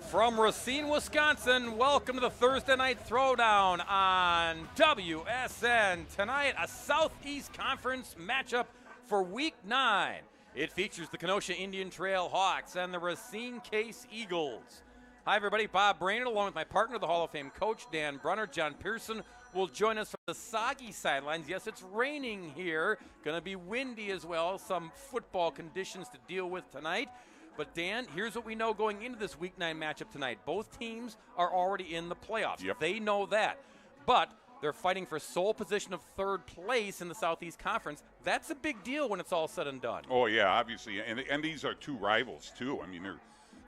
From Racine, Wisconsin, welcome to the Thursday Night Throwdown on WSN. Tonight, a Southeast Conference matchup for Week 9. It features the Kenosha Indian Trail Hawks and the Racine Case Eagles. Hi, everybody. Bob Brainerd, along with my partner, the Hall of Fame coach, Dan Brunner. John Pearson will join us from the soggy sidelines. Yes, it's raining here. Going to be windy as well. Some football conditions to deal with tonight. But, Dan, here's what we know going into this Week 9 matchup tonight. Both teams are already in the playoffs. Yep. They know that. But they're fighting for sole position of third place in the Southeast Conference. That's a big deal when it's all said and done. Oh, yeah, obviously. And these are two rivals, too. I mean, they're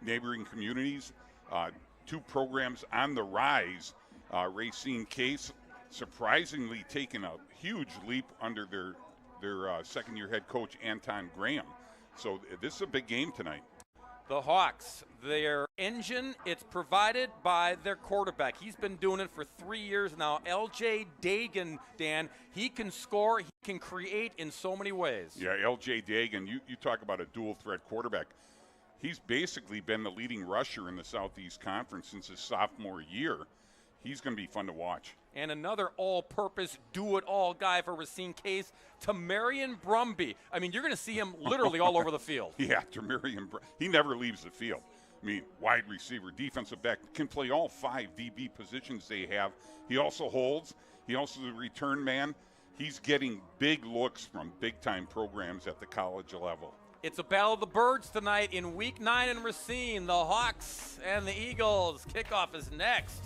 neighboring communities, two programs on the rise. Racine Case surprisingly taking a huge leap under their second-year head coach, Anton Graham. So this is a big game tonight. The Hawks, their engine, it's provided by their quarterback. He's been doing it for 3 years now. L.J. Dagan, Dan, he can score, he can create in so many ways. Yeah, L.J. Dagan, you talk about a dual-threat quarterback. He's basically been the leading rusher in the Southeast Conference since his sophomore year. He's going to be fun to watch. And another all-purpose, do-it-all guy for Racine Case, Tamarian Brumby. I mean, you're going to see him literally all over the field. Yeah, Tamarian Brumby. He never leaves the field. I mean, wide receiver, defensive back, can play all 5 DB positions they have. He also holds. He also is a return man. He's getting big looks from big-time programs at the college level. It's a battle of the birds tonight in Week 9 in Racine. The Hawks and the Eagles. Kickoff is next.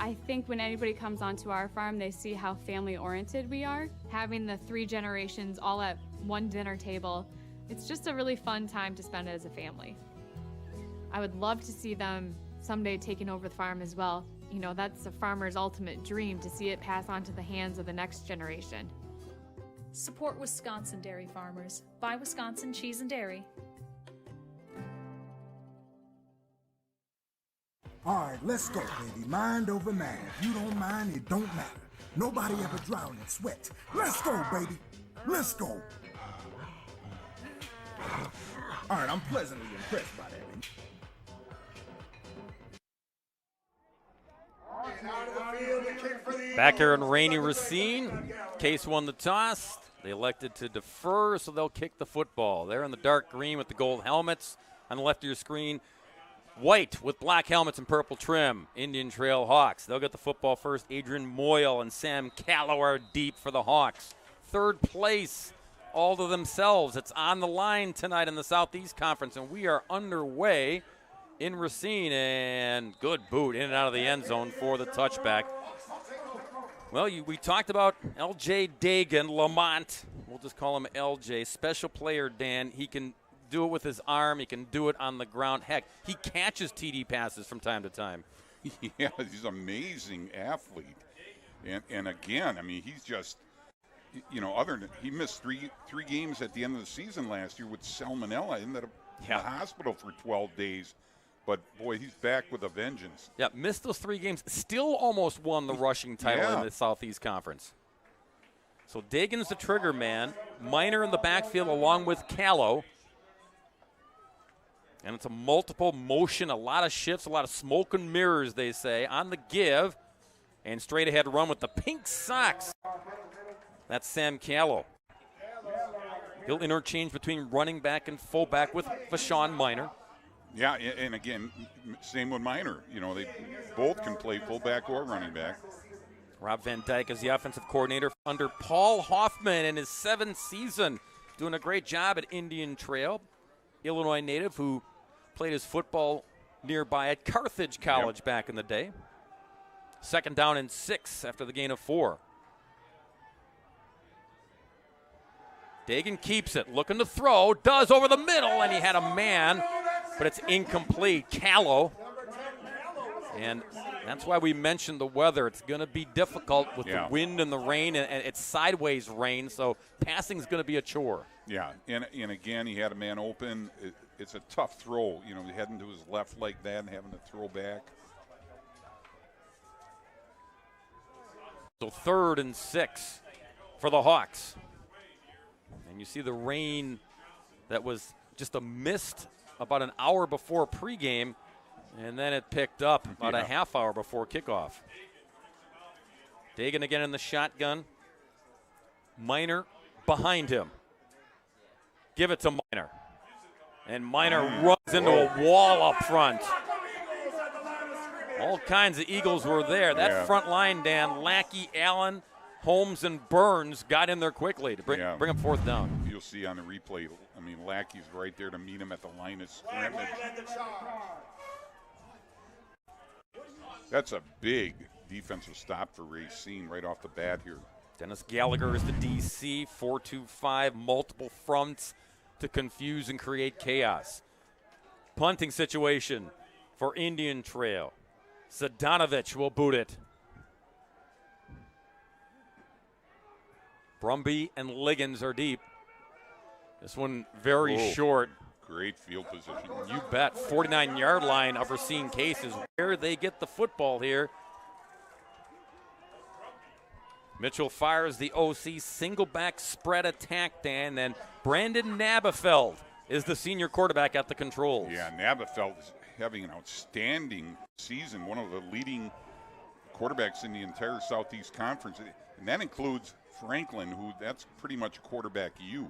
I think when anybody comes onto our farm, they see how family-oriented we are. Having the 3 generations all at one dinner table, it's just a really fun time to spend as a family. I would love to see them someday taking over the farm as well. You know, that's a farmer's ultimate dream, to see it pass on to the hands of the next generation. Support Wisconsin dairy farmers. Buy Wisconsin cheese and dairy. All right, let's go, baby. Mind over matter. If you don't mind, it don't matter. Nobody ever drowned in sweat. Let's go, baby. Let's go. All right, I'm pleasantly impressed by that. Back here in rainy Racine, Case won the toss. They elected to defer, so they'll kick the football. They're in the dark green with the gold helmets. On the left of your screen, white with black helmets and purple trim, Indian Trail Hawks. They'll get the football first. Adrian Moyle and Sam Callow are deep for the Hawks. Third place, all to themselves. It's on the line tonight in the Southeast Conference, and we are underway in Racine, and good boot in and out of the end zone for the touchback. Well, we talked about L.J. Dagan, Lamont. We'll just call him L.J. Special player, Dan. He can do it with his arm. He can do it on the ground. Heck, he catches TD passes from time to time. Yeah, he's an amazing athlete. And again, I mean, he's just, you know, he missed three games at the end of the season last year with salmonella. Ended up in the hospital for 12 days. But, boy, he's back with a vengeance. Yeah, missed those 3 games. Still almost won the rushing title in the Southeast Conference. So Dagan's the trigger man. Minor in the backfield along with Callow. And it's a multiple motion, a lot of shifts, a lot of smoke and mirrors, they say, on the give. And straight ahead run with the pink socks. That's Sam Callow. He'll interchange between running back and fullback with Vashon Minor. Yeah, and again, same with Minor. You know, they both can play fullback or running back. Rob Van Dyke is the offensive coordinator under Paul Hoffman in his 7th season. Doing a great job at Indian Trail. Illinois native who played his football nearby at Carthage College back in the day. 2nd down and 6 after the gain of 4. Dagan keeps it, looking to throw, does over the middle, and he had a man, but it's incomplete. Callow. And that's why we mentioned the weather. It's going to be difficult with the wind and the rain, and it's sideways rain, so passing is going to be a chore. Yeah, and again, he had a man open. It's a tough throw, you know, heading to his left like that and having to throw back. So 3rd and 6 for the Hawks. And you see the rain that was just a mist about an hour before pregame, and then it picked up about a half hour before kickoff. Dagan again in the shotgun. Minor behind him. Give it to Minor. And Minor runs into a wall up front. All kinds of Eagles were there. That front line, Dan, Lackey, Allen, Holmes, and Burns got in there quickly to bring him fourth down. You'll see on the replay, I mean, Lackey's right there to meet him at the line of scrimmage. That's a big defensive stop for Racine right off the bat here. Dennis Gallagher is the DC, 4-2-5, multiple fronts to confuse and create chaos. Punting situation for Indian Trail. Zadanovich will boot it. Brumby and Liggins are deep. This one very short. Great field position. You bet. 49-yard line of Racine Case is where they get the football here. Mitchell fires the OC single back spread attack, Dan. Then Brandon Nabafeld is the senior quarterback at the controls. Yeah, Nabafeld is having an outstanding season, one of the leading quarterbacks in the entire Southeast Conference. And that includes Franklin, who that's pretty much quarterback U.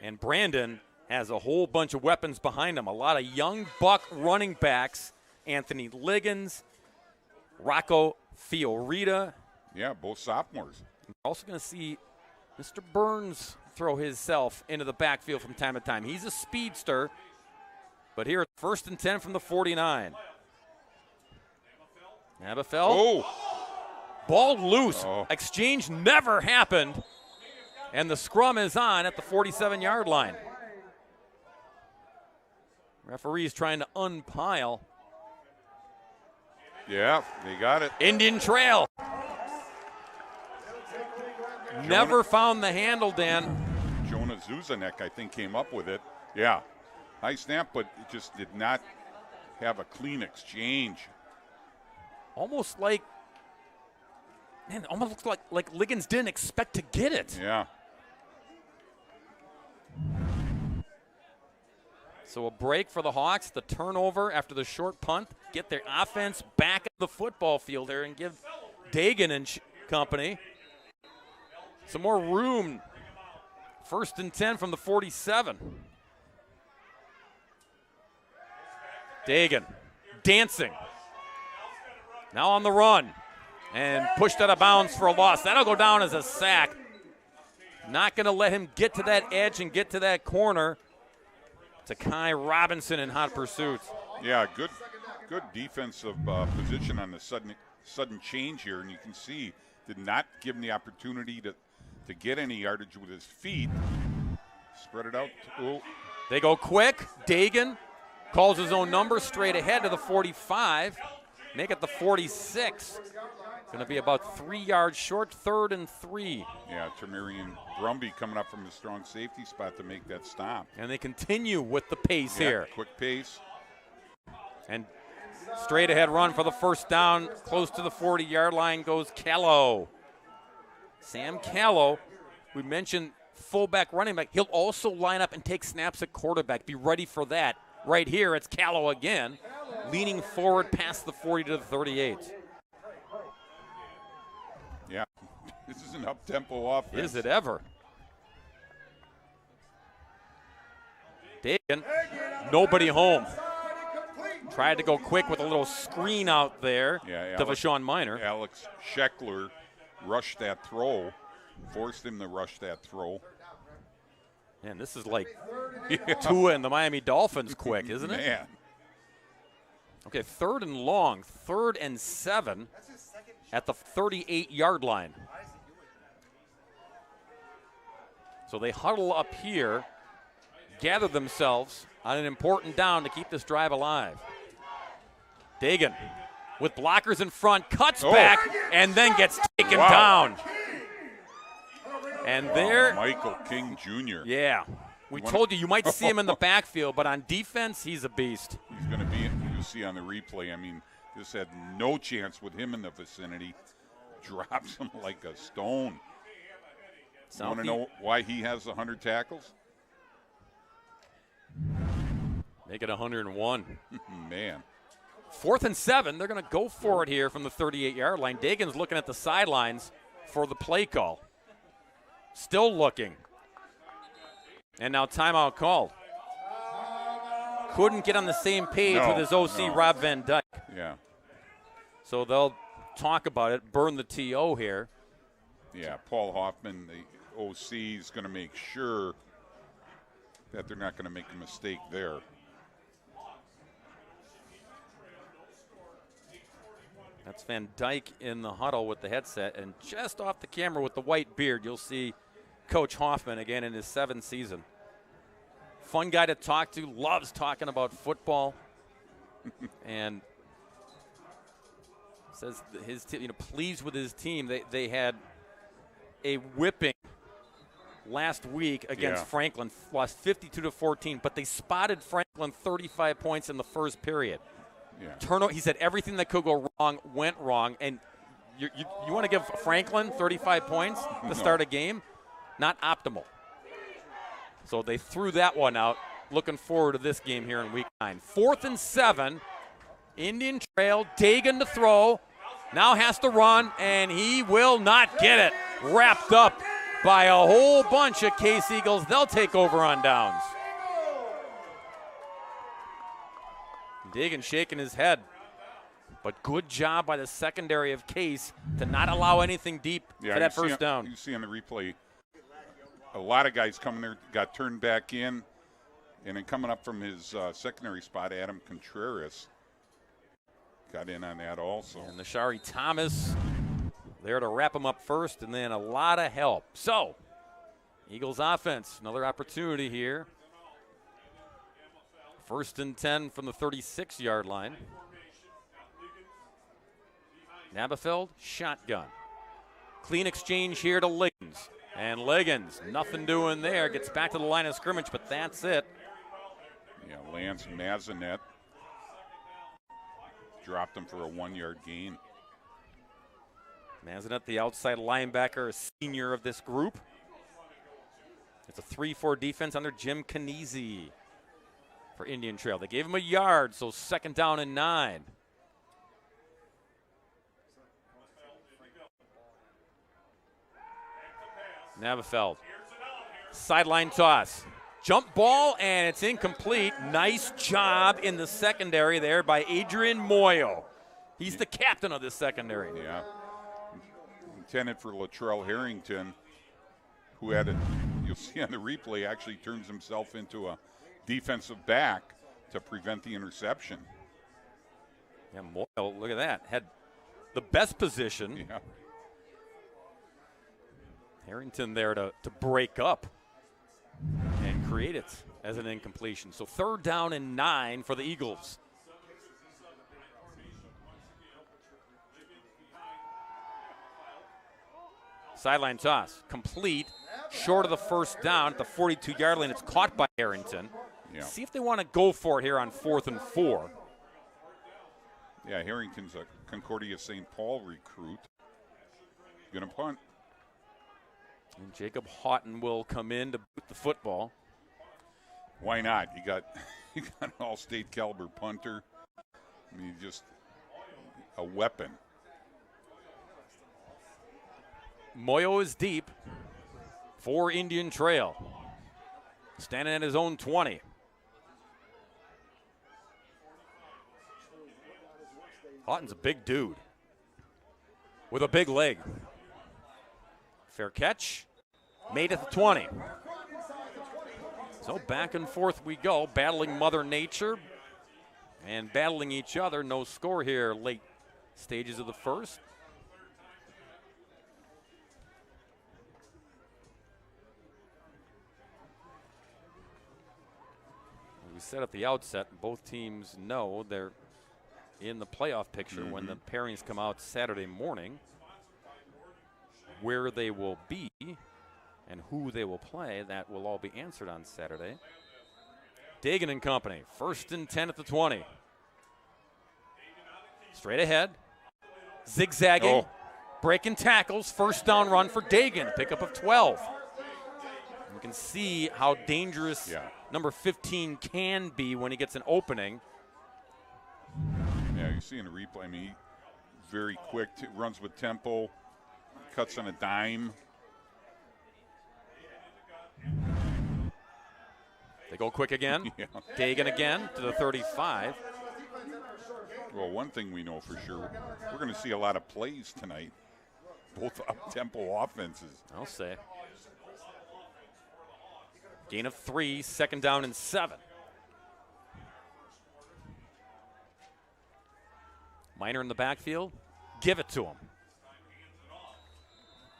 And Brandon has a whole bunch of weapons behind him. A lot of young buck running backs. Anthony Liggins, Rocco Fiorita. Yeah, both sophomores. We're also going to see Mr. Burns throw himself into the backfield from time to time. He's a speedster, but here, 1st and 10 from the 49. Nabafeld. Ball loose. Exchange never happened, and the scrum is on at the 47-yard line. Referee's trying to unpile. Yeah, they got it. Indian Trail. Never found the handle, Dan. Jonah Zuzanek, I think, came up with it. Yeah. High snap, but it just did not have a clean exchange. Almost like, man, it almost looks like Liggins didn't expect to get it. Yeah. So a break for the Hawks, the turnover after the short punt, get their offense back at the football field there and give Dagan and company some more room. 1st and 10 from the 47. Dagan dancing. Now on the run. And pushed out of bounds for a loss. That'll go down as a sack. Not going to let him get to that edge and get to that corner. Takai Robinson in hot pursuit. Yeah, good defensive position on the sudden change here. And you can see, did not give him the opportunity to get any yardage with his feet. Spread it out. They go quick. Dagan calls his own number straight ahead to the 45. Make it the 46. Going to be about 3 yards short, 3rd and 3. Yeah, Tremerian Brumby coming up from a strong safety spot to make that stop. And they continue with the pace here. Quick pace. And straight ahead run for the first down. Close to the 40-yard line goes Callow. Sam Callow, we mentioned fullback running back. He'll also line up and take snaps at quarterback. Be ready for that. Right here, it's Callow again, leaning forward past the 40 to the 38. Yeah, this is an up-tempo offense. Is it ever? Dagan, nobody home. Tried to go quick with a little screen out there to Vashon Minor. Alex Scheckler rushed that throw, forced him to rush that throw. Man, this is like Tua and the Miami Dolphins quick, isn't it? Man. Okay, 3rd and long, 3rd and 7 at the 38-yard line. So they huddle up here, gather themselves on an important down to keep this drive alive. Dagan with blockers in front, cuts back, and then gets taken down. And there, Michael King Jr. Yeah. We told you might see him in the backfield, but on defense, he's a beast. He's going to be, you'll see on the replay, I mean, this had no chance with him in the vicinity. Drops him like a stone. Want to know why he has 100 tackles? Make it 101. Man. 4th and 7. They're going to go for it here from the 38-yard line. Dagan's looking at the sidelines for the play call. Still looking. And now timeout called. Couldn't get on the same page with his OC, Rob Van Dyke. Yeah. So they'll talk about it, burn the TO here. Yeah, Paul Hoffman, the OC, is going to make sure that they're not going to make a mistake there. That's Van Dyke in the huddle with the headset, and just off the camera with the white beard, you'll see Coach Hoffman again in his 7th season. Fun guy to talk to, loves talking about football, and says his team, pleased with his team. They had a whipping last week against Franklin, lost 52-14, but they spotted Franklin 35 points in the first period. Yeah. He said everything that could go wrong went wrong, and you want to give Franklin 35 points to start a game? Not optimal. So they threw that one out. Looking forward to this game here in week 9. 4th and 7. Indian Trail, Dagan to throw. Now has to run, and he will not get it. Wrapped up by a whole bunch of Case Eagles. They'll take over on downs. Dagan shaking his head. But good job by the secondary of Case to not allow anything deep for that first down. You see on the replay, a lot of guys coming there got turned back in, and then coming up from his secondary spot, Adam Contreras got in on that also. And the Shari Thomas there to wrap him up first, and then a lot of help. So, Eagles offense, another opportunity here. 1st and 10 from the 36-yard line. Nabafeld, shotgun. Clean exchange here to Liggins. And Liggins, nothing doing there. Gets back to the line of scrimmage, but that's it. Yeah, Lance Mazinet dropped him for a 1-yard gain. Mazinet, the outside linebacker, a senior of this group. It's a 3-4 defense under Jim Canese for Indian Trail. They gave him a yard, so 2nd down and 9. Navafeld, sideline toss. Jump ball, and it's incomplete. Nice job in the secondary there by Adrian Moyo. He's the captain of this secondary. Yeah. Intended for Latrell Harrington, who had it, you'll see on the replay, actually turns himself into a defensive back to prevent the interception. Yeah, Moyle, look at that. Had the best position. Yeah. Harrington there to break up and create it as an incompletion. So 3rd down and 9 for the Eagles. Sideline toss, complete, short of the first down at the 42-yard line. It's caught by Harrington. Yeah. See if they want to go for it here on 4th and 4. Yeah, Harrington's a Concordia St. Paul recruit. Gonna punt. And Jacob Houghton will come in to boot the football. Why not? You got an all-state caliber punter. I mean, just a weapon. Moyo is deep for Indian Trail. Standing at his own 20. Houghton's a big dude with a big leg. Fair catch. Made at the 20. So back and forth we go, battling Mother Nature and battling each other. No score here, late stages of the first. We said at the outset, both teams know they're in the playoff picture when the pairings come out Saturday morning. Where they will be and who they will play, that will all be answered on Saturday. Dagan and company, 1st and 10 at the 20. Straight ahead, zigzagging, breaking tackles, 1st down run for Dagan, pickup of 12. can see how dangerous number 15 can be when he gets an opening. Yeah, you see in the replay, I mean, he very quick, runs with tempo, cuts on a dime. They go quick again. Yeah. Dagan again to the 35. Well, one thing we know for sure, we're going to see a lot of plays tonight. Both up-tempo offenses. I'll say. Gain of 3, 2nd down and 7. Minor in the backfield. Give it to him.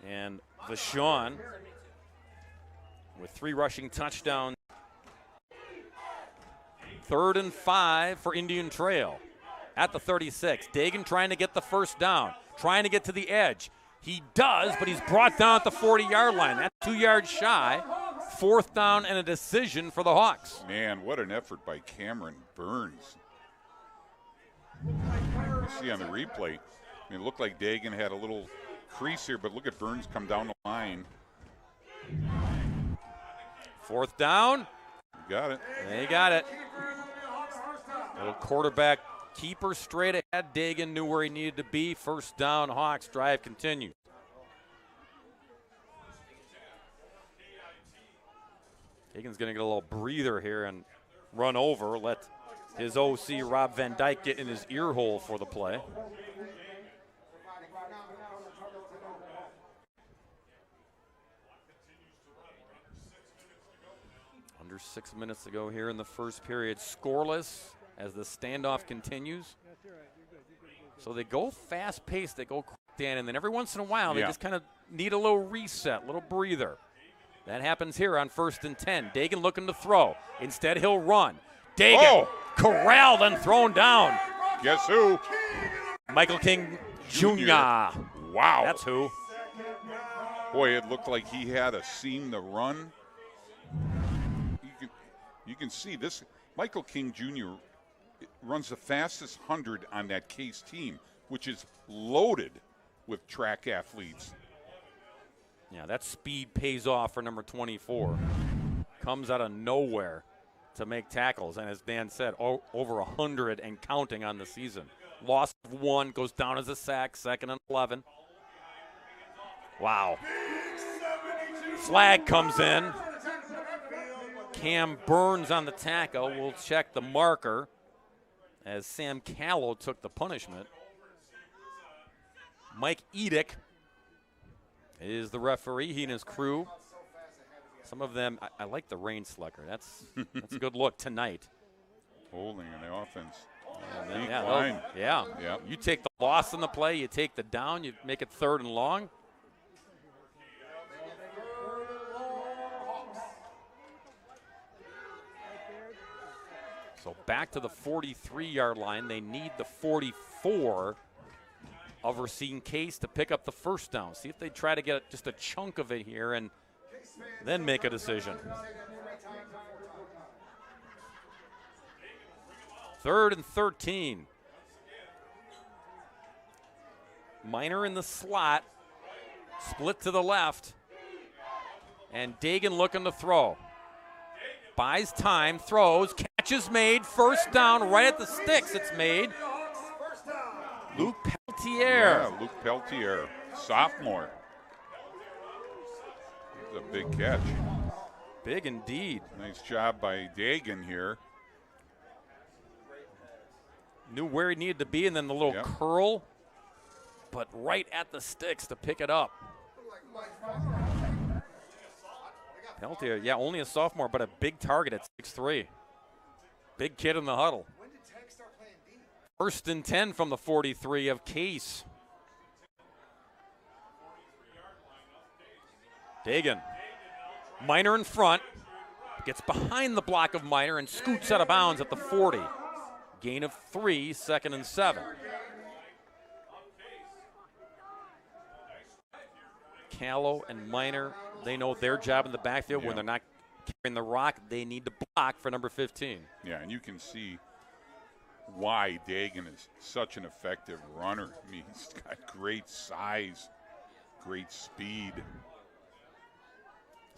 And Vachon with 3 rushing touchdowns. 3rd and 5 for Indian Trail at the 36. Dagan trying to get the 1st down, trying to get to the edge. He does, but he's brought down at the 40-yard line. That's 2 yards shy. 4th down and a decision for the Hawks. Man, what an effort by Cameron Burns. You see on the replay, I mean, it looked like Dagan had a little crease here, but look at Burns come down the line. 4th down. Got it. They got it. Little quarterback keeper straight ahead. Dagan knew where he needed to be. 1st down, Hawks. Drive continues. Dagan's going to get a little breather here and run over. Let his OC, Rob Van Dyke, get in his ear hole for the play. Under 6 minutes to go here in the first period. Scoreless as the standoff continues. So they go fast-paced, they go quick, Dan, and then every once in a while they just kind of need a little reset, a little breather. That happens here on 1st and 10. Dagan looking to throw. Instead, he'll run. Dagan corralled and thrown down. Guess who? Michael King Jr. Wow. That's who. Boy, it looked like he had a seam to run. You can see this. Michael King Jr. runs the fastest 100 on that Case team, which is loaded with track athletes. Yeah, that speed pays off for number 24. Comes out of nowhere to make tackles, and as Dan said, over 100 and counting on the season. Loss of 1, goes down as a sack, 2nd and 11. Wow. Flag comes in. Cam Burns on the tackle. We'll check the marker as Sam Callow took the punishment. Mike Edick is the referee. He and his crew. Some of them, I like the rain slicker. That's a good look tonight. Holding in the offense. Yeah. You take the loss in the play, you take the down, you make it 3rd and long. So back to the 43-yard line. They need the 44 of Racine Case to pick up the 1st down. See if they try to get just a chunk of it here and then make a decision. 3rd and 13. Minor in the slot. Split to the left. And Dagan looking to throw. Buys time, throws, catch is made, 1st down right at the sticks. It's made. Luke Peltier. Yeah, Luke Peltier, sophomore. It's a big catch. Big indeed. Nice job by Dagan here. Knew where he needed to be, and then the little curl, but right at the sticks to pick it up. Peltier, only a sophomore, but a big target at 6'3". Big kid in the huddle. 1st and 10 from the 43 of Case. Dagan. Minor in front. Gets behind the block of Minor and scoots out of bounds at the 40. Gain of 3, 2nd and 7. Callow and Minor, they know their job in the backfield. When they're not carrying the rock, they need to block for number 15. Yeah, and you can see why Dagan is such an effective runner. I mean, he's got great size, great speed.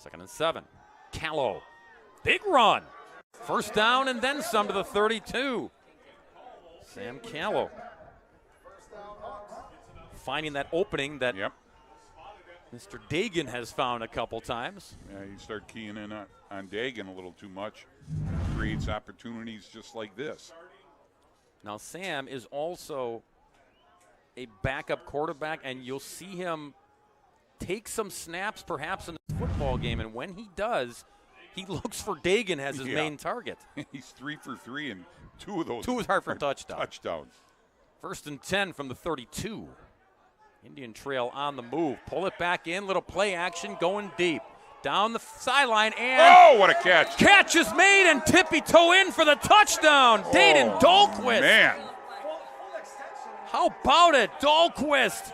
2nd and 7. Callow. Big run. First down and then some to the 32. Sam Callow finding that opening that Mr. Dagan has found a couple times. Yeah, you start keying in on Dagan a little too much. Creates opportunities just like this. Now, Sam is also a backup quarterback, and you'll see him take some snaps perhaps in the football game, and when he does, he looks for Dagan as his main target. He's 3 for 3, and 2 of those are for touchdowns. touchdowns. 1st and 10 from the 32. Indian Trail on the move. Pull it back in, little play action going deep. Down the sideline, and oh, what a catch. Catch is made, and tippy toe in for the touchdown. Dayton Dahlquist. Man. How about it, Dahlquist?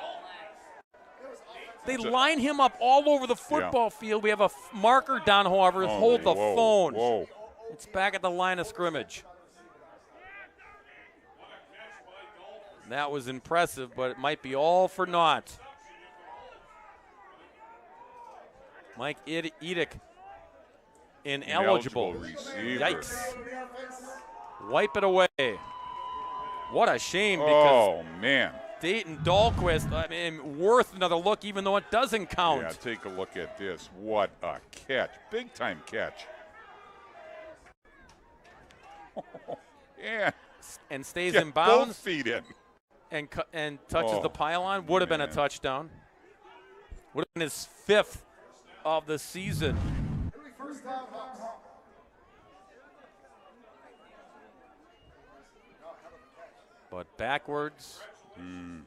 They line him up all over the football field. We have a marker down, however, hold the phone. Whoa. It's back at the line of scrimmage. That was impressive, but it might be all for naught. Mike Edick ineligible. Receiver. Yikes. Wipe it away. What a shame, because man. Dayton Dahlquist, I mean, worth another look even though it doesn't count. Yeah, take a look at this. What a catch. Big time catch. Yeah. And stays in bounds. Both feet in. And touches the pylon. Would have been a touchdown. Would have been his 5th of the season. But backwards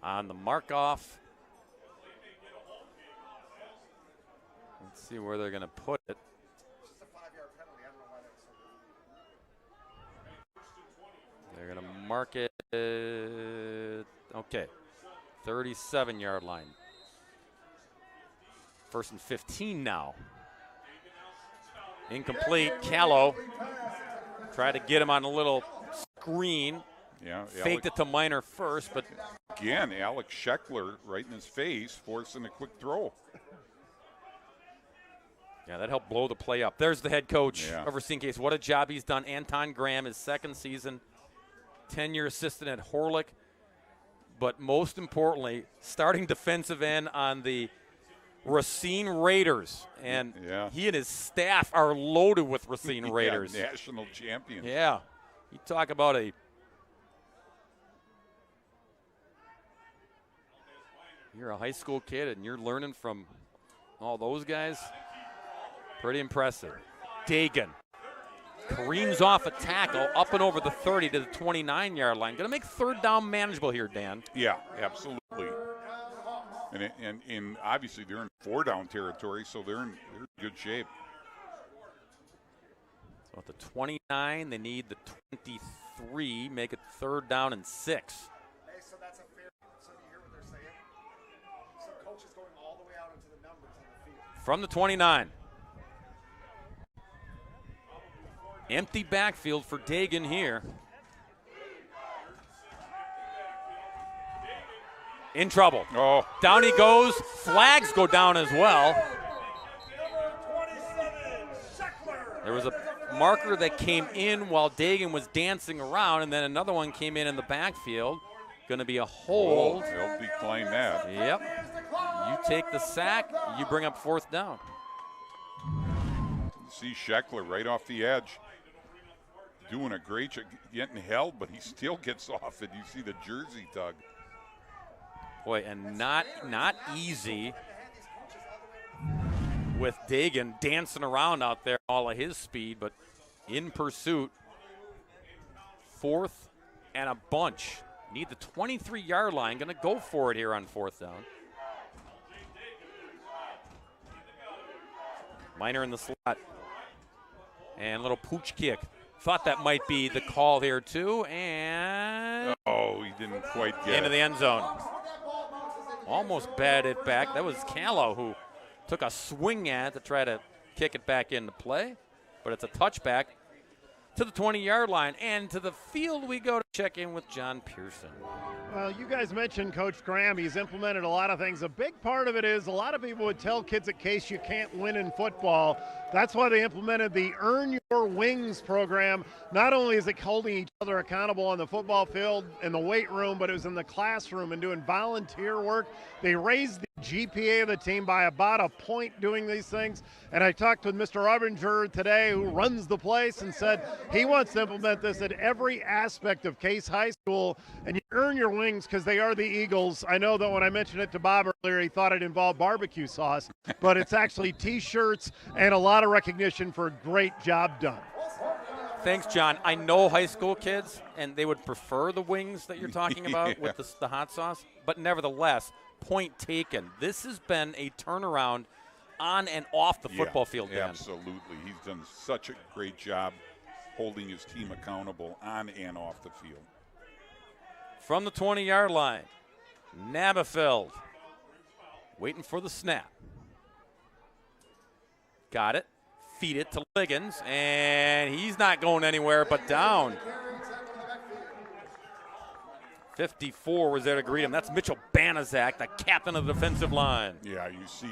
on the mark-off. Let's see where they're going to put it. They're going to mark it. Okay, 37-yard line. 1st and 15 now. Incomplete. Callow tried to get him on a little screen. Yeah, faked it to Minor first, but again, Alex Scheckler right in his face, forcing a quick throw. Yeah, that helped blow the play up. There's the head coach of Racine Case. What a job he's done. Anton Graham, his 2nd season, 10-year assistant at Horlick. But most importantly, starting defensive end on the Racine Raiders. And he and his staff are loaded with Racine Raiders. National champions. Yeah. You talk about you're a high school kid and you're learning from all those guys. Pretty impressive. Dagan careens off a tackle up and over the 30 to the 29-yard line. Going to make 3rd down manageable here, Dan. Yeah, absolutely. And obviously they're in 4-down territory, so they're in good shape. So at the 29, they need the 23, make it 3rd down and 6. Hey, so that's a fair. So you hear what they're saying? So coach is going all the way out into the numbers on the field. From the 29. Empty backfield for Dagan here. In trouble. Oh. Down he goes. Flags go down as well. There was a marker that came in while Dagan was dancing around, and then another one came in the backfield. Going to be a hold. They'll decline that. Yep. You take the sack, you bring up 4th down. See Scheckler right off the edge. Doing a great job, getting held, but he still gets off it. You see the jersey tug. Boy, and not easy with Dagan dancing around out there, all of his speed, but in pursuit. 4th and a bunch. Need the 23-yard line. Going to go for it here on 4th down. Minor in the slot. And a little pooch kick. Thought that might be the call here, too. And he didn't quite get into the end zone. Almost batted it back. That was Callow who took a swing at it to try to kick it back into play. But it's a touchback to the 20-yard line. And to the field we go to check in with John Pearson. Well, you guys mentioned Coach Graham. He's implemented a lot of things. A big part of it is a lot of people would tell kids at Case you can't win in football. That's why they implemented the Earn Your Wings program. Not only is it holding each other accountable on the football field and the weight room, but it was in the classroom and doing volunteer work. They raised the GPA of the team by about a point doing these things. And I talked with Mr. Arbinger today, who runs the place, and said he wants to implement this at every aspect of Case High School. And you earn your wings because they are the Eagles. I know that when I mentioned it to Bob earlier, he thought it involved barbecue sauce, but it's actually T-shirts and a lot of recognition for a great job done. Thanks, John. I know high school kids, and they would prefer the wings that you're talking about with the hot sauce, but nevertheless, point taken. This has been a turnaround on and off the football field, Dan. Absolutely. He's done such a great job holding his team accountable on and off the field. From the 20-yard line, Nabafeld waiting for the snap. Got it. Feed it to Liggins, and he's not going anywhere but down. 54 was there to greet him. That's Mitchell Banaszak, the captain of the defensive line. Yeah, you see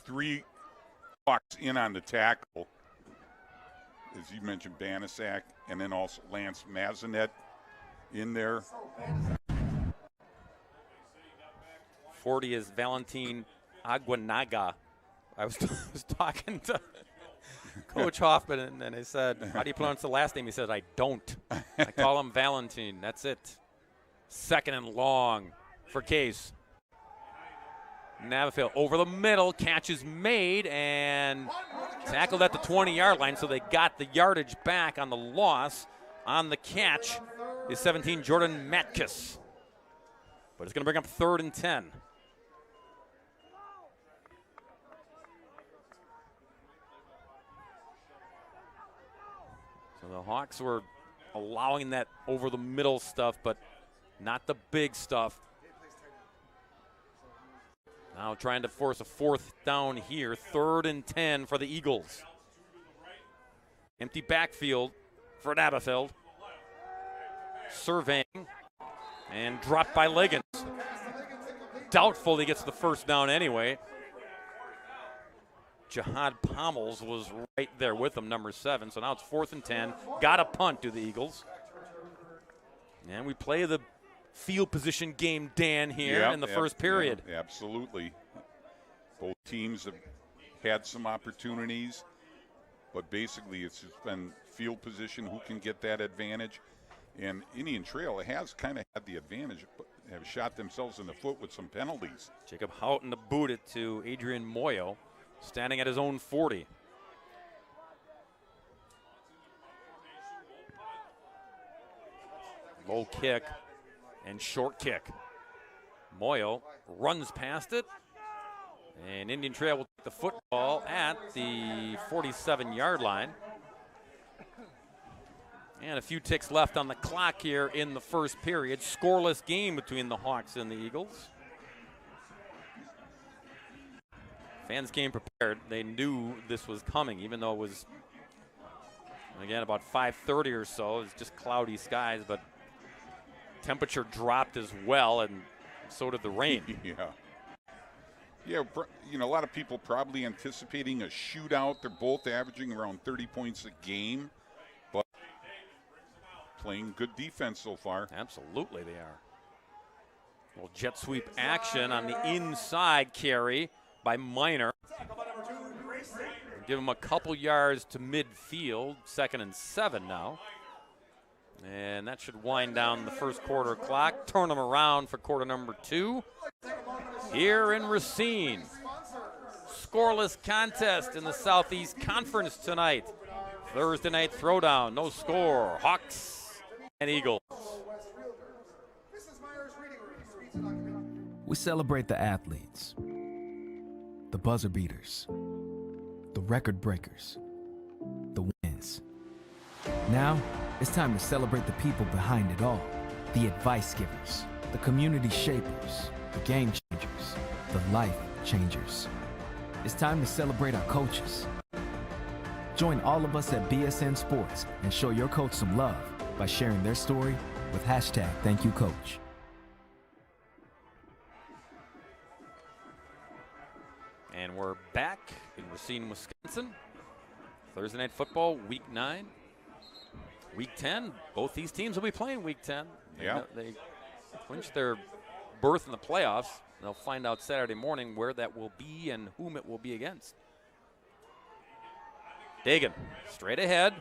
3 Hawks in on the tackle, as you mentioned, Banaszak, and then also Lance Mazinet in there. 40 is Valentin Aguanaga. I was talking to Coach Hoffman, and I said, how do you pronounce the last name? He said, I don't. I call him Valentin. That's it. Second and long for Case. Nabafeld over the middle, catch is made, and tackled at the 20-yard line, so they got the yardage back on the loss. On the catch is 17, Jordan Matkis. But it's going to bring up 3rd and 10. So the Hawks were allowing that over-the-middle stuff, but not the big stuff. Now trying to force a 4th down here. 3rd and 10 for the Eagles. Empty backfield for Nabafeld. Surveying and dropped by Liggins. Doubtful he gets the 1st down anyway. Jihad Pommels was right there with him, number 7. So now it's 4th and 10. Got a punt to the Eagles. And we play the field position game, Dan, here in the first period. Yeah, absolutely. Both teams have had some opportunities, but basically it's just been field position, who can get that advantage. And Indian Trail has kind of had the advantage, but have shot themselves in the foot with some penalties. Jacob Houghton to boot it to Adrian Moyo, standing at his own 40. Low kick and short kick. Moyo runs past it, and Indian Trail will take the football at the 47-yard line. And a few ticks left on the clock here in the first period. Scoreless game between the Hawks and the Eagles. Fans came prepared. They knew this was coming, even though it was, again, about 5:30 or so. It was just cloudy skies, but temperature dropped as well, and so did the rain. Yeah, you know, a lot of people probably anticipating a shootout. They're both averaging around 30 points a game, but playing good defense so far. Absolutely they are. Well, jet sweep action on the inside carry by Minor. Give him a couple yards to midfield. 2nd and 7 now. And that should wind down the first quarter clock. Turn them around for quarter number 2. Here in Racine. Scoreless contest in the Southeast Conference tonight. Thursday night throwdown. No score. Hawks and Eagles. We celebrate the athletes, the buzzer beaters, the record breakers, the wins. Now, it's time to celebrate the people behind it all. The advice givers, the community shapers, the game changers, the life changers. It's time to celebrate our coaches. Join all of us at BSN Sports and show your coach some love by sharing their story with #ThankYouCoach. And we're back in Racine, Wisconsin. Thursday Night Football, Week 9. Week 10, both these teams will be playing Week 10. Yeah. They clinched their berth in the playoffs. They'll find out Saturday morning where that will be and whom it will be against. Dagan, straight ahead,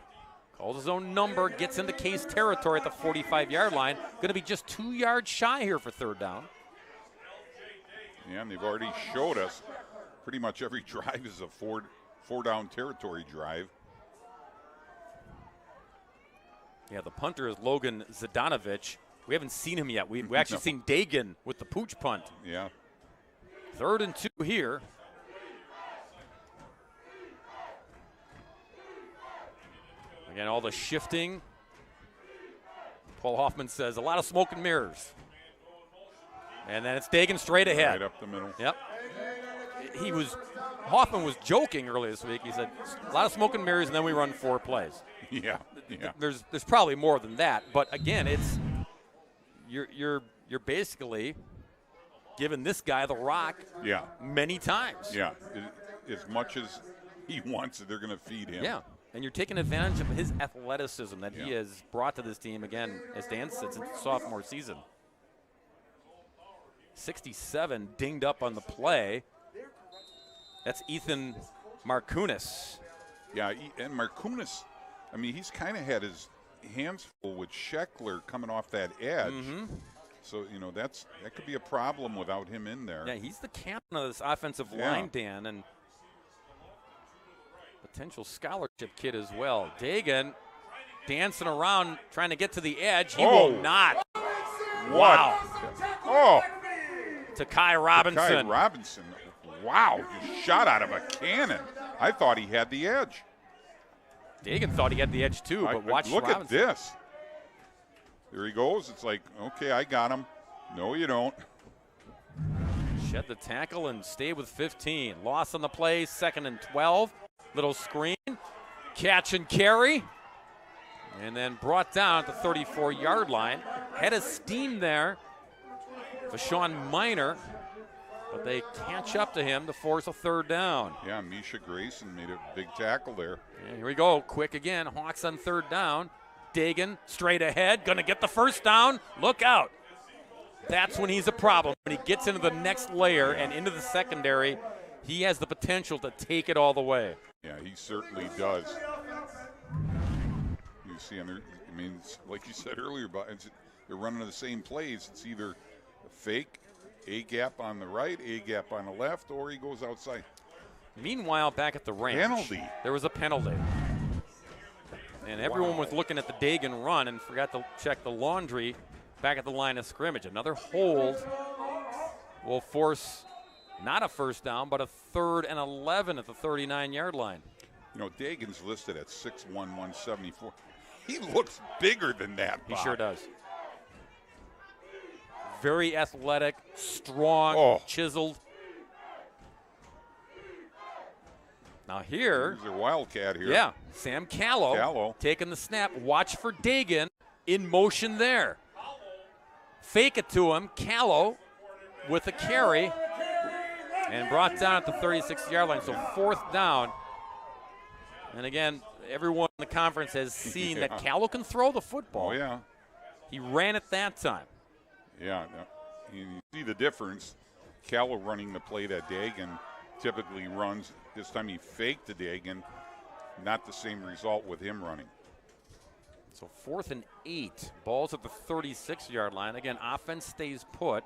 calls his own number, gets into Case territory at the 45-yard line. Going to be just 2 yards shy here for third down. Yeah, and they've already showed us pretty much every drive is a four-down territory drive. Yeah, the punter is Logan Zadanovich. We haven't seen him yet. We actually seen Dagan with the pooch punt. Yeah. 3rd and 2 here. Again, all the shifting. Paul Hoffman says a lot of smoke and mirrors. And then it's Dagan straight ahead. Right up the middle. Yep. Hoffman was joking earlier this week. He said a lot of smoke and mirrors, and then we run 4 plays. Yeah. There's probably more than that, but again, it's you're basically giving this guy the rock. Yeah. Many times. Yeah. As much as he wants it, they're going to feed him. Yeah. And you're taking advantage of his athleticism that he has brought to this team, again, as Dan said, since sophomore season. 67 dinged up on the play. That's Ethan Markunis. Yeah, and Markunis, I mean, he's kind of had his hands full with Scheckler coming off that edge. Mm-hmm. So, that could be a problem without him in there. Yeah, he's the captain of this offensive line, Dan, and potential scholarship kid as well. Dagan dancing around, trying to get to the edge. He will not. What? Wow. Oh. To Kai Robinson. Kai Robinson. Wow, just shot out of a cannon. I thought he had the edge. Dagan thought he had the edge too, but watch Look Robinson. at this. There he goes. It's like, okay, I got him. No, you don't. Shed the tackle and stay with 15. Loss on the play, 2nd and 12. Little screen, catch and carry. And then brought down at the 34-yard line. Head of steam there for Sean Miner. But they catch up to him to force a 3rd down. Yeah, Misha Grayson made a big tackle there. And here we go, quick again. Hawks on 3rd down. Dagan straight ahead, going to get the 1st down. Look out. That's when he's a problem. When he gets into the next layer and into the secondary, he has the potential to take it all the way. Yeah, he certainly does. You see, like you said earlier, they're running the same plays. It's either a fake, A gap on the right, A gap on the left, or he goes outside. Meanwhile, back at the range, penalty. There was a penalty. And everyone was looking at the Dagan run and forgot to check the laundry back at the line of scrimmage. Another hold will force not a 1st down, but a 3rd and 11 at the 39-yard line. Dagan's listed at 6'1", 174. He looks bigger than that, Bob. He sure does. Very athletic, strong, chiseled. Now here. Here's a Wildcat here. Yeah, Sam Callow taking the snap. Watch for Dagan in motion there. Fake it to him. Callow with a carry. And brought down at the 36-yard line, so 4th down. And again, everyone in the conference has seen that Callow can throw the football. Oh, yeah. He ran it that time. Yeah, you see the difference. Callow running the play that Dagan typically runs. This time he faked the Dagan. Not the same result with him running. So 4th and 8. Ball's at the 36-yard line. Again, offense stays put.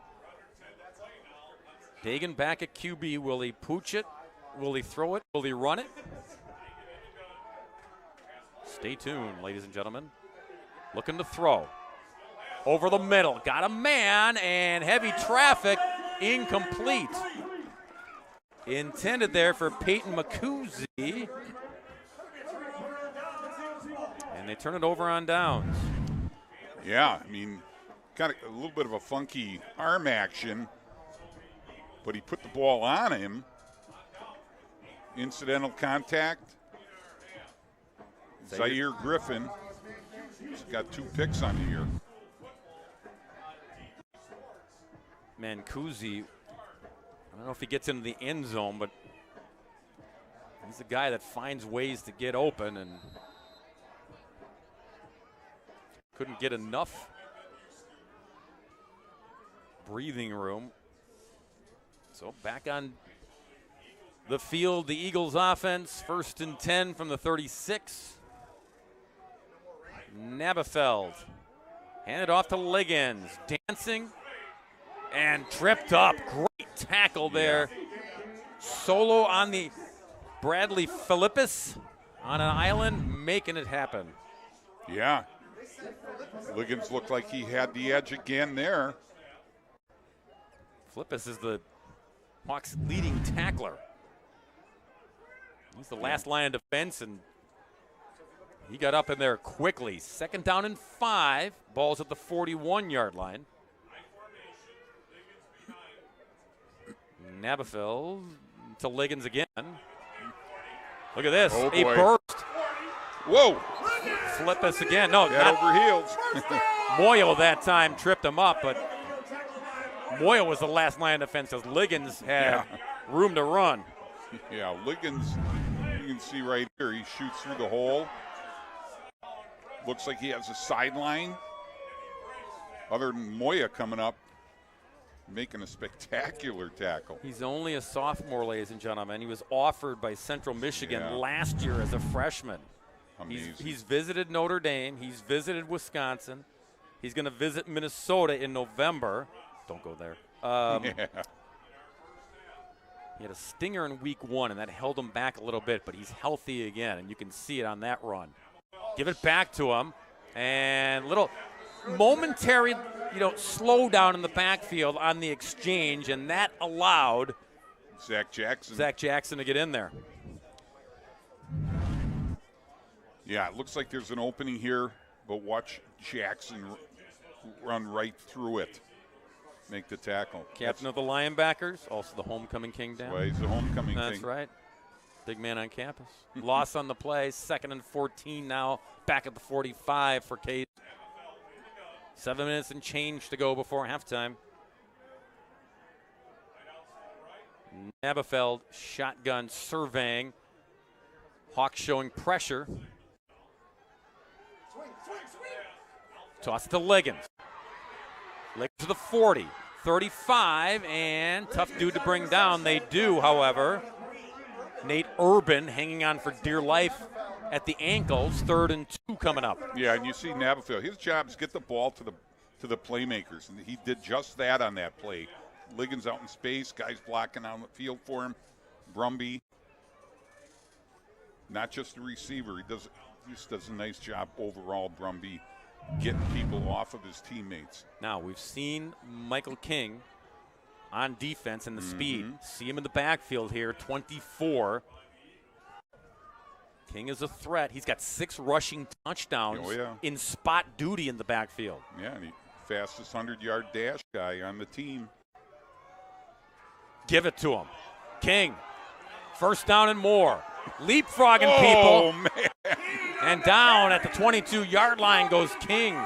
Dagan back at QB. Will he pooch it? Will he throw it? Will he run it? Stay tuned, ladies and gentlemen. Looking to throw. Over the middle. Got a man, and heavy traffic. Incomplete. Intended there for Peyton McCousy. And they turn it over on downs. Yeah, got a little bit of a funky arm action, but he put the ball on him. Incidental contact. Zaire Griffin has got 2 picks on the year. Mancusi, I don't know if he gets into the end zone, but he's a guy that finds ways to get open and couldn't get enough breathing room. So back on the field, the Eagles offense, 1st and 10 from the 36. Nabafeld handed off to Liggins, dancing and tripped up. Great tackle there. Solo on the Bradley Philippus on an island, making it happen. Yeah. Liggins looked like he had the edge again there. Philippus is the Hawks' leading tackler. He's the last line of defense, and he got up in there quickly. 2nd down and 5. Ball's at the 41-yard line. Nabafeld to Liggins again. Look at this. Oh, a boy. burst. Whoa. Philippus again. No, Head not over heels. Moyle that time tripped him up, but Moyle was the last line of defense as Liggins had room to run. Yeah, Liggins, you can see right here, he shoots through the hole. Looks like he has a sideline. Other than Moya coming up, making a spectacular tackle. He's only a sophomore, ladies and gentlemen. He was offered by Central Michigan last year as a freshman. Amazing. He's visited Notre Dame. He's visited Wisconsin. He's going to visit Minnesota in November. Don't go there. He had a stinger in week 1, and that held him back a little bit, but he's healthy again, and you can see it on that run. Give it back to him, and little momentary, slow down in the backfield on the exchange, and that allowed Zach Jackson to get in there. Yeah, it looks like there's an opening here, but watch Jackson run right through it. Make the tackle. Captain of the Linebackers, also the homecoming king down. Well, he's the homecoming That's king. right. Big man on campus. Loss on the play. 2nd and 14 now. Back at the 45 for Cade. 7 minutes and change to go before halftime. Nabafeld, shotgun surveying. Hawks showing pressure. Toss it to Liggins. Liggins to the 40, 35, and tough dude to bring down. They do, however. Nate Urban hanging on for dear life at the ankles. 3rd and 2 coming up. Yeah, and you see Nabafeld. His job is get the ball to the playmakers, and he did just that on that play. Liggins out in space, guys blocking on the field for him. Brumby, not just the receiver. He just does a nice job overall, Brumby, getting people off of his teammates. Now, we've seen Michael King on defense and the speed. See him in the backfield here, 24. King is a threat. He's got 6 rushing touchdowns in spot duty in the backfield. Yeah, and fastest 100-yard dash guy on the team. Give it to him. King, 1st down and more. Leapfrogging people. Man. And down at the 22-yard line goes King.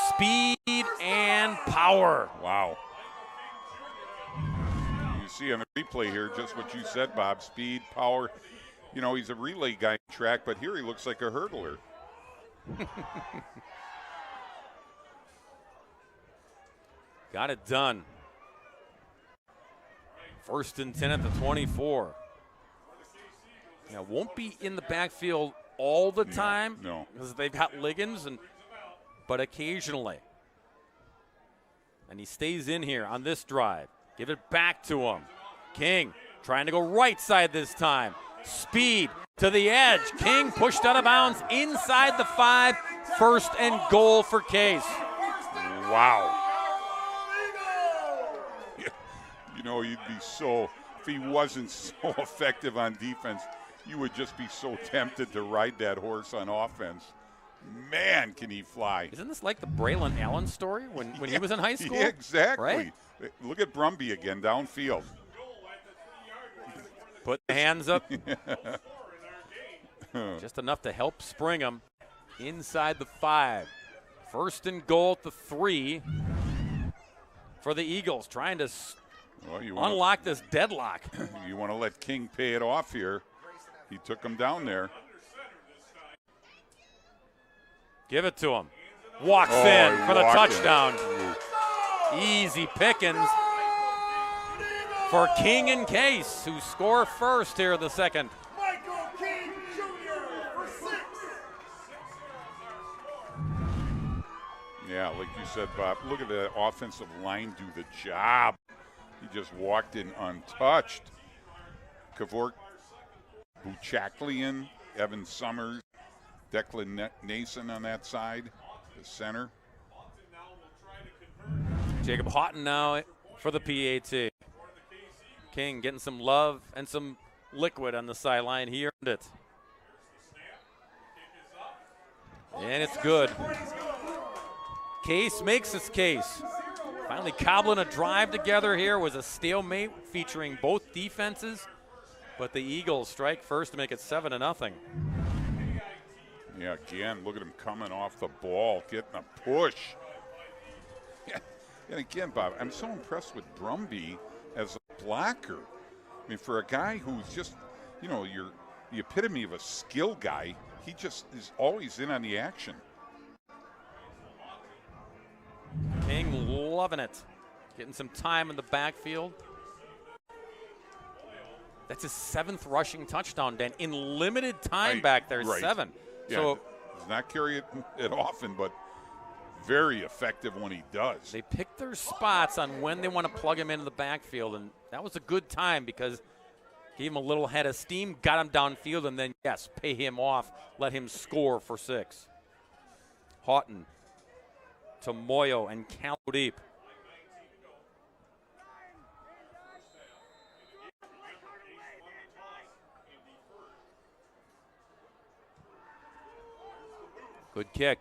Speed and power. Wow. You see on the replay here just what you said, Bob. Speed, power. He's a relay guy in track, but here he looks like a hurdler. Got it done. 1st and 10 at the 24. Now, won't be in the backfield all the time. No. Because they've got Liggins, but occasionally. And he stays in here on this drive. Give it back to him. King trying to go right side this time. Speed to the edge. King pushed out of bounds inside the 5. 1st and goal for Case. Wow. You'd be if he wasn't so effective on defense, you would just be so tempted to ride that horse on offense. Man, can he fly. Isn't this like the Braylon Allen story when he was in high school? Yeah, exactly. Right? Look at Brumby again downfield. Put the hands up. Just enough to help spring him inside the 5. 1st and goal at the 3. for the Eagles, trying to Well, unlock this deadlock. You want to let King pay it off here. He took him down there. Give it to him. Walks in for the touchdown. Easy pickings for King and Case, who score first here in the second. Michael King Jr. for 6. Yeah, like you said, Bob, look at the offensive line do the job. He just walked in untouched. Kavork, Buchaklian, Evan Summers, Declan Nason on that side, the center. Jacob Houghton now for the PAT. King getting some love and some liquid on the sideline. He earned it. And it's good. Case makes his case. Finally cobbling a drive together here. Was a stalemate featuring both defenses. But the Eagles strike first to make it 7-0. Yeah, again, look at him coming off the ball, getting a push. Yeah. And again, Bob, I'm so impressed with Brumby as a blocker. I mean, for a guy who's just, you're the epitome of a skill guy, he just is always in on the action. King loving it. Getting some time in the backfield. That's his 7th rushing touchdown, Dan. In limited time back there, right. 7. Yeah, So does not carry it often, but very effective when he does. they pick their spots on when they want to plug him into the backfield, and that was a good time because gave him a little head of steam, got him downfield, and then, yes, pay him off, let him score for 6. Houghton to Moyo and Caldeep. Good kick.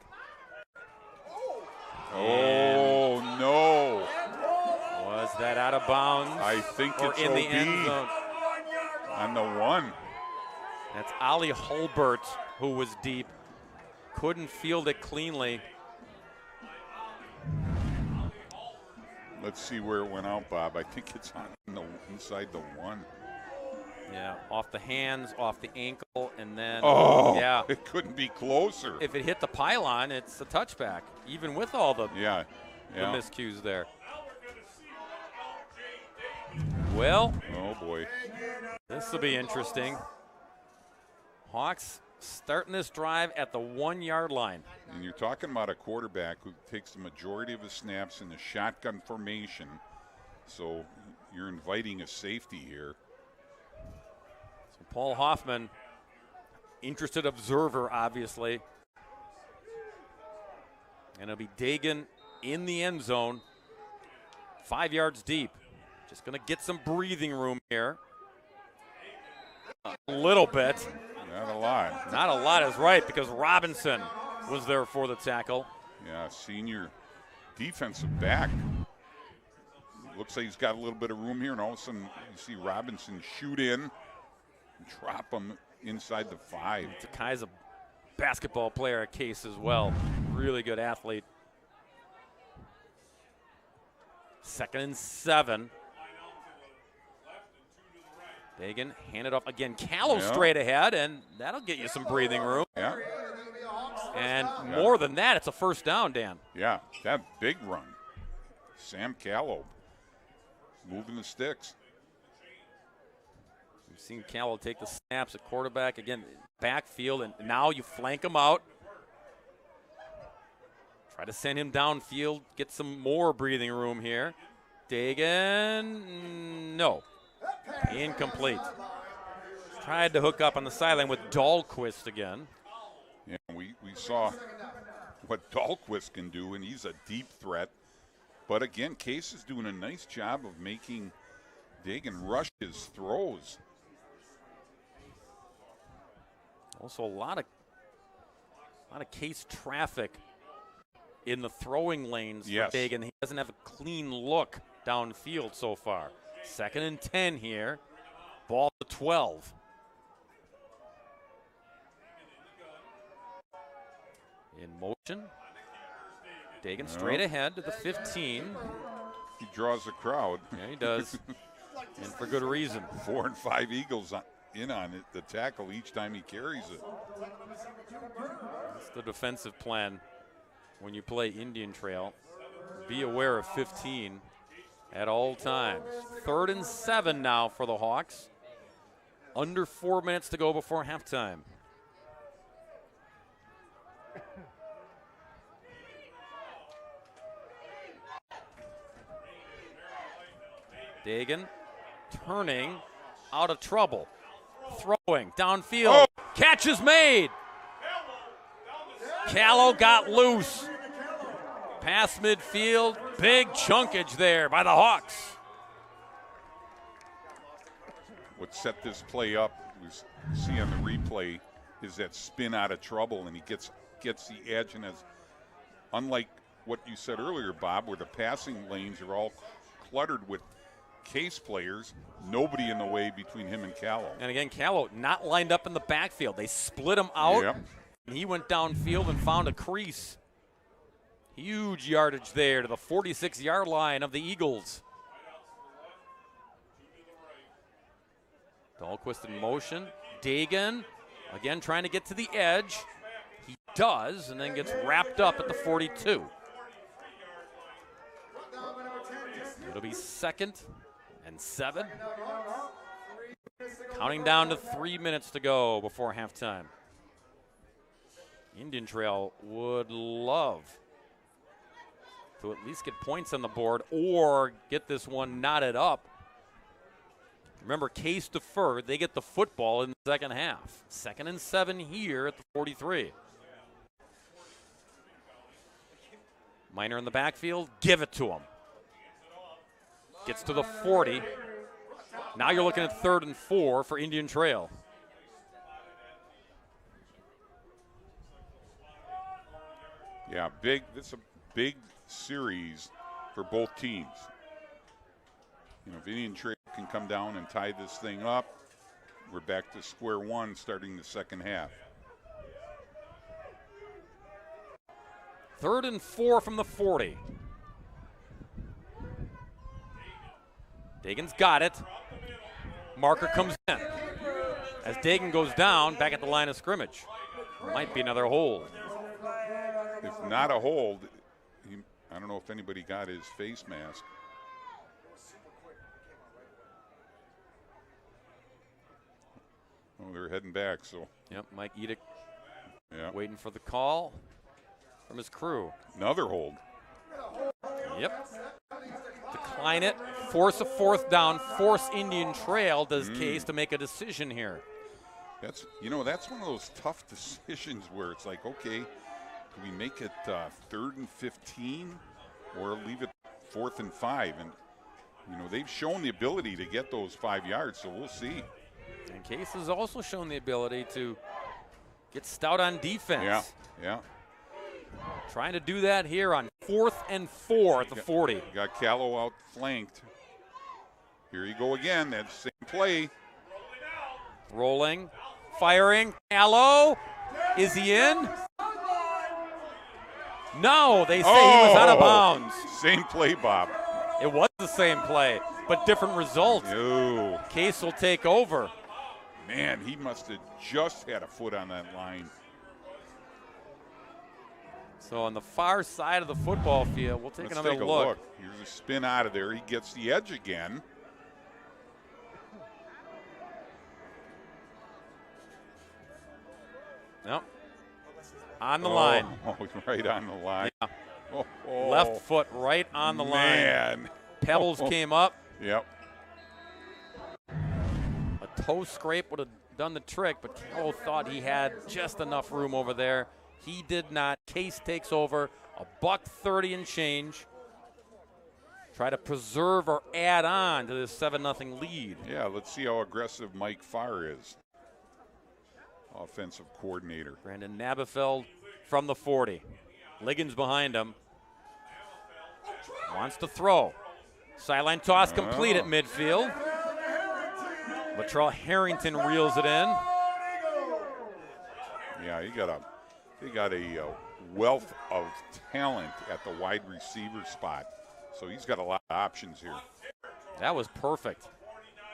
Oh, no. Was that out of bounds? I think or it's in the OB end zone? on the 1. That's Ali Hulbert, who was deep. Couldn't field it cleanly. Let's see where it went out, Bob. I think it's inside the 1. Yeah, off the hands, off the ankle, and then, yeah. It couldn't be closer. If it hit the pylon, it's a touchback, even with all the miscues there. Well, oh boy, this will be interesting. Hawks starting this drive at the 1-yard line. And you're talking about a quarterback who takes the majority of his snaps in the shotgun formation, so you're inviting a safety here. So Paul Hoffman, interested observer, obviously. And it'll be Dagan in the end zone, 5 yards deep. Just going to get some breathing room here. A little bit. Not a lot. Not a lot is right because Robinson was there for the tackle. Yeah, senior defensive back. Looks like he's got a little bit of room here, and all of a sudden you see Robinson shoot in and drop him inside the 5. Takai's a basketball player at Case as well. Really good athlete. 2nd and 7. Dagan hand it off again. Callow straight ahead, and that'll get you some breathing room. Yeah. And more than that, it's a first down, Dan. Yeah, that big run. Sam Callow moving the sticks. We've seen Callow take the snaps at quarterback. Again, backfield, and now you flank him out. Try to send him downfield, get some more breathing room here. Dagan, no. Incomplete. Tried to hook up on the sideline with Dahlquist again. Yeah, we saw what Dahlquist can do, and he's a deep threat. But again, Case is doing a nice job of making Dagan rush his throws. Also a lot of Case traffic in the throwing lanes for Dagan. He doesn't have a clean look downfield so far. 2nd and 10 here. Ball to 12. In motion. Dagan straight ahead to the 15. He draws the crowd. Yeah, he does. And for good reason. 4 and 5 Eagles in on it, the tackle each time he carries it. That's the defensive plan when you play Indian Trail. Be aware of 15 at all times. 3rd and 7 now for the Hawks. Under 4 minutes to go before halftime. Dagan turning out of trouble. Throwing downfield. Oh. Catch is made. Callow got loose. Past midfield. Big chunkage there by the Hawks. What set this play up, we see on the replay, is that spin out of trouble, and he gets the edge, and as unlike what you said earlier, Bob, where the passing lanes are all cluttered with Case players, nobody in the way between him and Callow. And again, Callow not lined up in the backfield. They split him out. Yep. And he went downfield and found a crease. Huge yardage there to the 46-yard line of the Eagles. Dahlquist in motion. Dagan again trying to get to the edge. He does, and then gets wrapped up at the 42. It'll be 2nd and 7. Counting down to 3 minutes to go before halftime. Indian Trail would love to at least get points on the board or get this one knotted up. Remember, Case deferred. They get the football in the second half. 2nd and 7 here at the 43. Minor in the backfield. Give it to him. Gets to the 40. Now you're looking at 3rd and 4 for Indian Trail. Yeah, this is a big series for both teams. You know, if Indian Trail can come down and tie this thing up, we're back to square one starting the second half. 3rd and 4 from the 40. Dagan's got it. Marker comes in. As Dagan goes down, back at the line of scrimmage. Might be another hold. If not a hold, I don't know if anybody got his face mask. Oh, they're heading back, so. Yep, Mike Edick waiting for the call from his crew. Another hold. Yep. Decline it, force a 4th down, force Indian Trail, does Case to make a decision here. That's one of those tough decisions where it's like, okay, do we make it 3rd and 15 or leave it 4th and 5? And, they've shown the ability to get those 5 yards, so we'll see. And Case has also shown the ability to get stout on defense. Yeah. Trying to do that here on 4th and 4 at the 40. Got Callow out flanked. Here you go again, that same play. Rolling, firing, Callow. Is he in? No, they say he was out of bounds. Same play, Bob. It was the same play, but different result. No. Case will take over. Man, he must have just had a foot on that line. So on the far side of the football field, we'll take another look. Here's a spin out of there. He gets the edge again. Nope. On the line. Oh, right on the line. Yeah. Oh. Left foot right on the line. Pebbles came up. Yep. A toe scrape would have done the trick, but Callow thought he had just enough room over there. He did not. Case takes over. $1.30 and change. Try to preserve or add on to this 7-0 lead. Yeah, let's see how aggressive Mike Farr is. Offensive coordinator. Brandon Nabafeld from the 40. Liggins behind him. Wants to throw. Sideline toss complete at midfield. Latrell Harrington reels it in. Yeah, he got a wealth of talent at the wide receiver spot. So he's got a lot of options here. That was perfect.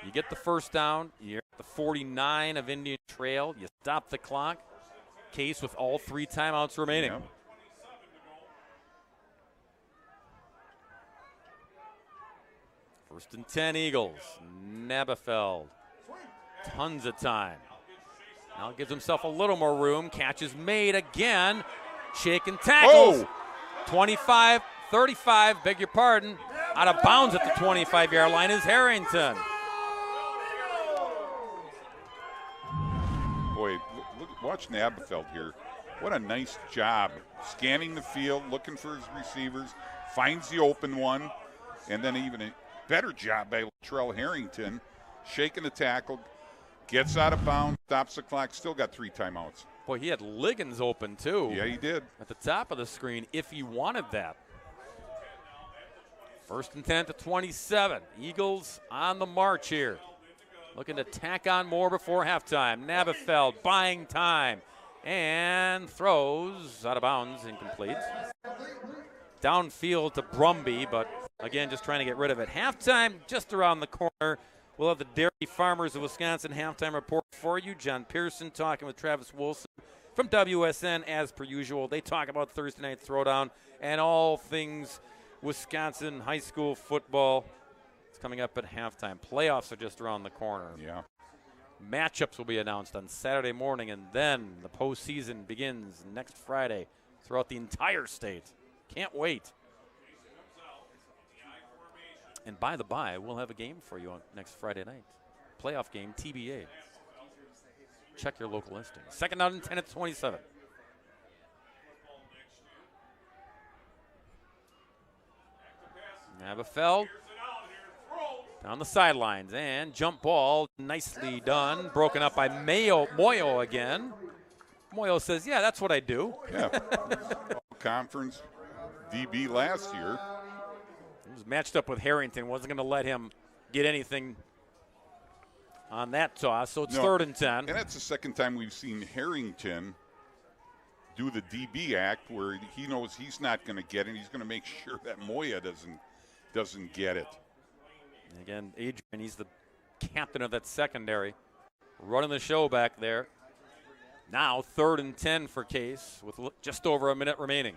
You get the first down. You're at the 49 of Indian Trail. You stop the clock. Case with all 3 timeouts remaining. Yep. First and 10 Eagles. Nabafeld. Tons of time. Now gives himself a little more room. Catch is made again. Shaken tackles. Oh! 25, 35, beg your pardon. Out of bounds at the 25-yard line is Harrington. Boy, watch Nabafeld here. What a nice job. Scanning the field, looking for his receivers, finds the open one, and then even a better job by Latrell Harrington, shaking the tackle, gets out of bounds, stops the clock, still got 3 timeouts. Boy, he had Liggins open, too. Yeah, he did. At the top of the screen, if he wanted that. First and 10 to 27. Eagles on the march here. Looking to tack on more before halftime. Nabafeld buying time and throws out of bounds, incomplete. Downfield to Brumby, but again, just trying to get rid of it. Halftime just around the corner. We'll have the Dairy Farmers of Wisconsin halftime report for you. John Pearson talking with Travis Wilson from WSN as per usual. They talk about Thursday Night Throwdown and all things Wisconsin high school football. It's coming up at halftime. Playoffs are just around the corner. Yeah. Matchups will be announced on Saturday morning, and then the postseason begins next Friday throughout the entire state. Can't wait. And by the by, we'll have a game for you on next Friday night. Playoff game, TBA. Check your local listing. Second down and 10 at 27. Nabafeld down the sidelines and jump ball, nicely done. Broken up by Moyo again. Moyo says, yeah, that's what I do. Yeah. Conference DB last year. He was matched up with Harrington. Wasn't going to let him get anything on that toss. So it's third and 10. And that's the second time we've seen Harrington do the DB act where he knows he's not going to get it. He's going to make sure that Moya doesn't get it. And again, Adrian, he's the captain of that secondary. Running the show back there. Now third and 10 for Case with just over a minute remaining.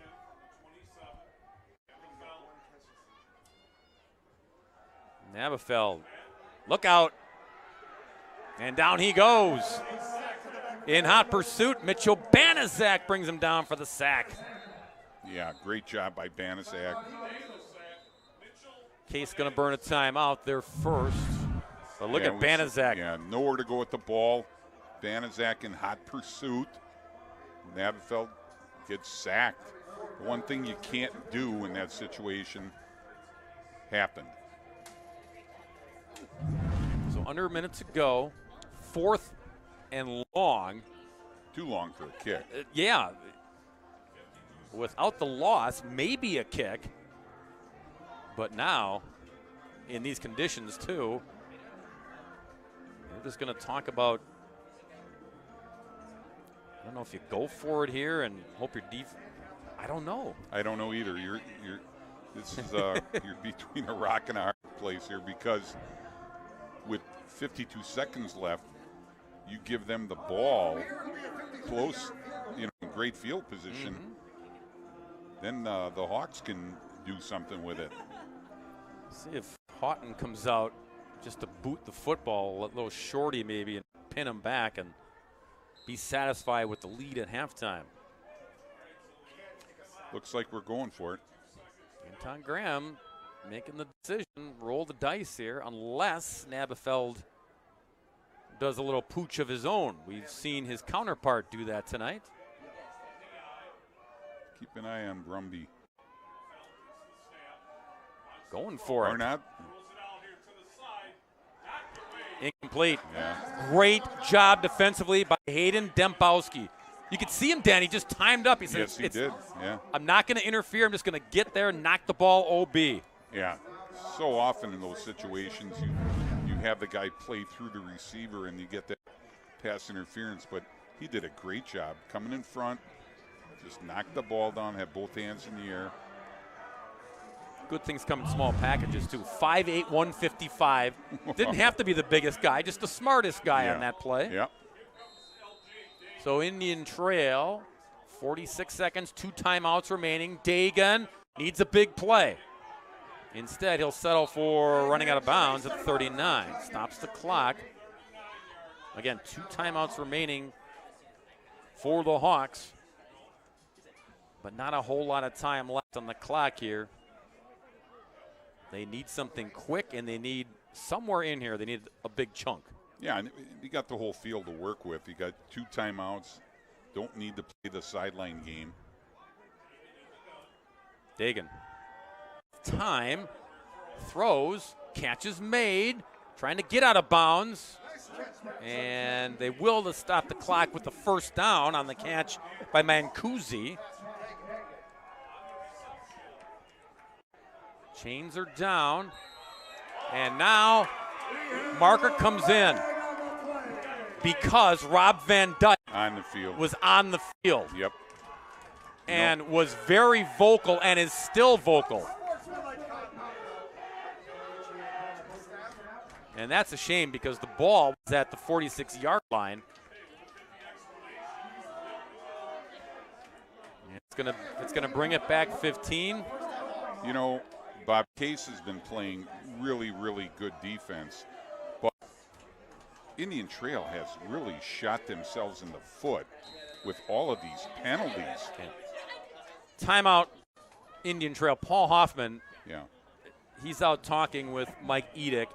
Nabafeld, look out. And down he goes. In hot pursuit, Mitchell Banaszak brings him down for the sack. Yeah, great job by Banaszak. Case going to burn a timeout there first. But look at Banaszak. Yeah, nowhere to go with the ball. Banaszak in hot pursuit. Nabafeld gets sacked. The one thing you can't do in that situation happened. So under a minute to go. Fourth and long. Too long for a kick. Yeah. Without the loss, maybe a kick. But now, in these conditions too, we're just going to talk about, I don't know if you go for it here and hope your I don't know. I don't know either. This is you're between a rock and a hard place here because with 52 seconds left, you give them the ball close, great field position. Then the Hawks can do something with it. See if Houghton comes out just to boot the football, a little shorty maybe, and pin him back and be satisfied with the lead at halftime. Looks like we're going for it. Anton Graham making the decision, roll the dice here, unless Nabafeld does a little pooch of his own. We've seen his counterpart do that tonight. Keep an eye on Brumby. Going for it. Or not. Incomplete. Yeah. Great job defensively by Hayden Dembowski. You could see him, Dan. He just timed up. He said, yes, he did. Yeah. I'm not going to interfere. I'm just going to get there and knock the ball OB. Yeah. So often in those situations, you have the guy play through the receiver and you get that pass interference. But he did a great job coming in front, just knocked the ball down, had both hands in the air. good things come in small packages, too. 5'8", 155. Didn't have to be the biggest guy, just the smartest guy on that play. Yeah. So Indian Trail, 46 seconds, 2 timeouts remaining. Dagan needs a big play. Instead, he'll settle for running out of bounds at 39. Stops the clock. Again, 2 timeouts remaining for the Hawks. But not a whole lot of time left on the clock here. They need something quick, and they need somewhere in here, they need a big chunk. Yeah, and you got the whole field to work with. You got 2 timeouts. Don't need to play the sideline game. Dagan. Time. Throws. Catch is made. Trying to get out of bounds. And they will to stop the clock with the first down on the catch by Mancusi. Chains are down. And now marker comes in because Rob Van Dyke on the field. Was on the field. Yep. And was very vocal and is still vocal. And that's a shame because the ball was at the 46-yard line. It's gonna bring it back 15. You know, Bob Case has been playing really, really good defense, but Indian Trail has really shot themselves in the foot with all of these penalties. Timeout, Indian Trail. Paul Hoffman, yeah, he's out talking with Mike Edick,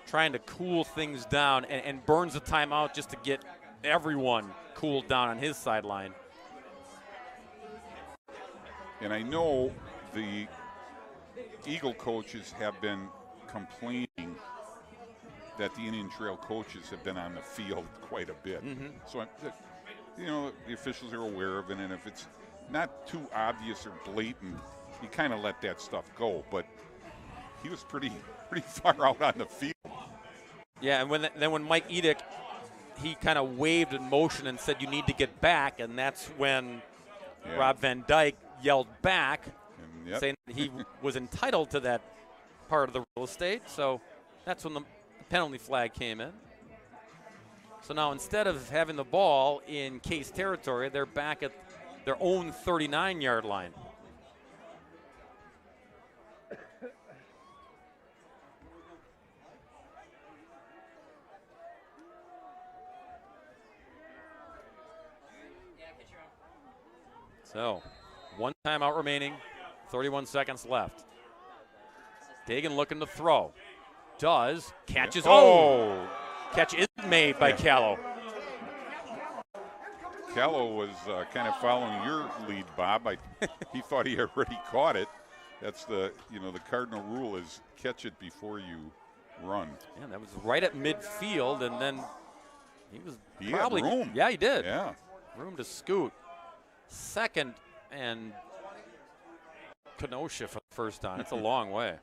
trying to cool things down, and burns a timeout just to get everyone cooled down on his sideline. And I know the Eagle coaches have been complaining that the Indian Trail coaches have been on the field quite a bit. So, you know, the officials are aware of it, and if it's not too obvious or blatant, you kind of let that stuff go. But he was pretty far out on the field. Yeah, and when Mike Edick, he kind of waved in motion and said, "You need to get back," and that's when Rob Van Dyke yelled back, saying that he was entitled to that part of the real estate. So that's when the penalty flag came in. So now instead of having the ball in Case territory, they're back at their own 39-yard line. So, 1 timeout remaining, 31 seconds left. Dagan looking to throw. Does. Catches. Oh! Catch isn't made by Callow. Callow was kind of following your lead, Bob. He thought he already caught it. That's the cardinal rule is catch it before you run. Yeah, that was right at midfield, and then he probably had room. Yeah, he did. Yeah, room to scoot. Second and Kenosha for the first down. It's a long way.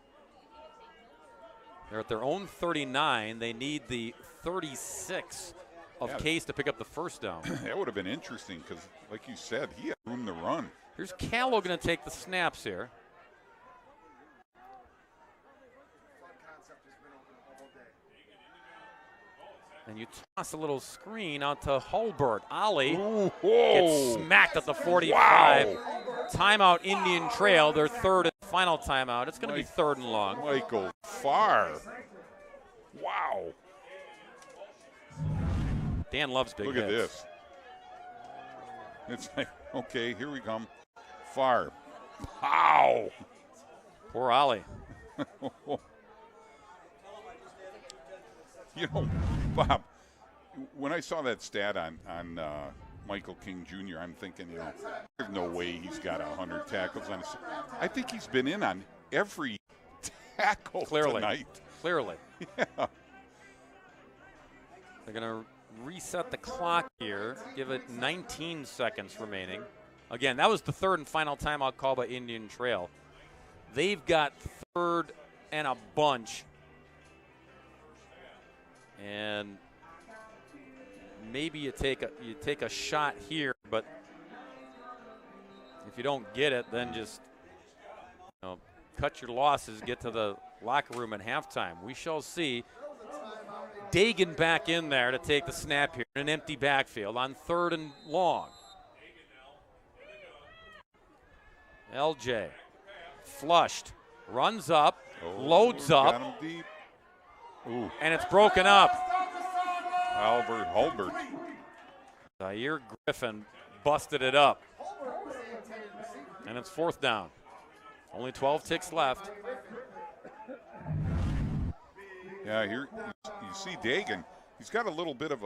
They're at their own 39. They need the 36 of Case to pick up the first down. That would have been interesting because, like you said, he had room to run. Here's Callow going to take the snaps here. And you toss a little screen out to Hulbert. Ollie gets smacked at the 45. Wow. Timeout, Indian Trail, their third and final timeout. It's going to be 3rd and long. Michael Farr. Wow. Dan loves big hits. Look at this. It's like, okay, here we come. Farr. Wow. Poor Ollie. You know, Bob, when I saw that stat on Michael King Jr., I'm thinking, there's no way he's got 100 tackles on his. I think he's been in on every tackle tonight. Clearly. Yeah. They're going to reset the clock here, give it 19 seconds remaining. Again, that was the 3rd and final timeout call by Indian Trail. They've got 3rd and a bunch. And maybe you take a shot here, but if you don't get it, then just cut your losses, get to the locker room at halftime. We shall see. Dagan back in there to take the snap here in an empty backfield on 3rd and long. LJ flushed, runs up, loads got up, him deep. Ooh. and it's broken up. Albert Hulbert. Zaire Griffin busted it up. And it's 4th down. Only 12 ticks left. Yeah, here you see Dagan. He's got a little bit of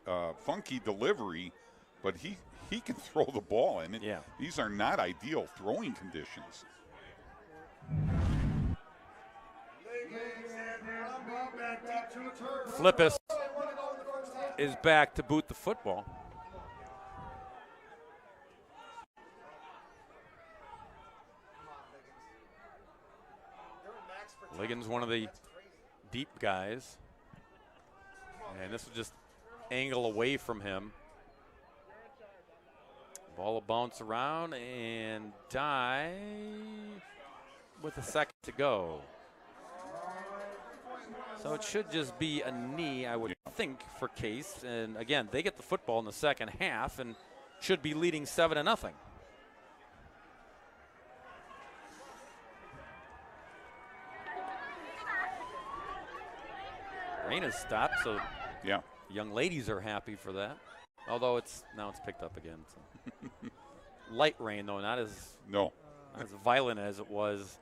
a funky delivery, but he can throw the ball. And these are not ideal throwing conditions. Flippus is back to boot the football. Liggins, one of the deep guys. And this will just angle away from him. Ball will bounce around and die with a second to go. So it should just be a knee, I would think, for Case. And again, they get the football in the second half and should be leading 7-0. Rain has stopped, so young ladies are happy for that. Although now it's picked up again. So. Light rain, though, not as violent as it was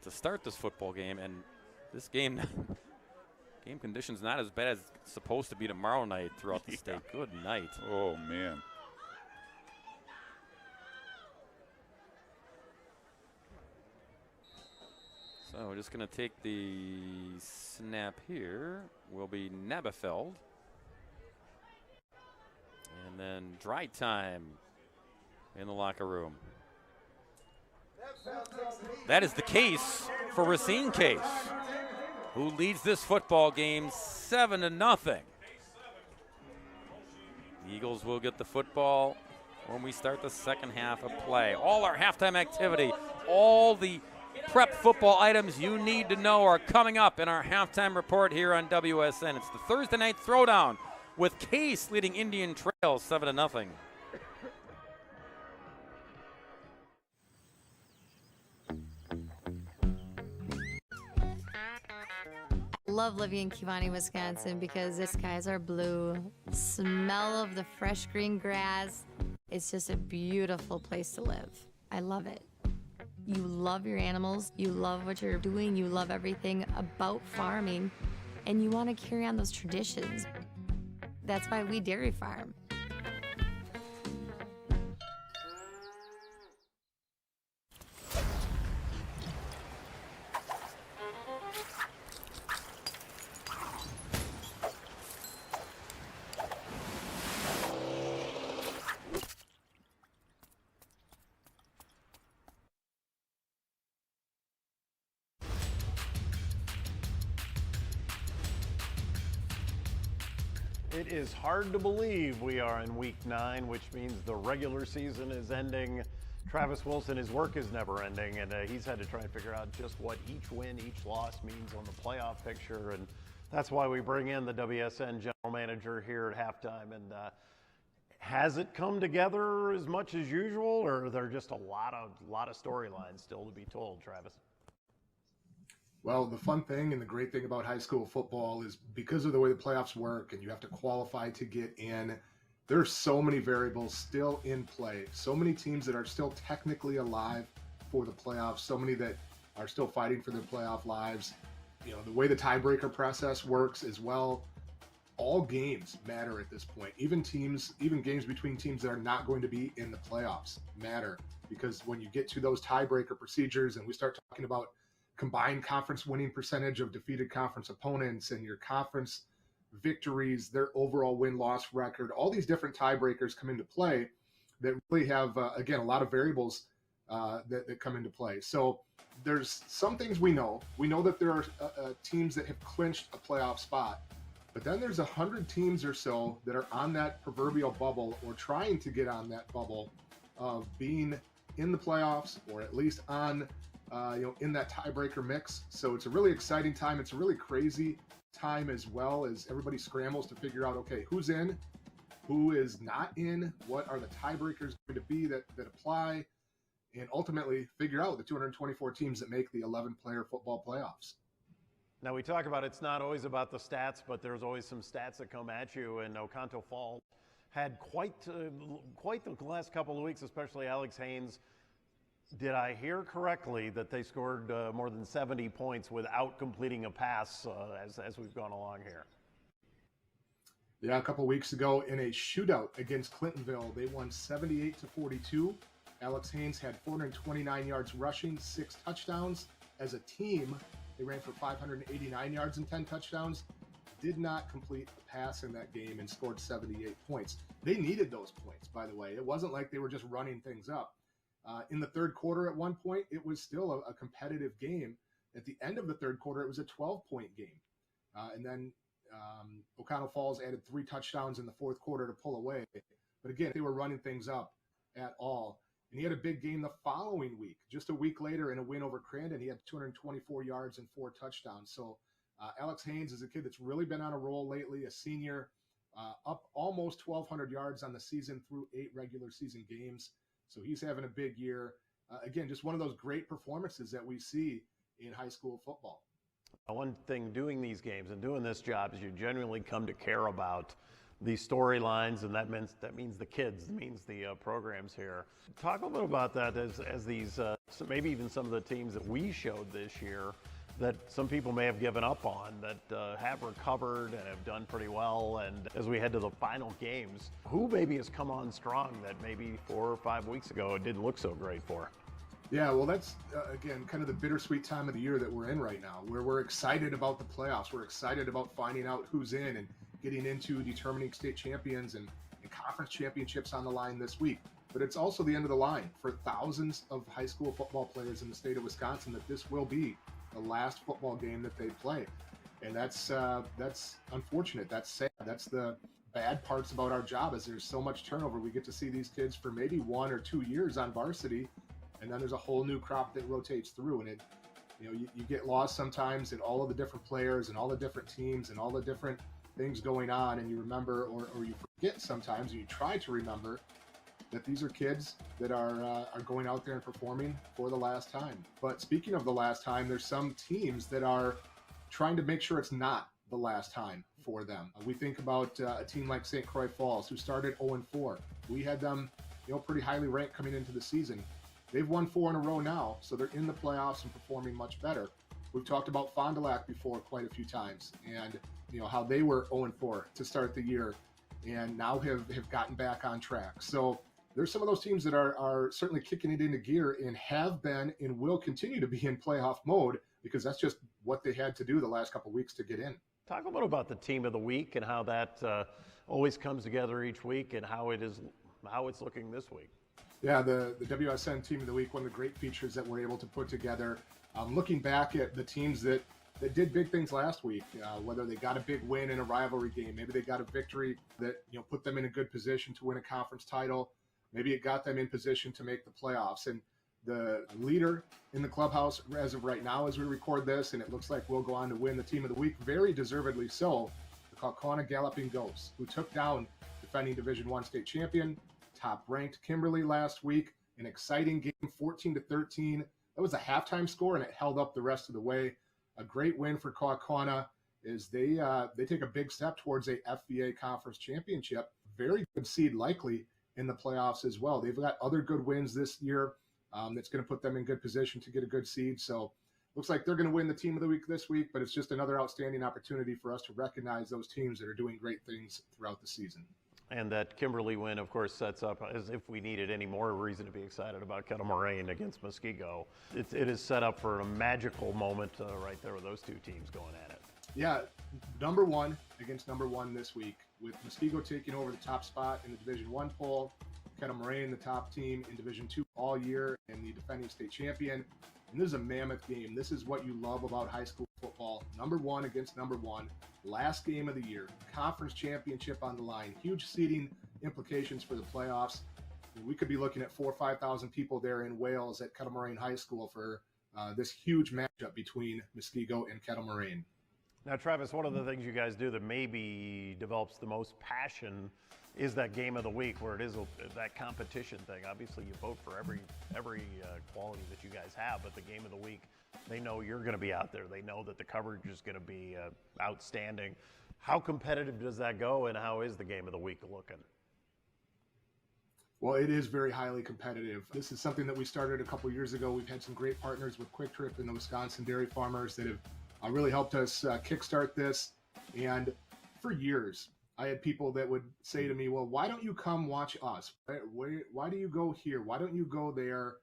to start this football game. And this game conditions not as bad as it's supposed to be tomorrow night throughout the state. Good night. Oh, man. So we're just going to take the snap here. Will be Nabafeld. And then dry time in the locker room. That is the case for Racine Case, who leads this football game 7-0. The Eagles will get the football when we start the second half of play. All our halftime activity, all the prep football items you need to know are coming up in our halftime report here on WSN. It's the Thursday Night Throwdown with Case leading Indian Trails 7-0. I love living in Kewanee, Wisconsin because the skies are blue, smell of the fresh green grass. It's just a beautiful place to live. I love it. You love your animals, you love what you're doing, you love everything about farming, and you want to carry on those traditions. That's why we dairy farm. It is hard to believe we are in week 9, which means the regular season is ending. Travis Wilson, his work is never ending, and he's had to try and figure out just what each win, each loss means on the playoff picture. And that's why we bring in the WSN general manager here at halftime. And has it come together as much as usual, or are there just a lot of storylines still to be told, Travis? Well, the fun thing and the great thing about high school football is because of the way the playoffs work and you have to qualify to get in, there's so many variables still in play. So many teams that are still technically alive for the playoffs, so many that are still fighting for their playoff lives. You know, the way the tiebreaker process works as well, all games matter at this point. Even games between teams that are not going to be in the playoffs matter, because when you get to those tiebreaker procedures and we start talking about combined conference winning percentage of defeated conference opponents and your conference victories, their overall win-loss record, all these different tiebreakers come into play that really have, again, a lot of variables that come into play. So there's some things we know. We know that there are teams that have clinched a playoff spot, but then there's 100 teams or so that are on that proverbial bubble or trying to get on that bubble of being in the playoffs or at least on, in that tiebreaker mix. So it's a really exciting time. It's a really crazy time as well, as everybody scrambles to figure out, okay, who's in, who is not in, what are the tiebreakers going to be that apply, and ultimately figure out the 224 teams that make the 11-player football playoffs. Now we talk about it's not always about the stats, but there's always some stats that come at you, and Oconto Falls had quite the last couple of weeks, especially Alex Haynes. Did I hear correctly that they scored more than 70 points without completing a pass as we've gone along here? Yeah, a couple weeks ago in a shootout against Clintonville, they won 78-42. Alex Haynes had 429 yards rushing, 6 touchdowns. As a team, they ran for 589 yards and 10 touchdowns. Did not complete a pass in that game and scored 78 points. They needed those points, by the way. It wasn't like they were just running things up. In the third quarter at one point, it was still a competitive game. At the end of the third quarter, it was a 12-point game. And then Oconto Falls added 3 touchdowns in the fourth quarter to pull away. But again, they were running things up at all. And he had a big game the following week. Just a week later in a win over Crandon, he had 224 yards and 4 touchdowns. So Alex Haynes is a kid that's really been on a roll lately, a senior, up almost 1,200 yards on the season through 8 regular season games. So he's having a big year. Again, just one of those great performances that we see in high school football. One thing doing these games and doing this job is you genuinely come to care about these storylines, and that means the kids, it means the programs here. Talk a little bit about that as these, so maybe even some of the teams that we showed this year that some people may have given up on, that have recovered and have done pretty well. And as we head to the final games, who maybe has come on strong that maybe 4 or 5 weeks ago it didn't look so great for? Yeah, well, that's, again, kind of the bittersweet time of the year that we're in right now, where we're excited about the playoffs. We're excited about finding out who's in and getting into determining state champions and conference championships on the line this week. But it's also the end of the line for thousands of high school football players in the state of Wisconsin, that this will be the last football game that they play. And that's unfortunate. That's sad. That's the bad parts about our job, is there's so much turnover. We get to see these kids for maybe 1 or 2 years on varsity, and then there's a whole new crop that rotates through. And it, you get lost sometimes in all of the different players and all the different teams and all the different things going on, and you remember or you forget sometimes, and you try to remember that these are kids that are going out there and performing for the last time. But speaking of the last time, there's some teams that are trying to make sure it's not the last time for them. We think about a team like St. Croix Falls, who started 0-4. We had them, pretty highly ranked coming into the season. They've won 4 in a row now, so they're in the playoffs and performing much better. We've talked about Fond du Lac before quite a few times, and how they were 0-4 to start the year and now have gotten back on track. So there's some of those teams that are certainly kicking it into gear and have been and will continue to be in playoff mode, because that's just what they had to do the last couple of weeks to get in. Talk a little about the team of the week and how that always comes together each week, and how it's looking this week. Yeah, the WSN Team of the Week, one of the great features that we're able to put together. Looking back at the teams that did big things last week, whether they got a big win in a rivalry game, maybe they got a victory that put them in a good position to win a conference title, maybe it got them in position to make the playoffs. And the leader in the clubhouse as of right now, as we record this, and it looks like we'll go on to win the Team of the Week, very deservedly so, the Kaukauna Galloping Ghosts, who took down defending Division I state champion, top-ranked Kimberly last week. An exciting game, 14-13. That was a halftime score, and it held up the rest of the way. A great win for Kaukauna, as they take a big step towards a FVA conference championship. Very good seed likely in the playoffs as well. They've got other good wins this year that's going to put them in good position to get a good seed. So looks like they're going to win the Team of the Week this week, but it's just another outstanding opportunity for us to recognize those teams that are doing great things throughout the season. And that Kimberly win, of course, sets up, as if we needed any more reason to be excited about Kettle Moraine against Muskego. It is set up for a magical moment right there with those two teams going at it. Yeah, number 1 against number 1 this week, with Muskego taking over the top spot in the Division I poll, Kettle Moraine the top team in Division II all year and the defending state champion. And this is a mammoth game. This is what you love about high school football. Number 1 against number 1. Last game of the year. Conference championship on the line. Huge seeding implications for the playoffs. we could be looking at 4,000 or 5,000 people there in Wales at Kettle Moraine High School for this huge matchup between Muskego and Kettle Moraine. Now, Travis, one of the things you guys do that maybe develops the most passion is that game of the week, where it is that competition thing. Obviously, you vote for every quality that you guys have, but the game of the week, they know you're going to be out there. They know that the coverage is going to be outstanding. How competitive does that go, and how is the game of the week looking? Well, it is very highly competitive. This is something that we started a couple years ago. We've had some great partners with Quick Trip and the Wisconsin Dairy Farmers that have really helped us kickstart this. And for years, I had people that would say to me, well, why don't you come watch us? Why do you go here? Why don't you go there?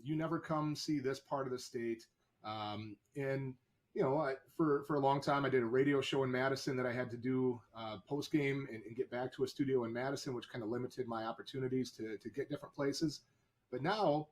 You never come see this part of the state. And, you know, for a long time, I did a radio show in Madison that I had to do post-game and get back to a studio in Madison, which kind of limited my opportunities to get different places. But now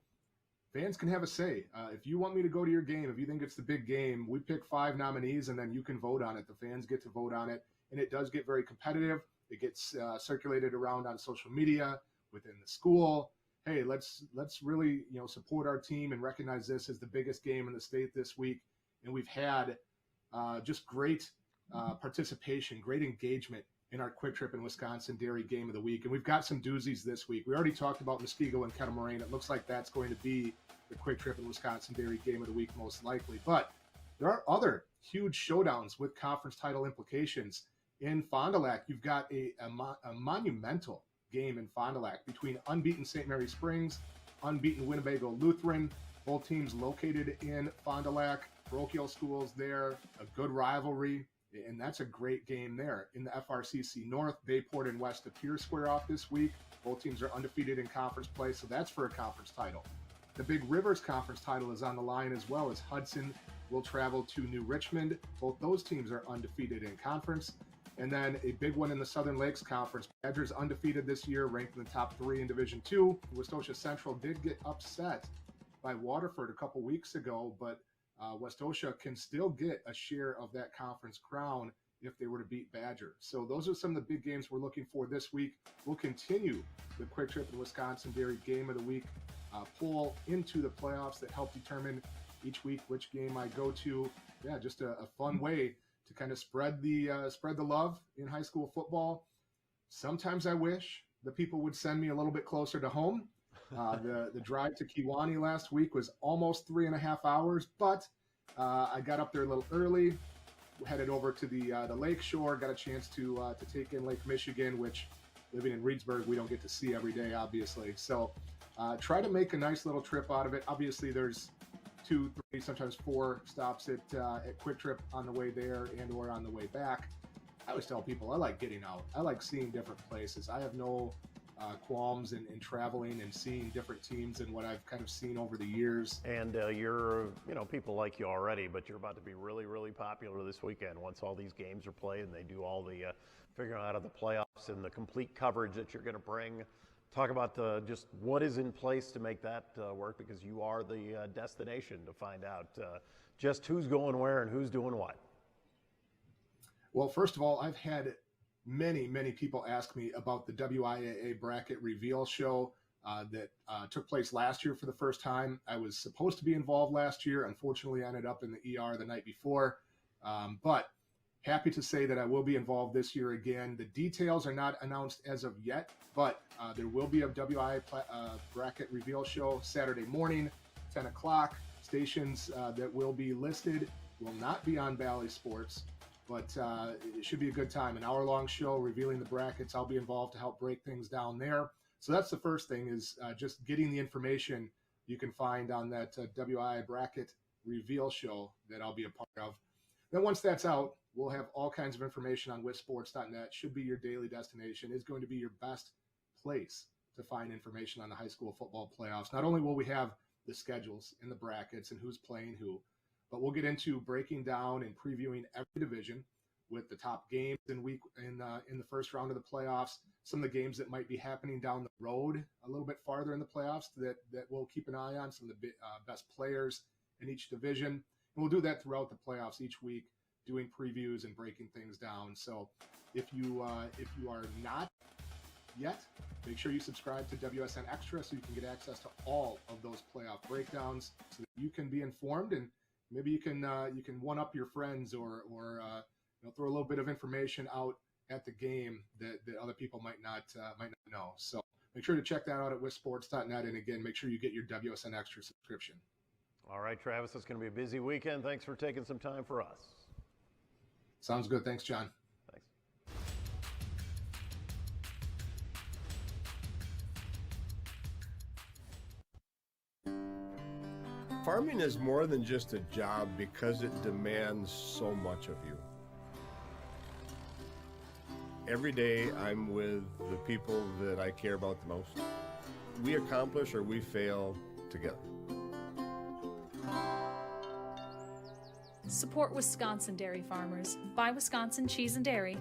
fans can have a say. If you want me to go to your game, if you think it's the big game, we pick 5 nominees and then you can vote on it. The fans get to vote on it. And it does get very competitive. It gets circulated around on social media, within the school. Hey, let's really, you know, support our team and recognize this as the biggest game in the state this week. And we've had just great participation, great engagement in our Quick Trip and Wisconsin Dairy Game of the Week. And we've got some doozies this week. We already talked about Muskego and Kettle Moraine. It looks like that's going to be the Quick Trip and Wisconsin Dairy Game of the Week most likely. But there are other huge showdowns with conference title implications. In Fond du Lac, you've got a monumental game in Fond du Lac between unbeaten St. Mary Springs, unbeaten Winnebago Lutheran, both teams located in Fond du Lac, parochial schools there, a good rivalry, and that's a great game there. In the FRCC North, Bayport and West Appear square off this week. Both teams are undefeated in conference play, so that's for a conference title. The Big Rivers Conference title is on the line, as well as Hudson will travel to New Richmond. Both those teams are undefeated in conference. And then a big one in the Southern Lakes Conference. Badgers undefeated this year, ranked in the top 3 in Division II. Westosha Central did get upset by Waterford a couple weeks ago, but Westosha can still get a share of that conference crown if they were to beat Badger. So those are some of the big games we're looking for this week. We'll continue the Quick Trip and Wisconsin Dairy Game of the Week poll into the playoffs that help determine each week which game I go to. Yeah, just a fun way to kind of spread the love in high school football. Sometimes I wish the people would send me a little bit closer to home. The drive to Kewanee last week was almost 3.5 hours, but I got up there a little early, headed over to the lake shore, got a chance to take in Lake Michigan, which living in Reedsburg, we don't get to see every day, obviously. So try to make a nice little trip out of it. Obviously, there's 2, 3, sometimes 4 stops at Quick Trip on the way there and or on the way back. I always tell people I like getting out. I like seeing different places. I have no qualms in traveling and seeing different teams and what I've kind of seen over the years. And you're, you know, people like you already, but you're about to be really, really popular this weekend once all these games are played and they do all the figuring out of the playoffs and the complete coverage that you're going to bring. Talk about just what is in place to make that work, because you are the destination to find out just who's going where and who's doing what. Well, first of all, I've had many people ask me about the WIAA bracket reveal show that took place last year for the first time. I was supposed to be involved last year. Unfortunately, I ended up in the ER the night before. But happy to say that I will be involved this year again. The details are not announced as of yet, but there will be a WIAA bracket reveal show Saturday morning, 10 o'clock. Stations that will be listed will not be on Bally Sports, but it should be a good time. An hour-long show revealing the brackets. I'll be involved to help break things down there. So that's the first thing, is just getting the information you can find on that WIAA bracket reveal show that I'll be a part of. Then once that's out, we'll have all kinds of information on WisSports.net. Should be your daily destination. Is going to be your best place to find information on the high school football playoffs. Not only will we have the schedules and the brackets and who's playing who, but we'll get into breaking down and previewing every division with the top games in the first round of the playoffs. Some of the games that might be happening down the road a little bit farther in the playoffs that we'll keep an eye on. Some of the best players in each division, and we'll do that throughout the playoffs each week, doing previews and breaking things down. So if you are not yet, make sure you subscribe to WSN Extra so you can get access to all of those playoff breakdowns so that you can be informed, and maybe you can one-up your friends or throw a little bit of information out at the game that other people might not know. So make sure to check that out at WisSports.net, and again, make sure you get your WSN Extra subscription. All right, Travis, it's going to be a busy weekend. Thanks for taking some time for us. Sounds good. Thanks, John. Thanks. Farming is more than just a job because it demands so much of you. Every day I'm with the people that I care about the most. We accomplish or we fail together. Support Wisconsin dairy farmers. Buy Wisconsin cheese and dairy.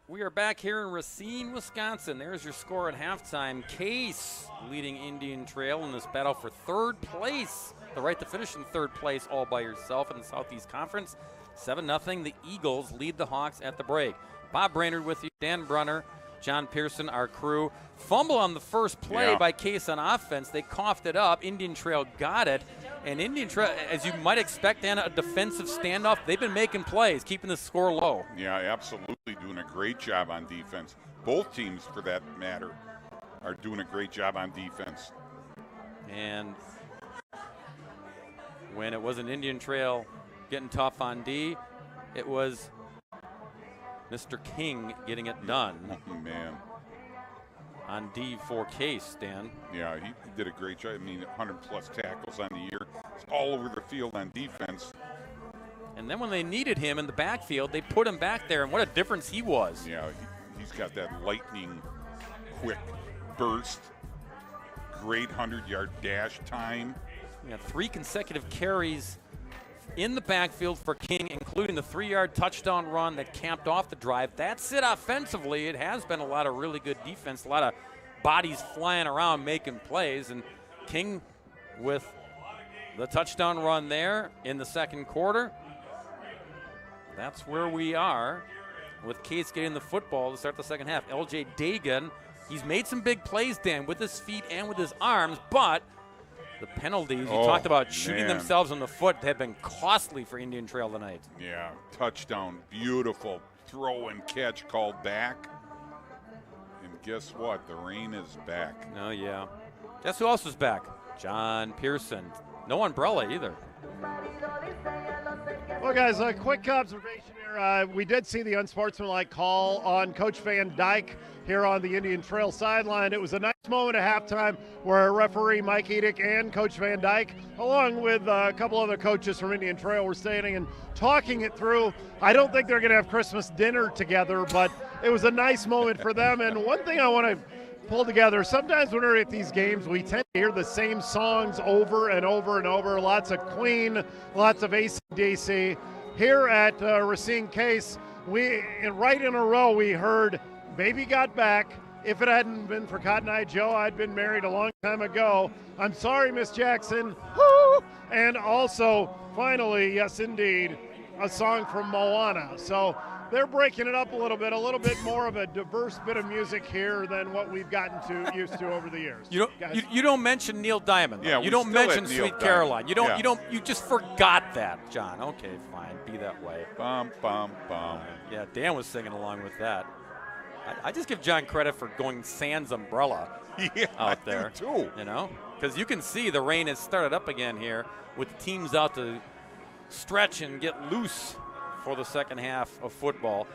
We are back here in Racine, Wisconsin. There's your score at halftime. Case leading Indian Trail in this battle for third place. The right to finish in third place all by yourself in the Southeast Conference. 7-0. The Eagles lead the Hawks at the break. Bob Brainerd with you, Dan Brunner, John Pearson, our crew. Fumble on the first play by Case on offense. They coughed it up. Indian Trail got it. And Indian Trail, as you might expect, Dan, a defensive standoff. They've been making plays, keeping the score low. Yeah, absolutely. Doing a great job on defense. Both teams, for that matter, are doing a great job on defense. And when it was an Indian Trail getting tough on D, it was Mr. King getting it done. Oh, man. On D for Case, Dan. Yeah, he did a great job. I mean, 100-plus tackles on the year. It's all over the field on defense. And then when they needed him in the backfield, they put him back there, and what a difference he was. Yeah, he's got that lightning quick burst, great 100-yard dash time. Yeah, 3 consecutive carries in the backfield for King, including the 3-yard touchdown run that capped off the drive. That's it offensively. It has been a lot of really good defense, a lot of bodies flying around making plays, and King with the touchdown run there in the second quarter. That's where we are with Case getting the football to start the second half. L.J. Dagan, he's made some big plays, Dan, with his feet and with his arms, but the penalties, you talked about shooting themselves in the foot, have been costly for Indian Trail tonight. Yeah, touchdown, beautiful throw and catch called back. And guess what? The rain is back. Oh, yeah. Guess who else is back? John Pearson. No umbrella either. Well, guys, a quick observation here. We did see the unsportsmanlike call on Coach Van Dyke here on the Indian Trail sideline. It was a nice moment at halftime where referee Mike Edick and Coach Van Dyke, along with a couple other coaches from Indian Trail, were standing and talking it through. I don't think they're going to have Christmas dinner together, but it was a nice moment for them. And one thing I want to pull together, sometimes when we're at these games, we tend to hear the same songs over and over and over. Lots of Queen, lots of AC/DC. Here at Racine Case, right in a row, we heard Baby Got Back. If it hadn't been for Cotton Eye Joe, I'd been married a long time ago. I'm sorry, Miss Jackson. Woo! And also, finally, yes, indeed, a song from Moana. So they're breaking it up a little bit more of a diverse bit of music here than what we've gotten used to over the years. You don't mention Neil Diamond. Yeah, you don't mention Sweet Caroline. You Yeah. You just forgot that, John. Okay, fine, be that way. Bum, bum, bum. Yeah, Dan was singing along with that. I just give John credit for going sans umbrella out there. I do too. You know, because you can see the rain has started up again here with the teams out to stretch and get loose for the second half of football.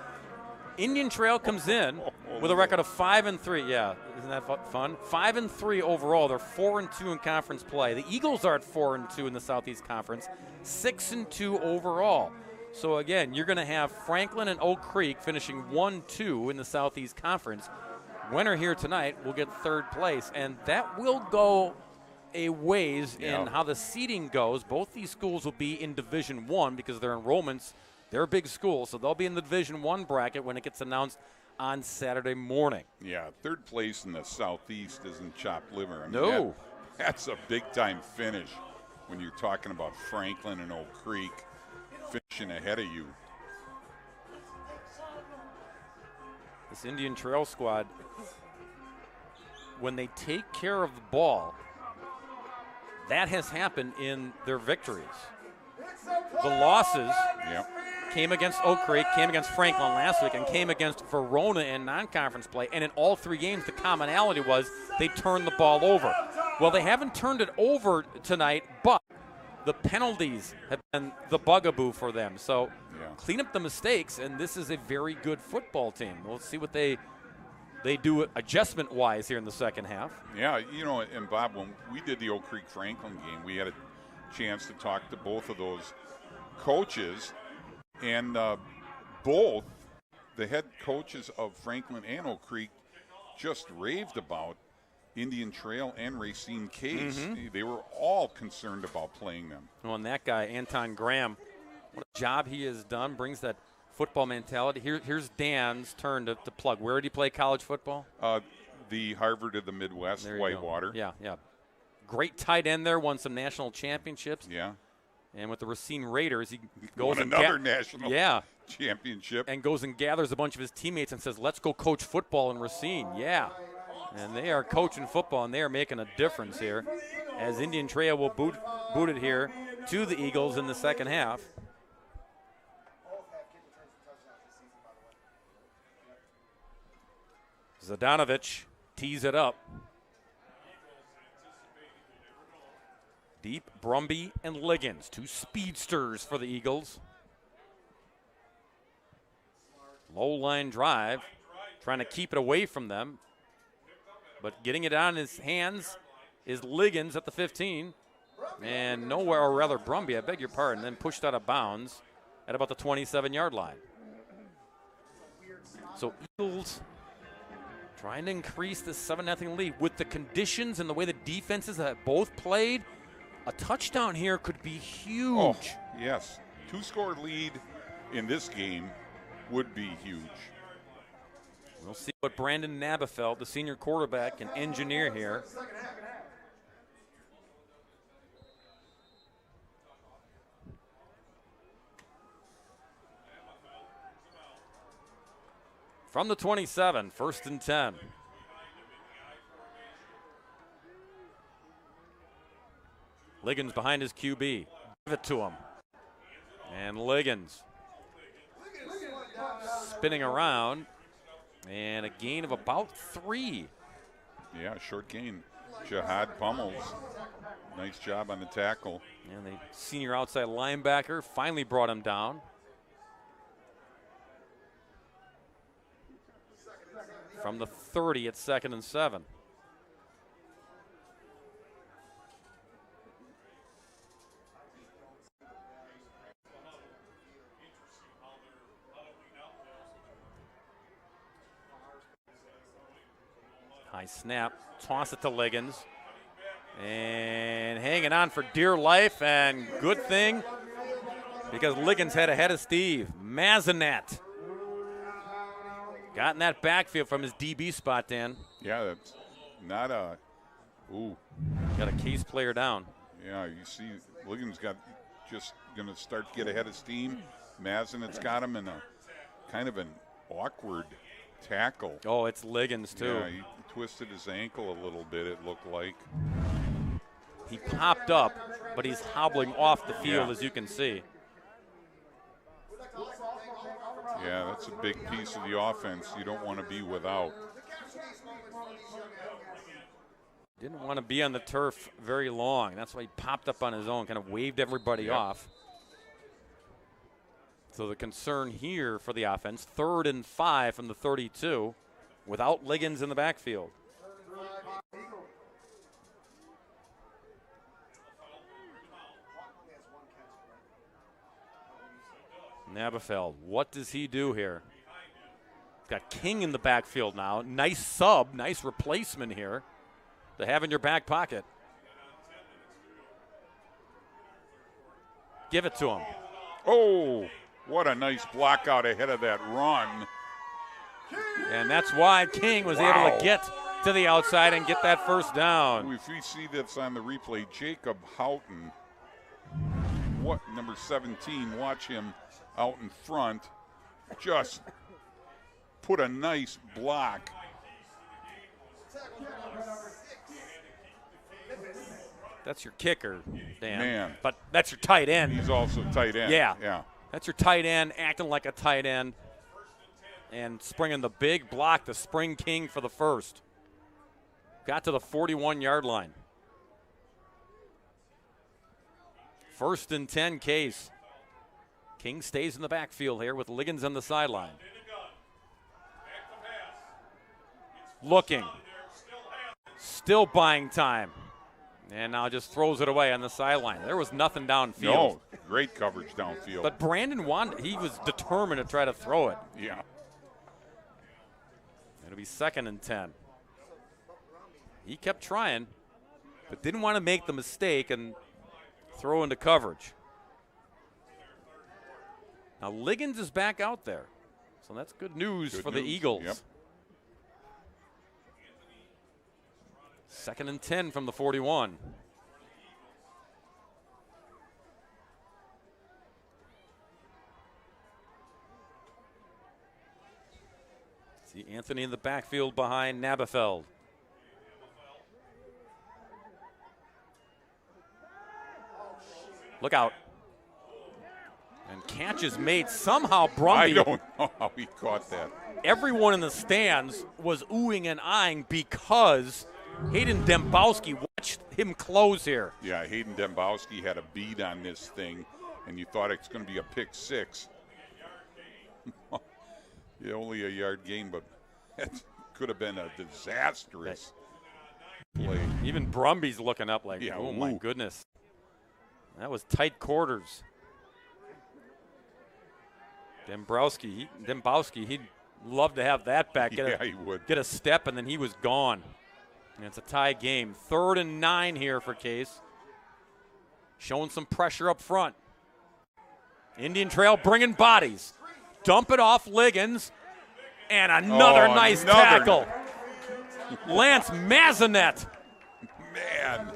Indian Trail comes in with a record of 5-3. Yeah, isn't that fun? 5-3 overall. They're 4-2 in conference play. The Eagles are at 4-2 in the Southeast Conference, 6-2 overall. So again, you're going to have Franklin and Oak Creek finishing 1-2 in the Southeast Conference. Winner here tonight will get third place, and that will go a ways in how the seeding goes. Both these schools will be in Division I because their enrollments, they're big schools, so they'll be in the Division I bracket when it gets announced on Saturday morning. Yeah, third place in the Southeast isn't chopped liver. I mean, No. That's a big-time finish when you're talking about Franklin and Oak Creek finishing ahead of you. This Indian Trail squad, when they take care of the ball, that has happened in their victories. The losses came against Oak Creek, came against Franklin last week, and came against Verona in non-conference play. And in all three games, the commonality was they turned the ball over. Well, they haven't turned it over tonight, but the penalties have been the bugaboo for them. So clean up the mistakes, and this is a very good football team. We'll see what they do adjustment-wise here in the second half. Yeah, you know, and Bob, when we did the Oak Creek Franklin game, we had a chance to talk to both of those coaches, and both the head coaches of Franklin and Oak Creek just raved about Indian Trail and Racine Case. They were all concerned about playing them. Well, and that guy, Anton Graham, what a job he has done, brings that football mentality. Here's Dan's turn to plug. Where did he play college football? The Harvard of the Midwest, Whitewater. Yeah. Great tight end there, won some national championships. Yeah. And with the Racine Raiders, he goes won another national championship. And goes and gathers a bunch of his teammates and says, let's go coach football in Racine. Yeah. And they are coaching football, and they are making a difference here as Indian Trail will boot it here to the Eagles in the second half. Zadanovich tees it up. Deep, Brumby and Liggins, two speedsters for the Eagles. Low line drive, trying to keep it away from them. But getting it on his hands is Liggins at the 15. And nowhere, or rather Brumby, I beg your pardon, then pushed out of bounds at about the 27-yard line. So Eagles trying to increase this 7-0 lead. With the conditions and the way the defenses have both played, a touchdown here could be huge. Oh, yes. Two-score lead in this game would be huge. We'll see what Brandon Nabafeld, the senior quarterback, can engineer here. From the 27, 1st and 10. Liggins behind his QB. Give it to him. And Liggins spinning around. And a gain of about 3. Yeah, short gain. Jihad Pummels. Nice job on the tackle. And the senior outside linebacker finally brought him down. From the 30 at 2nd and 7. High snap, toss it to Liggins. And hanging on for dear life, and good thing because Liggins had ahead of Steve. Mazinet got in that backfield from his DB spot, Dan. Yeah, that's not a, ooh. Got a Case player down. Yeah, you see Liggins got just going to start to get ahead of steam. Mazinet's got him in a kind of an awkward tackle. Oh, it's Liggins, too. Yeah, he twisted his ankle a little bit, it looked like. He popped up, but he's hobbling off the field, as you can see. Yeah, that's a big piece of the offense you don't want to be without. Didn't want to be on the turf very long. That's why he popped up on his own, kind of waved everybody off. So the concern here for the offense, 3rd and 5 from the 32, without Liggins in the backfield. Nabafeld, what does he do here? Got King in the backfield now. Nice sub, nice replacement here to have in your back pocket. Give it to him. Oh, what a nice block out ahead of that run. And that's why King was able to get to the outside and get that first down. If we see this on the replay, Jacob Houghton, what number 17, watch him out in front, just put a nice block. That's your kicker, Dan. Man. But that's your tight end. He's also tight end. Yeah. That's your tight end, acting like a tight end and springing the big block to spring King for the first. Got to the 41-yard line. 1st and 10 Case. King stays in the backfield here with Liggins on the sideline. Looking. Still buying time. And now just throws it away on the sideline. There was nothing downfield. No, great coverage downfield. But Brandon he was determined to try to throw it. Yeah. It'll be 2nd and 10. He kept trying, but didn't want to make the mistake and throw into coverage. Now Liggins is back out there, so that's good news for the Eagles. Yep. 2nd and 10 from the 41. See Anthony in the backfield behind Nabafeld. Look out. And catch is made. Somehow Brumby. I don't know how he caught that. Everyone in the stands was oohing and eyeing because Hayden Dembowski watched him close here. Yeah, Hayden Dembowski had a bead on this thing, and you thought it's going to be a pick six. Yeah, only a yard gain, but it could have been a disastrous play. Even Brumby's looking up like, yeah, oh my goodness. That was tight quarters. Dembowski, he'd love to have that back. He would. Get a step, and then he was gone. And it's a tie game. 3rd and 9 here for Case. Showing some pressure up front. Indian Trail bringing bodies. Dump it off Liggins. And another nice tackle. Lance Mazinet. Man.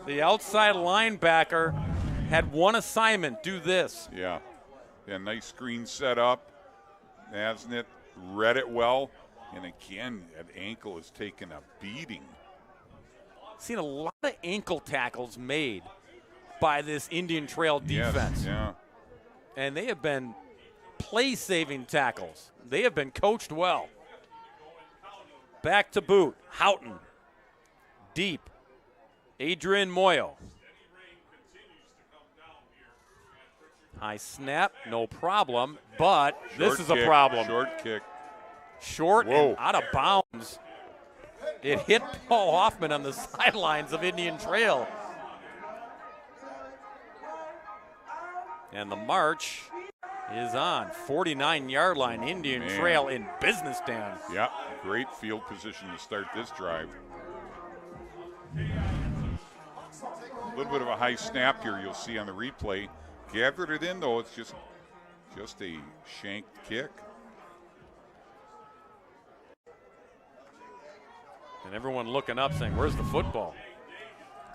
The outside linebacker had one assignment, do this. Yeah, nice screen set up. Mazinet read it well. And again, that ankle is taking a beating. Seen a lot of ankle tackles made by this Indian Trail defense. Yes, yeah. And they have been play-saving tackles. They have been coached well. Back to boot. Houghton. Deep. Adrian Moyo. High snap, no problem, but this is a problem. Short kick. Short and out of bounds. It hit Paul Hoffman on the sidelines of Indian Trail. And the march is on. 49-yard line, Indian Trail in business, Dan. Yeah, great field position to start this drive. A little bit of a high snap here you'll see on the replay. Gathered it in, though. It's just a shanked kick. And everyone looking up saying, where's the football?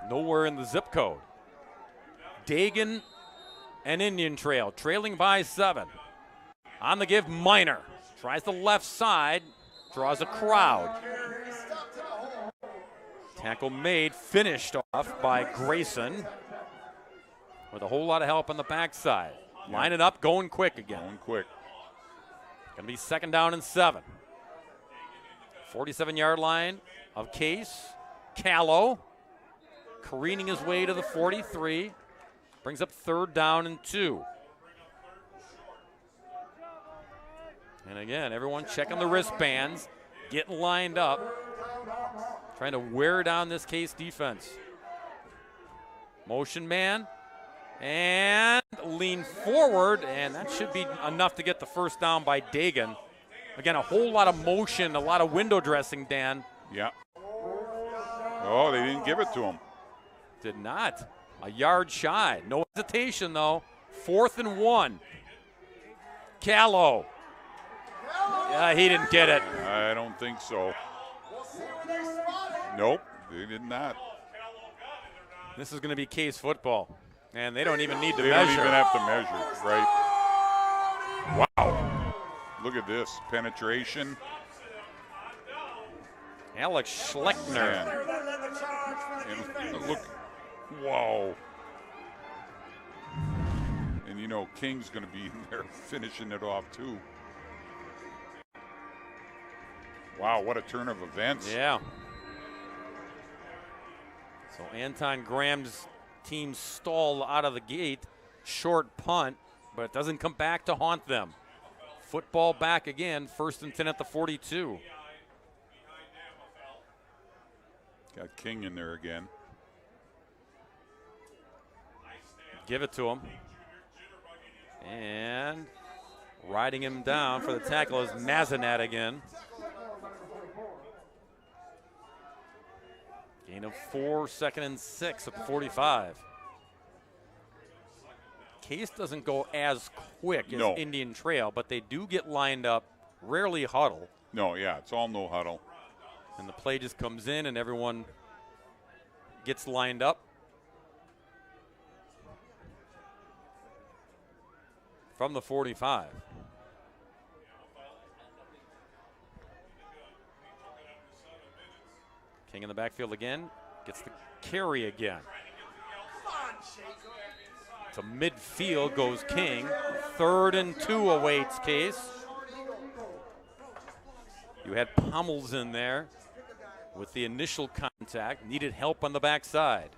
Nowhere in the zip code. Dagan and Indian Trail trailing by 7. On the give, Minor. Tries the left side, draws a crowd. Tackle made, finished off by Grayson with a whole lot of help on the backside. Line it up, going quick again. Going quick. Going to be 2nd down and 7. 47-yard line of Case. Callow careening his way to the 43. Brings up 3rd down and 2. And again, everyone checking the wristbands, getting lined up, trying to wear down this Case defense. Motion man, and lean forward, and that should be enough to get the 1st down by Dagan. Again, a whole lot of motion, a lot of window dressing, Dan. Yeah. Oh, they didn't give it to him. Did not. A yard shy. No hesitation, though. 4th and 1. Callow. Yeah, he didn't get it. I don't think so. Nope, they did not. This is going to be Case football, and they don't even need to They measure. don't even have to measure, right? Wow. Look at this. Penetration. Alex Schleckner. And look. Whoa. And you know, King's going to be in there finishing it off, too. Wow, what a turn of events. Yeah. So Anton Graham's team stalled out of the gate. Short punt, but it doesn't come back to haunt them. Football back again, 1st and 10 at the 42. Got King in there again. Give it to him. And riding him down for the tackle is Mazenat again. Gain of 4, 2nd and 6 at the 45. Case doesn't go as quick as Indian Trail, but they do get lined up, rarely huddle. No, yeah, it's all no huddle. And the play just comes in and everyone gets lined up. From the 45. King in the backfield again, gets the carry again. To midfield goes King. 3rd and 2 awaits Case. You had Pommels in there with the initial contact, needed help on the backside.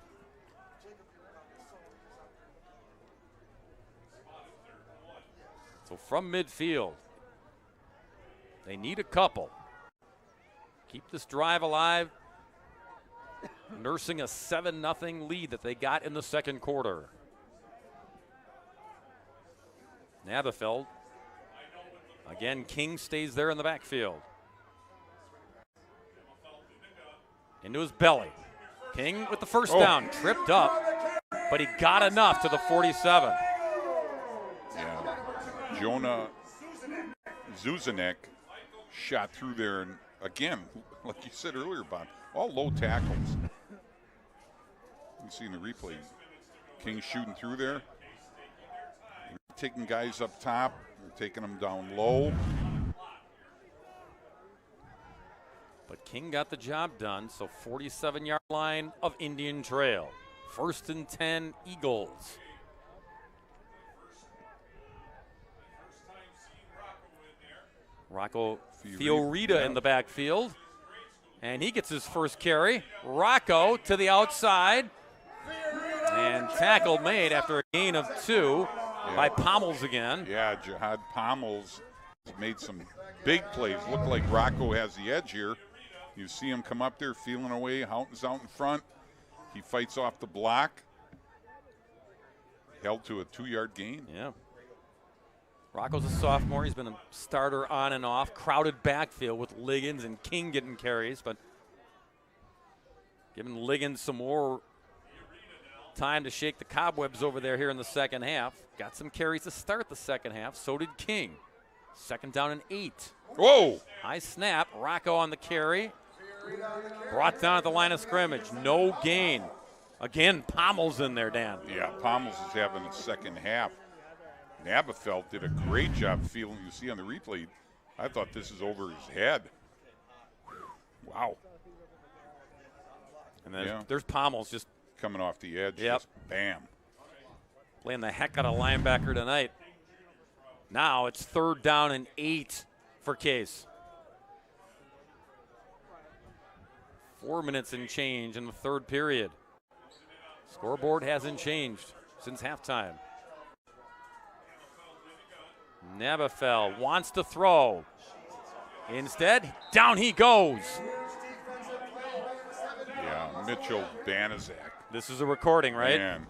So from midfield, they need a couple. Keep this drive alive, nursing a 7-0 lead that they got in the 2nd quarter. Nabafeld. Again, King stays there in the backfield. Into his belly. King with the 1st down, tripped up, but he got enough to the 47. Yeah. Jonah Zuzanek shot through there, and again, like you said earlier, Bob, all low tackles. You can see in the replay, King shooting through there. Taking guys up top, taking them down low. But King got the job done, so 47-yard line of Indian Trail. 1st and 10, Eagles. Rocco Fiorita in the backfield. And he gets his first carry. Rocco to the outside. And tackle made after a gain of 2 by Pommels again. Yeah, Jihad Pommels made some big plays. Look like Rocco has the edge here. You see him come up there feeling away. Houghton's out in front. He fights off the block. Held to a 2-yard gain. Yeah. Rocco's a sophomore. He's been a starter on and off. Crowded backfield with Liggins and King getting carries, but giving Liggins some more time to shake the cobwebs over there here in the 2nd half. Got some carries to start the 2nd half. So did King. 2nd down and 8. Whoa! High snap. Rocco on the carry. Brought down at the line of scrimmage. No gain. Again, Pommels in there, Dan. Yeah, Pommels is having a 2nd half. Nabafeld did a great job feeling. You see on the replay, I thought this is over his head. Wow. And then there's Pommels just coming off the edge. Yep. Just bam. Playing the heck out of linebacker tonight. Now it's 3rd down and 8 for Case. 4 minutes and change in the 3rd period. Scoreboard hasn't changed. since halftime. Nebafel wants to throw. Instead, down he goes. Yeah, Mitchell Banaszak. This is a recording, right? Man.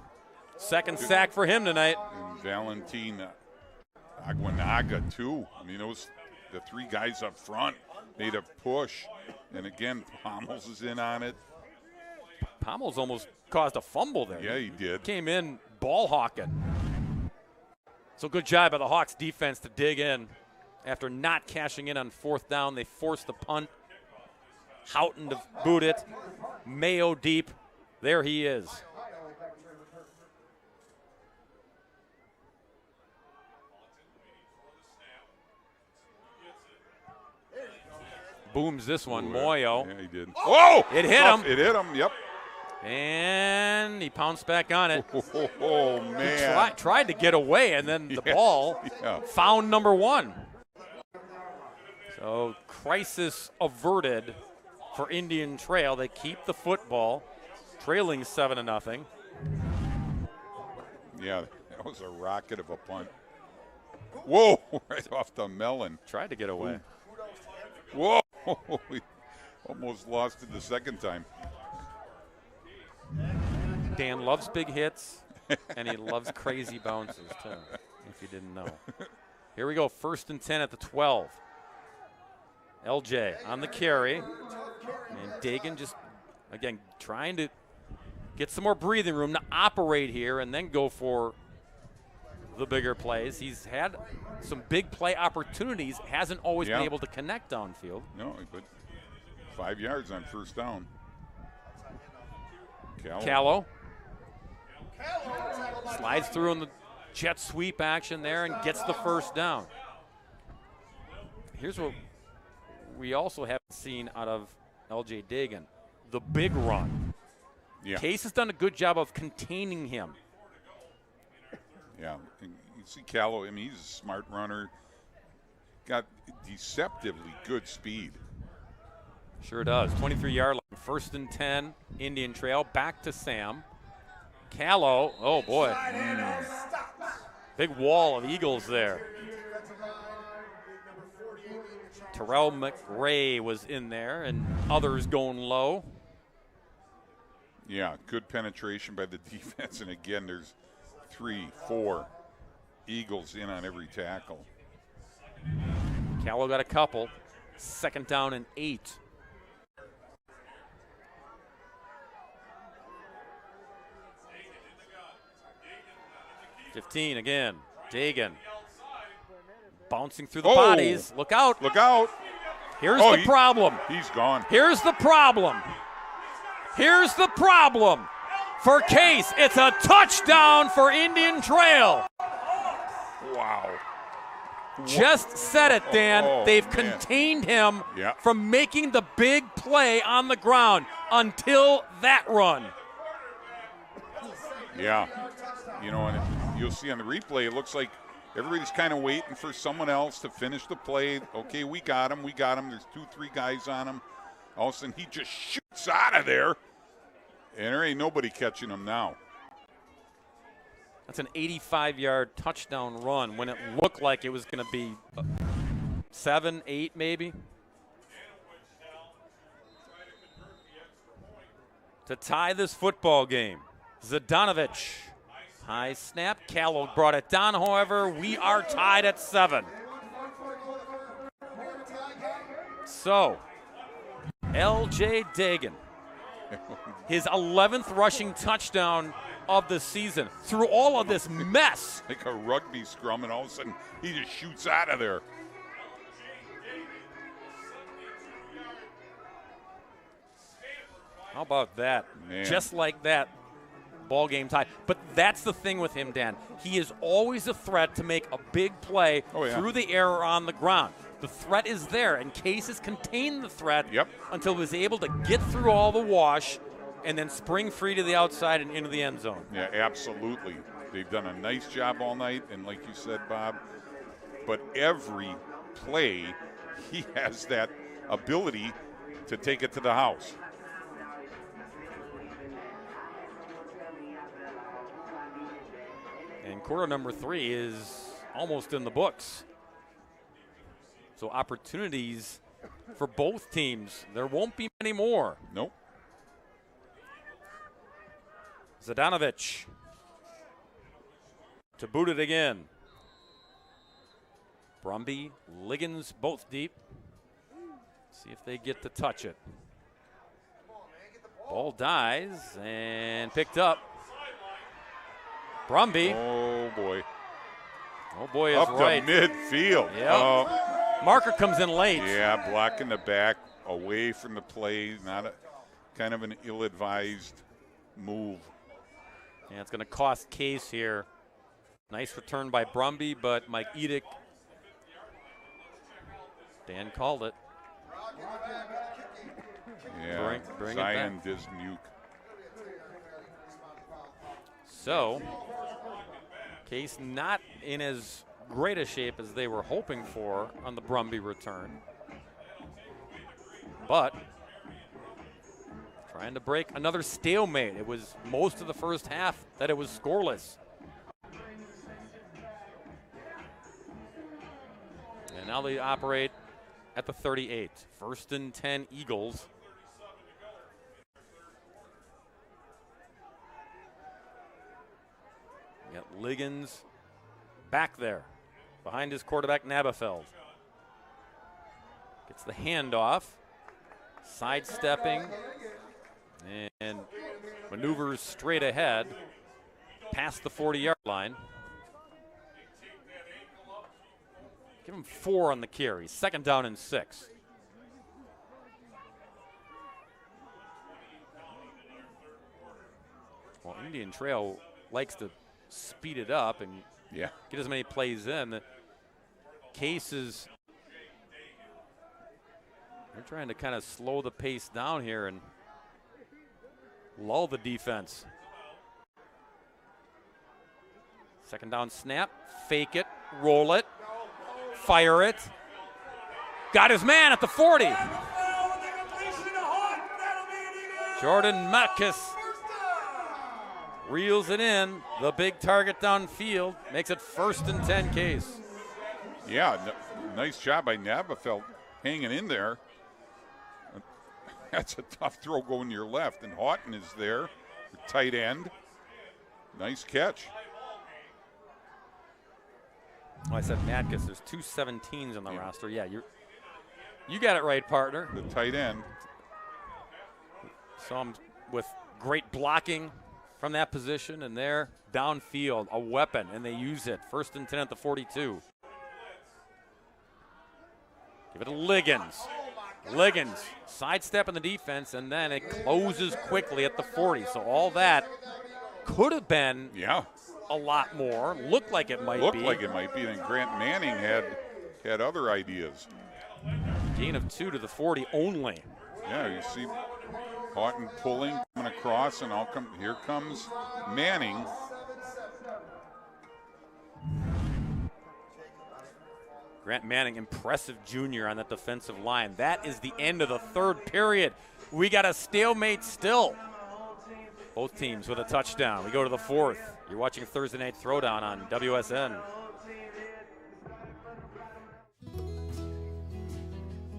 Second sack for him tonight. And Valentin Aguanaga, too. I mean, the three guys up front made a push. And again, Pommels is in on it. Pommels almost caused a fumble there. Yeah, he did. Came in ball hawking. So good job by the Hawks defense to dig in. After not cashing in on fourth down, they forced the punt. Houghton to boot it. Mayo deep. There he is. Booms this one, Moyo. Yeah, he did. Oh! It hit him. It hit him, yep. And he pounced back on it. Oh, man. He tried to get away, and then the ball found number one. So crisis averted for Indian Trail. They keep the football, trailing 7-0. Yeah, that was a rocket of a punt. Whoa, right off the melon. Tried to get away. Whoa, we almost lost it the second time. Dan loves big hits, and he loves crazy bounces, too, if you didn't know. Here we go, 1st and 10 at the 12. LJ on the carry. And Dagan just, again, trying to get some more breathing room to operate here and then go for the bigger plays. He's had some big play opportunities, hasn't always been able to connect downfield. No, but 5 yards on first down. Callow slides through in the jet sweep action there and gets the first down. Here's what we also haven't seen out of LJ Dagan, the big run. Yeah. Case has done a good job of containing him. Yeah, and you see Callow, I mean, he's a smart runner, got deceptively good speed. Sure does. 23-yard line, 1st and 10, Indian Trail, back to Sam. Callow, oh boy. Big wall of Eagles there. Terrell McRae was in there and others going low. Yeah, good penetration by the defense, and again, there's 3, 4 Eagles in on every tackle. Callow got a couple. 2nd down and 8. $15 again. Dagan bouncing through the bodies. Look out. Look out. Here's the problem. He's gone. Here's the problem. Here's the problem. For Case, it's a touchdown for Indian Trail. Wow. Just said it, Dan. They've contained him from making the big play on the ground until that run. Yeah. You know, and you'll see on the replay, it looks like everybody's kind of waiting for someone else to finish the play. Okay, we got him. There's 2, 3 guys on him. All of a sudden, he just shoots out of there, and there ain't nobody catching him now. That's an 85-yard touchdown run when it looked like it was going to be 7, 8 maybe. To tie this football game, Zdanovic. High snap. Callow brought it down, however. We are tied at 7. So, LJ Dagan, his 11th rushing touchdown of the season. Through all of this mess. Like a rugby scrum, and all of a sudden, he just shoots out of there. How about that? Man. Just like that, ball game tie. But that's the thing with him, Dan. He is always a threat to make a big play through the air or on the ground. The threat is there, and Case has contained the threat until he was able to get through all the wash and then spring free to the outside and into the end zone. Yeah, absolutely. They've done a nice job all night, and like you said, Bob, but every play, he has that ability to take it to the house. And quarter number 3 is almost in the books. So opportunities for both teams. There won't be many more. Nope. Zdanovic to boot it again. Brumby, Liggins, both deep. See if they get to touch it. Ball dies and picked up. Brumby. Oh, boy. Oh, boy, is up right. to midfield. Yep. Marker comes in late. Yeah, blocking the back, away from the play. Not a kind of an ill-advised move. Yeah, it's going to cost Case here. Nice return by Brumby, but Mike Edick. Dan called it. Yeah, bring Zion it back. Dismuke. So, Case not in as great a shape as they were hoping for on the Brumby return. But trying to break another stalemate. It was most of the first half that it was scoreless. And now they operate at the 38. 1st and 10 Eagles. We got Liggins back there behind his quarterback Nabafeld. Gets the handoff, sidestepping, and maneuvers straight ahead past the 40-yard line. Give him 4 on the carry. 2nd down and 6. Well, Indian Trail likes to speed it up and get as many plays in. The Cases, they're trying to kind of slow the pace down here and lull the defense. 2nd down snap, fake it, roll it, fire it. Got his man at the 40. Jordan Matkis reels it in. The big target downfield makes it 1st and 10 Case. Yeah, nice job by Nabafeld hanging in there. That's a tough throw going to your left, and Houghton is there, the tight end. Nice catch. Well, I said Matkis. There's 2 17s on the roster. Yeah, you got it right, partner. The tight end. Saw him with great blocking from that position, and there, downfield, a weapon, and they use it. 1st and 10 at the 42. Give it to Liggins. Liggins, sidestep in the defense, and then it closes quickly at the 40. So all that could have been a lot more. Looked like it might be. Looked like it might be, and Grant Manning had other ideas. Gain of 2 to the 40 only. Yeah, you see Houghton pulling, coming across, and here comes Manning. Grant Manning, impressive junior on that defensive line. That is the end of the 3rd period. We got a stalemate still. Both teams with a touchdown. We go to the 4th. You're watching Thursday Night Throwdown on WSN.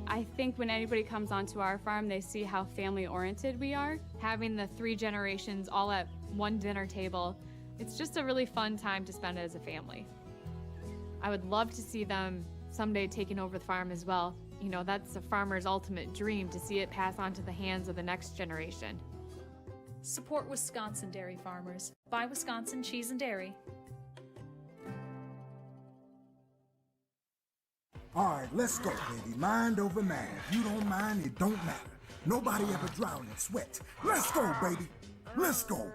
I think when anybody comes onto our farm, they see how family-oriented we are. Having the 3 generations all at one dinner table, it's just a really fun time to spend as a family. I would love to see them someday taking over the farm as well. You know, that's a farmer's ultimate dream, to see it pass on to the hands of the next generation. Support Wisconsin dairy farmers. Buy Wisconsin cheese and dairy. All right, let's go, baby. Mind over matter. If you don't mind, it don't matter. Nobody ever drowned in sweat. Let's go, baby. Let's go.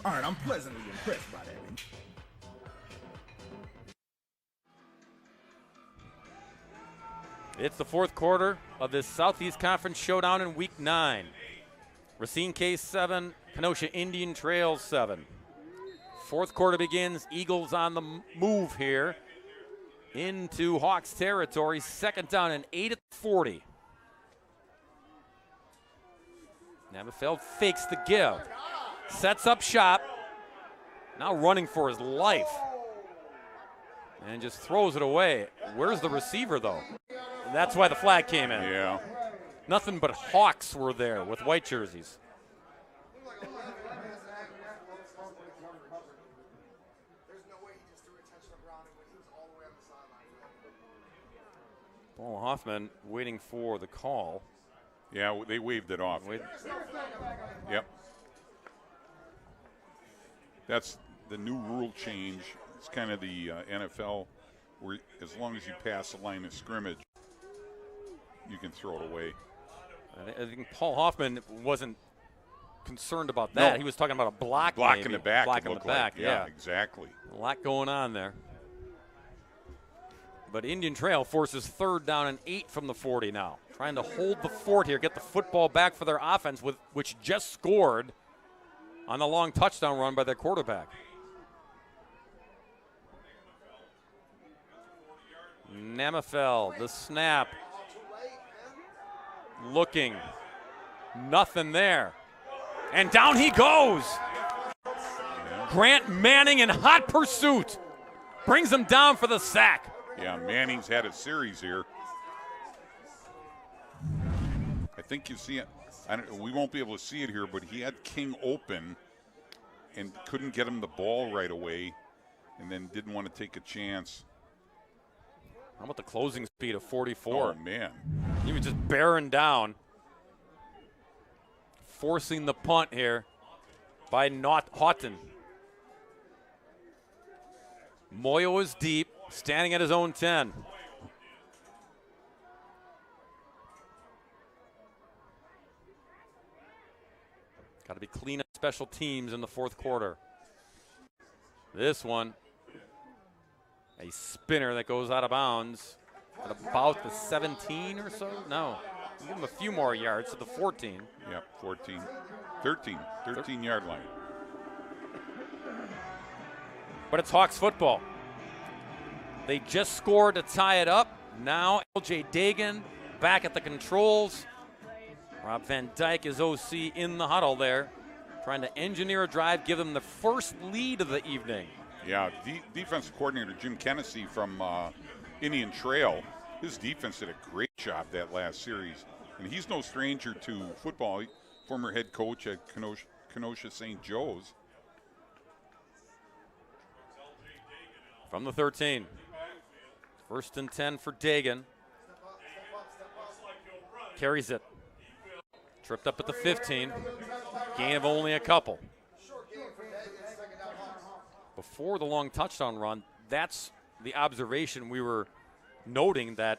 All right, I'm pleasantly impressed by that. It's the 4th quarter of this Southeast Conference showdown in Week 9. Racine Case 7, Kenosha Indian Trail 7. 4th quarter begins. Eagles on the move here into Hawks territory. 2nd down and 8 at the 40. Nabafeld fakes the give. Sets up shop. now running for his life. And just throws it away. Where's the receiver, though? And that's why the flag came in. Yeah. Nothing but Hawks were there with white jerseys. Paul Hoffman waiting for the call. Yeah, they waved it off. Yep. That's the new rule change. It's kind of the NFL, where as long as you pass the line of scrimmage, you can throw it away. I think Paul Hoffman wasn't concerned about that. No. He was talking about a block. Block in the back. Block in the back, yeah, exactly. A lot going on there. But Indian Trail forces 3rd down and 8 from the 40 now. Trying to hold the fort here, get the football back for their offense, which just scored on the long touchdown run by their quarterback. Namafel, the snap. Looking. Nothing there. And down he goes. Grant Manning in hot pursuit. Brings him down for the sack. Yeah, Manning's had a series here. I think you see it. We won't be able to see it here, but he had King open and couldn't get him the ball right away, and then didn't want to take a chance. How about the closing speed of 44? Oh, man. He was just bearing down. Forcing the punt here by Houghton. Moyo is deep, standing at his own 10. Got to be clean at special teams in the 4th quarter. This one, a spinner that goes out of bounds at about the 17 or so. No, give him a few more yards to the 14. Yep, 14. 13-yard line. But it's Hawks football. They just scored to tie it up. Now L.J. Dagan back at the controls. Rob Van Dyke is OC in the huddle there, trying to engineer a drive, give them the first lead of the evening. Yeah, defensive coordinator Jim Kenosha from Indian Trail, his defense did a great job that last series. And he's no stranger to football, former head coach at Kenosha St. Joe's. From the 13. 1st and 10 for Dagan. Carries it. Tripped up at the 15. Gain of only a couple. Before the long touchdown run, that's the observation we were noting, that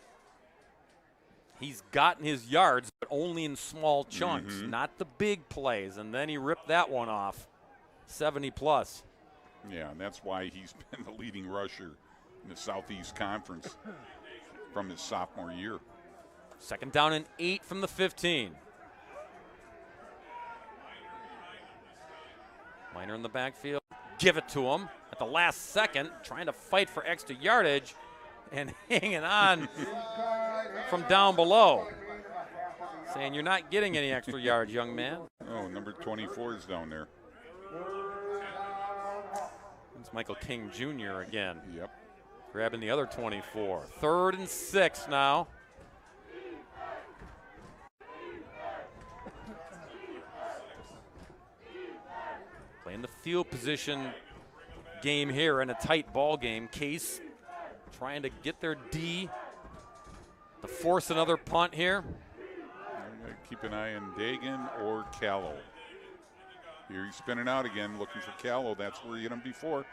he's gotten his yards, but only in small chunks, not the big plays. And then he ripped that one off, 70-plus. Yeah, and that's why he's been the leading rusher in the Southeast Conference from his sophomore year. 2nd down and 8 from the 15. Minor in the backfield. Give it to him at the last second, trying to fight for extra yardage and hanging on from down below. Saying, you're not getting any extra yards, young man. Oh, number 24 is down there. It's Michael King Jr. again. Yep. Grabbing the other 24. 3rd and 6 now. Playing the field position game here in a tight ball game. Case trying to get their D to force another punt here. Keep an eye on Dagan or Callow. Here he's spinning out again, looking for Callow. That's where he hit him before.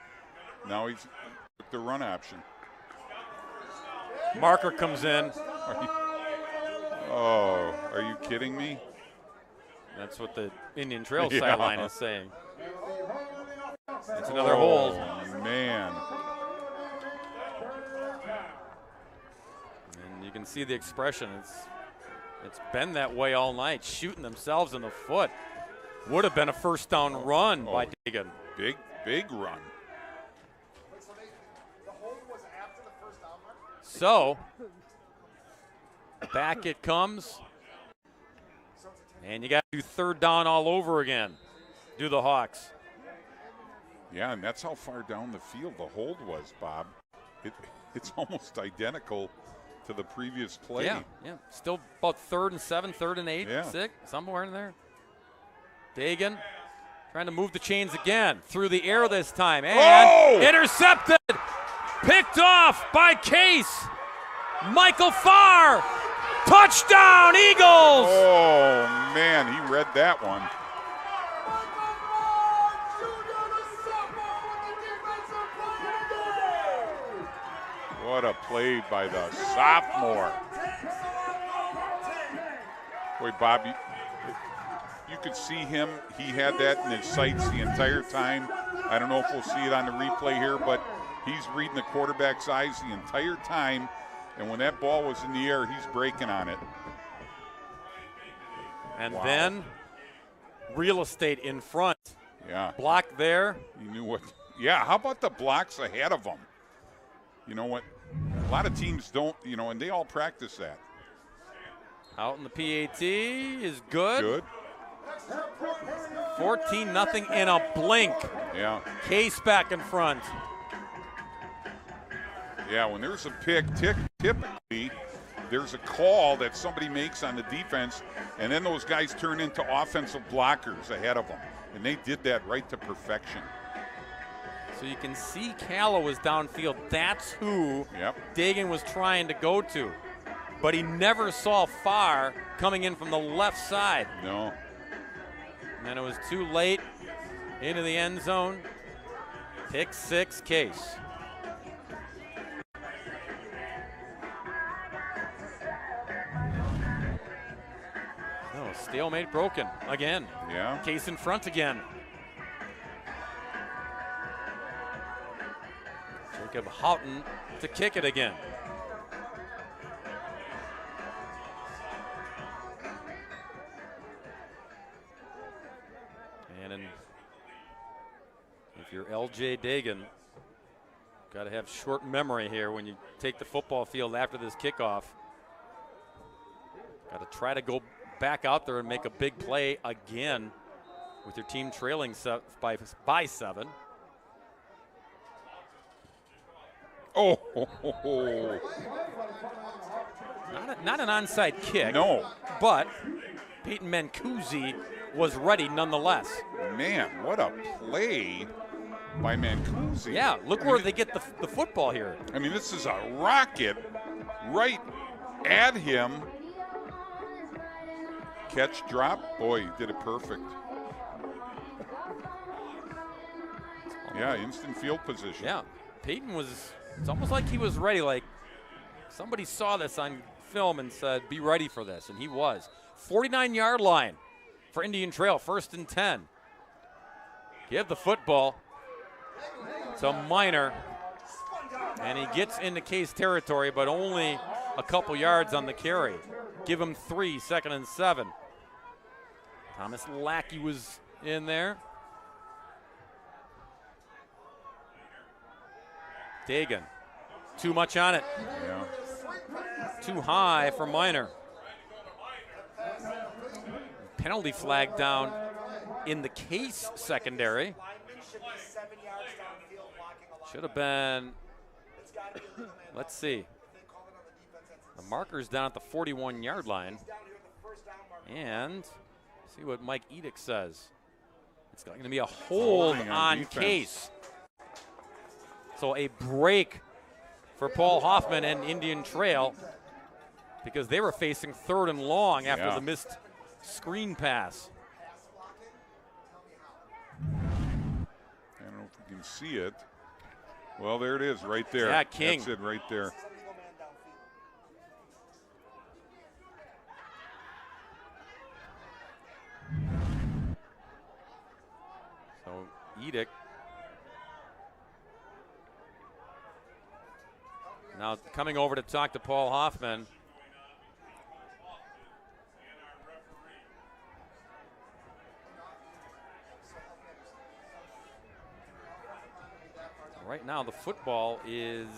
Now he's with the run option. Marker comes in. Are you kidding me? That's what the Indian Trail sideline is saying. It's another hold. Man. And you can see the expression. It's been that way all night, shooting themselves in the foot. Would have been a 1st down run by Dagan. Big run. So, back it comes. And you got to do 3rd down all over again. Do the Hawks. Yeah, and that's how far down the field the hold was, Bob. It's almost identical to the previous play. Yeah. Still about 3rd and 7, 3rd and 8, Yeah. 6, somewhere in there. Dagan trying to move the chains again through the air this time. And intercepted. Picked off by Case. Michael Farr. Touchdown, Eagles. Oh, man, he read that one. What a play by the sophomore. Boy, Bob, you could see him. He had that in his sights the entire time. I don't know if we'll see it on the replay here, but he's reading the quarterback's eyes the entire time. And when that ball was in the air, he's breaking on it. And then real estate in front. Yeah. Block there. He knew what. Yeah, how about the blocks ahead of him? You know what? A lot of teams don't, and they all practice that. Out in the PAT is good. Good. 14-0 in a blink. Yeah. Case back in front. Yeah, when there's a pick, typically there's a call that somebody makes on the defense, and then those guys turn into offensive blockers ahead of them. And they did that right to perfection. So you can see Callow was downfield. That's who Dagan was trying to go to. But he never saw Farr coming in from the left side. No. And then it was too late into the end zone. Pick 6, Case. Oh, stalemate broken again. Yeah. Case in front again. Jacob Houghton to kick it again. And if you're LJ Dagan, got to have short memory here when you take the football field after this kickoff. Got to try to go back out there and make a big play again with your team trailing by 7. Oh. Not an onside kick. No. But Peyton Mancusi was ready nonetheless. Man, what a play by Mancusi. Yeah, look where they get the football here. I mean, this is a rocket right at him. Catch, drop. Boy, he did it perfect. Yeah, instant field position. Yeah, Peyton was, it's almost like he was ready, like somebody saw this on film and said, be ready for this, and he was. 49-yard line for Indian Trail, 1st and 10. Give the football to Minor, and he gets into Case territory, but only a couple yards on the carry. Give him 3, 2nd and 7. Thomas Lackey was in there. Dagan, too much on it. Yeah. Too high for Minor. Penalty flag down in the Case secondary. Should have been, let's see. The marker's down at the 41-yard line. And see what Mike Edick says. It's going to be a hold on Case. So a break for Paul Hoffman and Indian Trail because they were facing 3rd and long after the missed screen pass. I don't know if you can see it. Well, there it is right there. Yeah, King. That's it right there. So Edick now coming over to talk to Paul Hoffman. Right now the football's in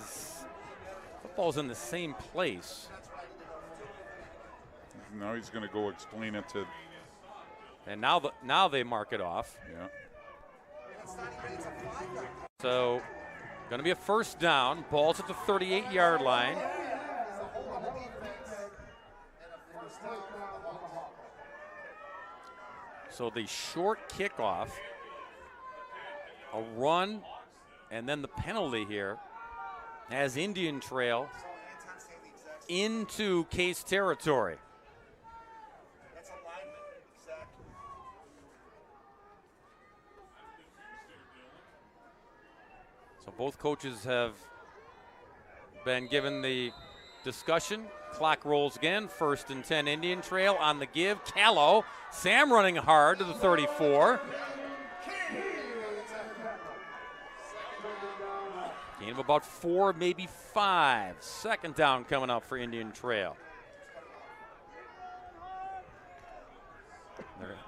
the same place. Now he's going to go explain it to. And now they mark it off. Yeah. So, going to be a first down. Ball's at the 38-yard line. So the short kickoff, a run, and then the penalty here has Indian Trail into Case territory. So both coaches have been given the discussion. Clock rolls again. 1st and 10 Indian Trail on the give. Callow. Sam running hard to the 34. Gain of about 4, maybe 5. Second down coming up for Indian Trail.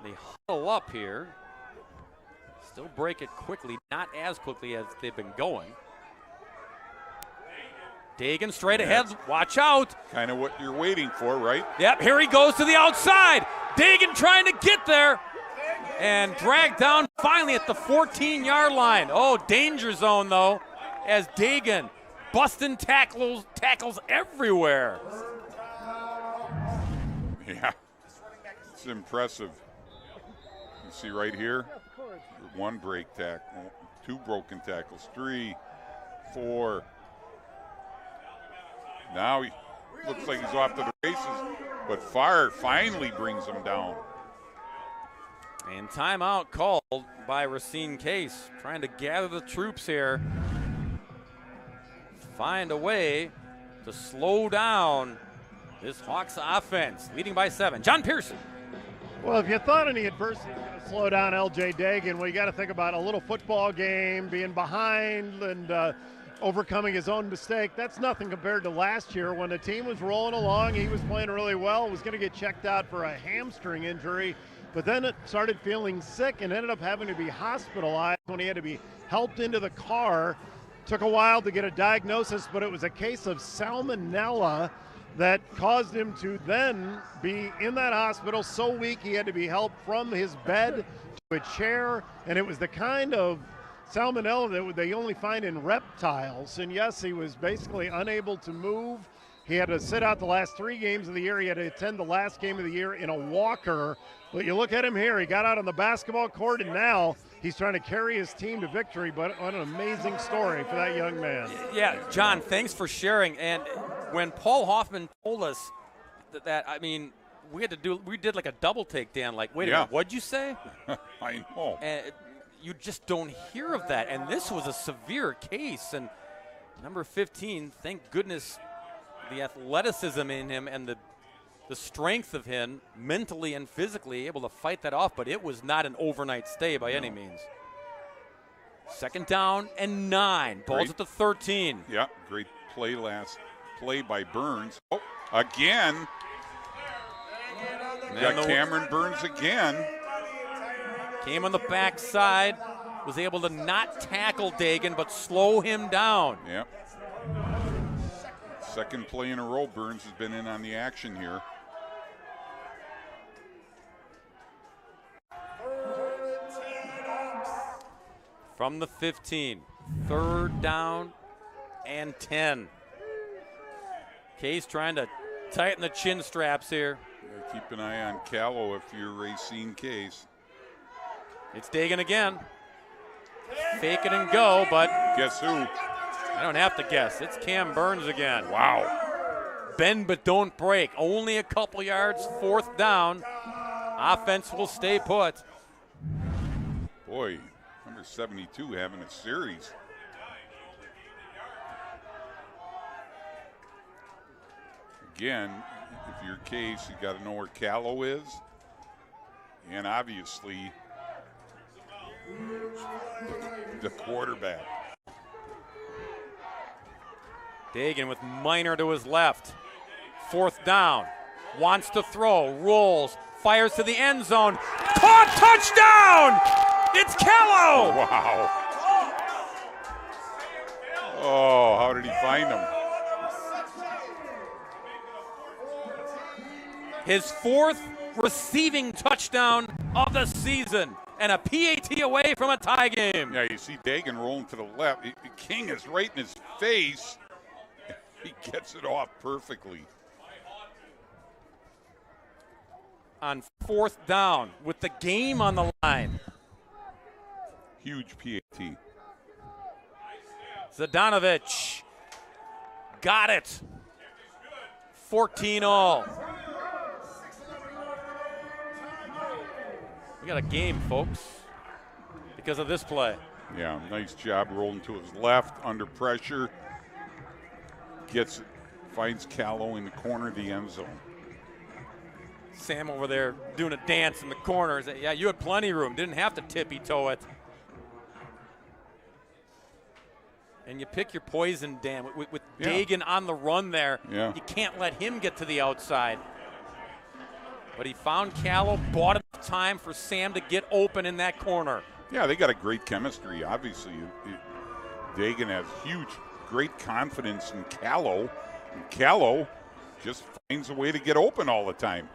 They huddle up here. Still break it quickly, not as quickly as they've been going. Dagan straight ahead, watch out. Kind of what you're waiting for, right? Yep, here he goes to the outside. Dagan trying to get there and dragged down finally at the 14-yard line. Oh, danger zone though, as Dagan busting tackles everywhere. Yeah, it's impressive. You see right here, 1 break tackle, 2 broken tackles, 3, 4. Now he looks like he's off to the races, but Farr finally brings him down. And timeout called by Racine Case, trying to gather the troops here. Find a way to slow down this Hawks offense, leading by 7. John Pearson. Well, if you thought any adversity was going to slow down L.J. Dagan, well, you got to think about a little football game, being behind and overcoming his own mistake. That's nothing compared to last year when the team was rolling along. He was playing really well, was going to get checked out for a hamstring injury, but then it started feeling sick and ended up having to be hospitalized when he had to be helped into the car. Took a while to get a diagnosis, but it was a case of salmonella that caused him to then be in that hospital so weak he had to be helped from his bed to a chair, and it was the kind of salmonella that they only find in reptiles. And yes, he was basically unable to move. He had to sit out the last 3 games of the year. He had to attend the last game of the year in a walker. But you look at him here, he got out on the basketball court, and now he's trying to carry his team to victory. But what an amazing story for that young man. Yeah, John, thanks for sharing. And when Paul Hoffman told us that I mean, we did like a double take, Dan, like, wait a minute, what'd you say? I know. And you just don't hear of that. And this was a severe case. And number 15, thank goodness the athleticism in him and the strength of him, mentally and physically, able to fight that off. But it was not an overnight stay by any means. 2nd down and 9. Ball's at the 13. Yeah, great play last play by Burns. Oh, again. Got Cameron Burns again. Came on the backside, was able to not tackle Dagan, but slow him down. Yep. 2nd play in a row, Burns has been in on the action here. From the 15, 3rd down and 10. Case trying to tighten the chin straps here. Keep an eye on Callow if you're Racine Case. It's Dagan again. Fake it and go, but guess who? I don't have to guess. It's Cam Burns again. Wow. Bend but don't break. Only a couple yards, 4th down. Offense will stay put. Boy, number 72 having a series. Again, if you're Case, you got to know where Callow is. And obviously, the quarterback. Dagan with Minor to his left. 4th down. Wants to throw. Rolls. Fires to the end zone. Caught! Touchdown! It's Callow! Wow. Oh, how did he find him? His 4th receiving touchdown of the season. And a PAT tee away from a tie game. Yeah, you see Dagan rolling to the left. King is right in his face. He gets it off perfectly. On 4th down with the game on the line. Huge PAT. Zadanovich got it. 14-all. We got a game, folks, because of this play. Yeah, nice job rolling to his left under pressure. Gets it, finds Callow in the corner of the end zone. Sam over there doing a dance in the corner. Yeah, you had plenty of room. Didn't have to tippy-toe it. And you pick your poison, Dan. With Dagan on the run there, you can't let him get to the outside. But he found Callow, bought enough time for Sam to get open in that corner. Yeah, they got a great chemistry. Obviously, Dagan has great confidence in Callow. And Callow just finds a way to get open all the time.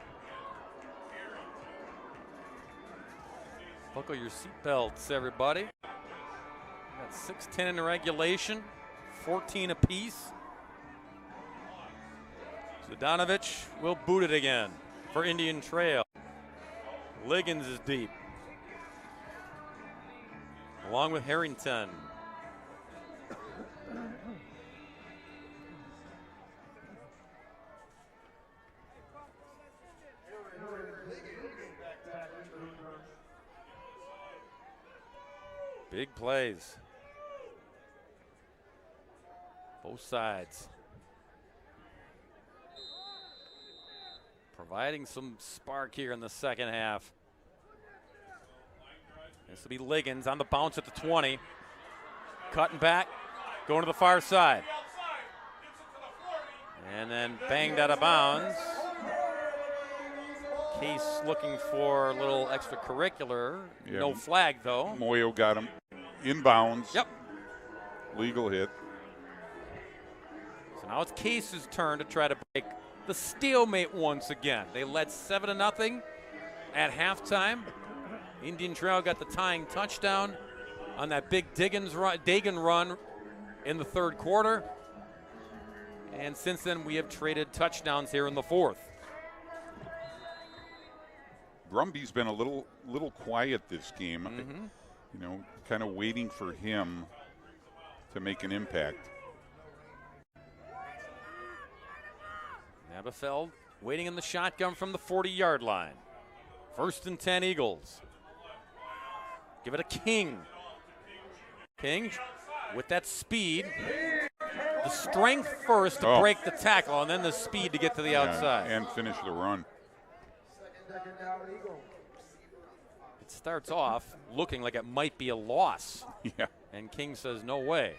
Buckle your seatbelts, everybody. Got 6-10 in regulation, 14 apiece. Zadanovich will boot it again for Indian Trail. Liggins is deep, along with Harrington. Big plays. Both sides. Providing some spark here in the second half. This will be Liggins on the bounce at the 20. Cutting back, going to the far side. And then banged out of bounds. Case looking for a little extracurricular. Yeah. No flag, though. Moyo got him inbounds. Yep. Legal hit. So now it's Case's turn to try to break the stalemate once again. They led 7-0 at halftime. Indian Trail got the tying touchdown on that big Dagan run in the third quarter. And since then, we have traded touchdowns here in the fourth. Brumby's been a little quiet this game. You know, kind of waiting for him to make an impact. Nabafeld waiting in the shotgun from the 40-yard line. 1st and 10 Eagles. Give it a King. King with that speed. The strength first to break the tackle, and then the speed to get to the outside. And finish the run. It starts off looking like it might be a loss. Yeah. And King says, no way.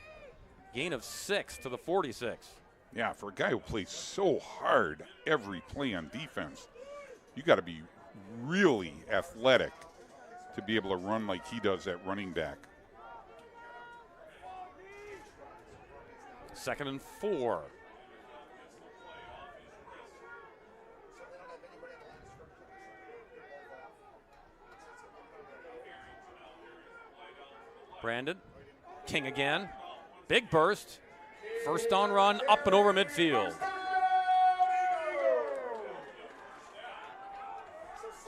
Gain of 6 to the 46. Yeah, for a guy who plays so hard every play on defense, you got to be really athletic to be able to run like he does at running back. 2nd and 4. Brandon, King again, big burst, 1st down run, up and over midfield.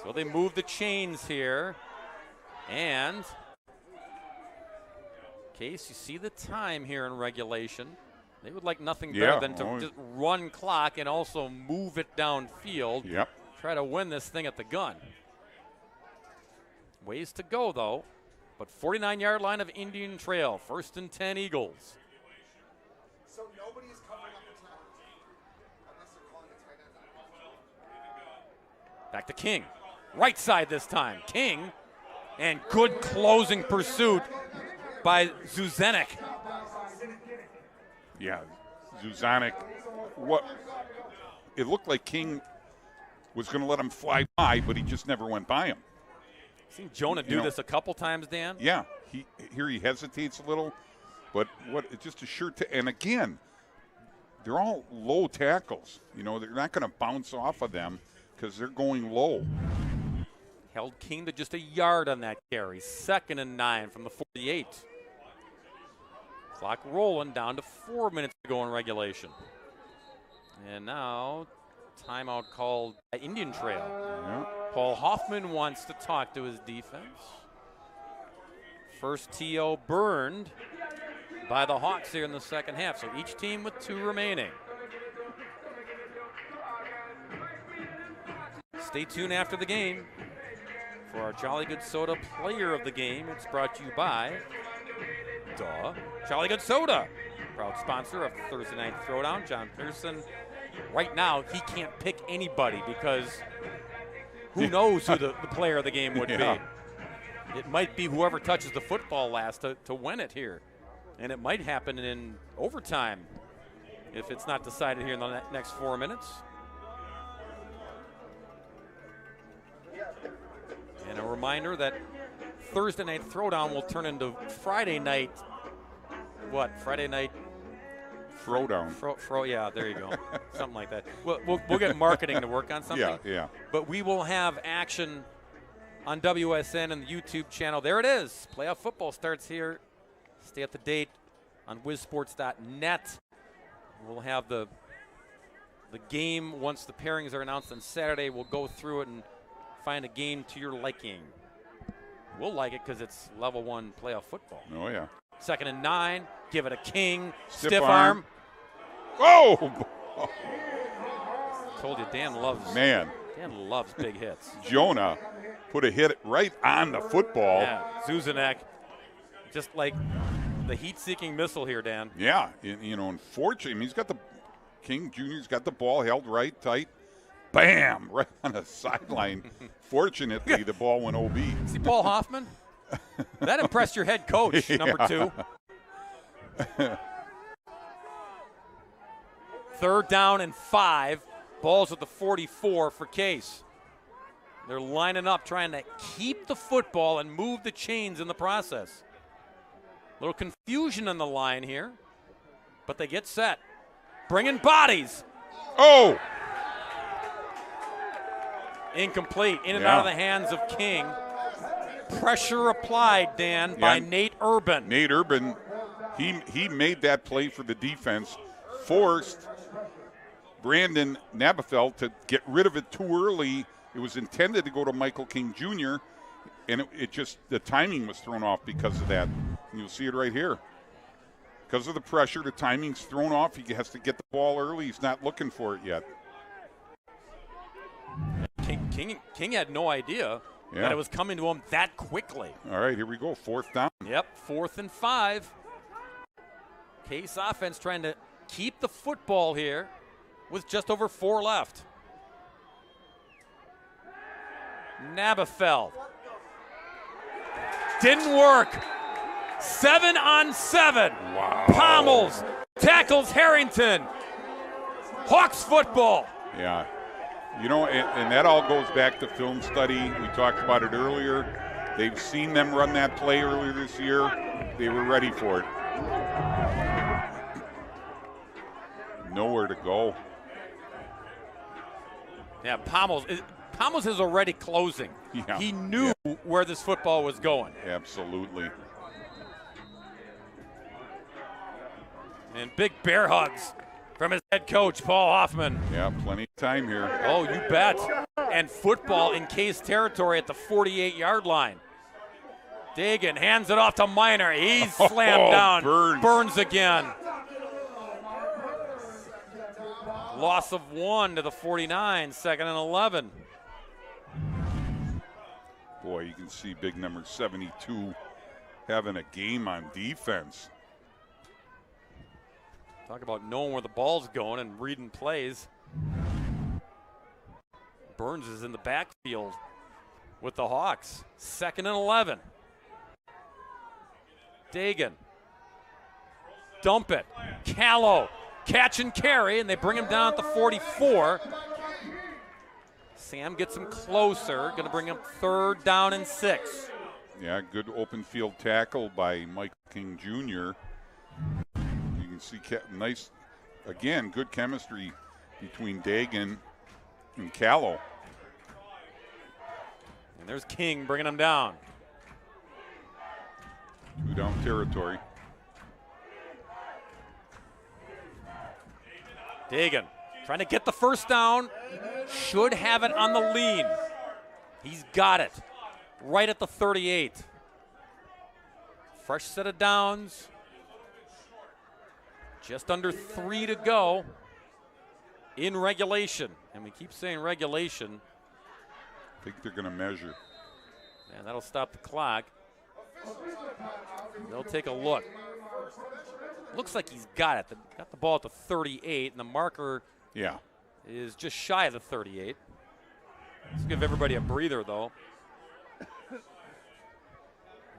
So they move the chains here, and Case, you see the time here in regulation. They would like nothing better than to just run clock and also move it downfield. Yep. Try to win this thing at the gun. Ways to go, though. But 49-yard line of Indian Trail. 1st and 10 Eagles. So nobody's covering up the time unless they're calling a tight end. Back to King. Right side this time. King. And good closing pursuit by Zuzenek. Yeah, Zuzenek. It looked like King was going to let him fly by, but he just never went by him. Seen Jonah do this a couple times, Dan. Yeah, he hesitates a little, but just a sure and again, they're all low tackles. You know, they're not going to bounce off of them because they're going low. Held King to just a yard on that carry. 2nd and 9 from the 48. Clock rolling down to 4 minutes to go in regulation. And now, timeout called by Indian Trail. Yeah. Paul Hoffman wants to talk to his defense. First TO burned by the Hawks here in the second half. So each team with 2 remaining. Stay tuned after the game for our Jolly Good Soda Player of the Game. It's brought to you by Jolly Good Soda, proud sponsor of Thursday Night Throwdown. John Pearson, right now, he can't pick anybody because who knows who the player of the game would be. It might be whoever touches the football last to win it here. And it might happen in overtime if it's not decided here in the next 4 minutes. And a reminder that Thursday Night Throwdown will turn into Friday night. What? Friday night Throwdown. Yeah, there you go. Something like that. We'll get marketing to work on something. Yeah. But we will have action on WSN and the YouTube channel. There it is. Playoff football starts here. Stay up to date on WisSports.net. We'll have the game once the pairings are announced on Saturday. We'll go through it and find a game to your liking. We'll like it because it's level 1 playoff football. Oh, yeah. 2nd and 9. Give it a King. Stiff arm. Oh! Told you Dan loves big hits. Jonah put a hit right on the football. Yeah, Zuzanek, just like the heat-seeking missile here, Dan. Yeah, unfortunately, he's got King Jr.'s got the ball held right tight. Bam! Right on the sideline. Fortunately, the ball went OB. See Paul Hoffman? That impressed your head coach, number 2. 3rd down and 5. Ball's at the 44 for Case. They're lining up, trying to keep the football and move the chains in the process. A little confusion on the line here, but they get set. Bringing bodies. Oh! Incomplete. In and out of the hands of King. Pressure applied, Dan, by Nate Urban. Nate Urban, he made that play for the defense, forced Brandon Nabafel to get rid of it too early. It was intended to go to Michael King Jr., and it just, the timing was thrown off because of that. And you'll see it right here. Because of the pressure, the timing's thrown off. He has to get the ball early. He's not looking for it yet. King had no idea that it was coming to him that quickly. All right, here we go. 4th down. Yep, 4th and 5. Case offense trying to keep the football here with just over 4 left. Nabafel. Didn't work. 7 on 7. Wow. Pommels tackles Harrington. Hawks football. Yeah. And that all goes back to film study. We talked about it earlier. They've seen them run that play earlier this year. They were ready for it. Nowhere to go. Yeah, Pommels is already closing. Yeah. He knew where this football was going. Absolutely. And big bear hugs from his head coach, Paul Hoffman. Yeah, plenty of time here. Oh, you bet. And football in Case territory at the 48-yard line. Dagan hands it off to Miner. He's slammed down. Burns again. Loss of 1 to the 49, 2nd and 11. Boy, you can see big number 72 having a game on defense. Talk about knowing where the ball's going and reading plays. Burns is in the backfield with the Hawks. 2nd and 11. Dagan. Dump it. Callow. Catch and carry, and they bring him down at the 44. Sam gets him closer. Going to bring him 3rd down and 6. Yeah, good open field tackle by Mike King Jr. You can see nice, again, good chemistry between Dagan and Callow. And there's King bringing him down. 2 down territory. Dagan trying to get the first down. Should have it on the lean. He's got it. Right at the 38. Fresh set of downs. Just under 3 to go in regulation. And we keep saying regulation. I think they're going to measure. And that'll stop the clock. They'll take a look. Looks like he's got it. Got the ball at the 38, and the marker is just shy of the 38. Let's give everybody a breather, though.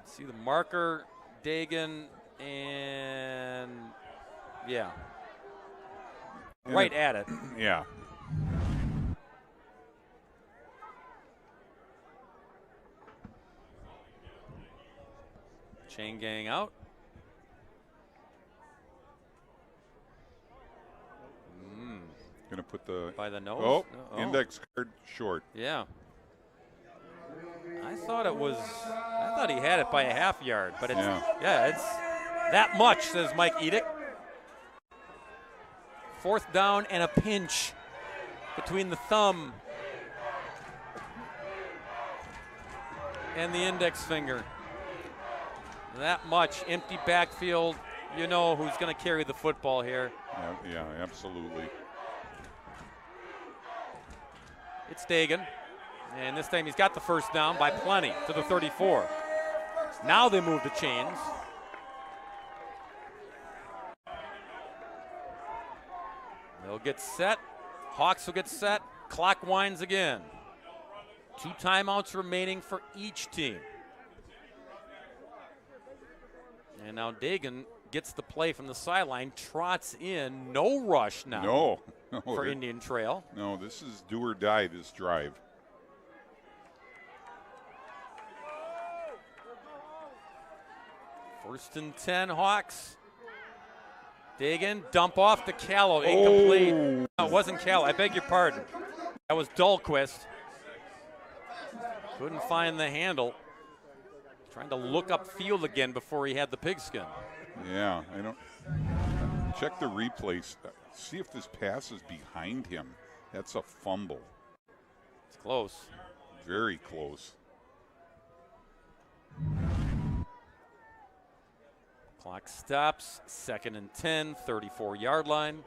See the marker, Dagan, and right at it. Yeah. Chain gang out. Gonna put the by the nose. Index card short. Yeah. I thought he had it by a half yard, but it's it's that much, says Mike Edick. 4th down and a pinch between the thumb and the index finger. That much. Empty backfield. You know who's going to carry the football here. Yeah, absolutely. It's Dagan. And this time he's got the first down by plenty to the 34. Now they move the chains. They'll get set. Hawks will get set. Clock winds again. 2 timeouts remaining for each team. And now Dagan gets the play from the sideline, trots in. No rush now for Indian Trail. No, this is do or die, this drive. First and 10, Hawks. Dagan, dump off to Callow, incomplete. No, it wasn't Callow, I beg your pardon. That was Dahlquist. Couldn't find the handle. Trying to look up field again before he had the pigskin. Yeah, I don't. Check the replays. See if this pass is behind him. That's a fumble. It's close. Very close. Clock stops. 2nd and 10, 34-yard line.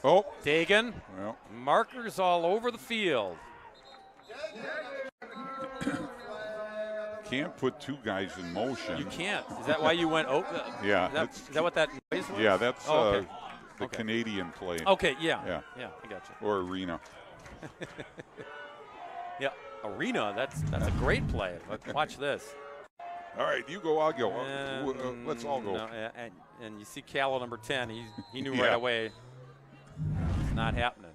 Oh. Dagan. Well. Markers all over the field. Can't put 2 guys in motion. You can't. Is that why you went? Yeah. Is that what that noise was? Yeah, that's okay. the Canadian play. Okay, yeah, I got you. Or arena. Yeah, arena. That's a great play. Watch this. All right, you go, I'll go. Let's all go. No, and you see Callow, number 10. He knew right away. It's not happening.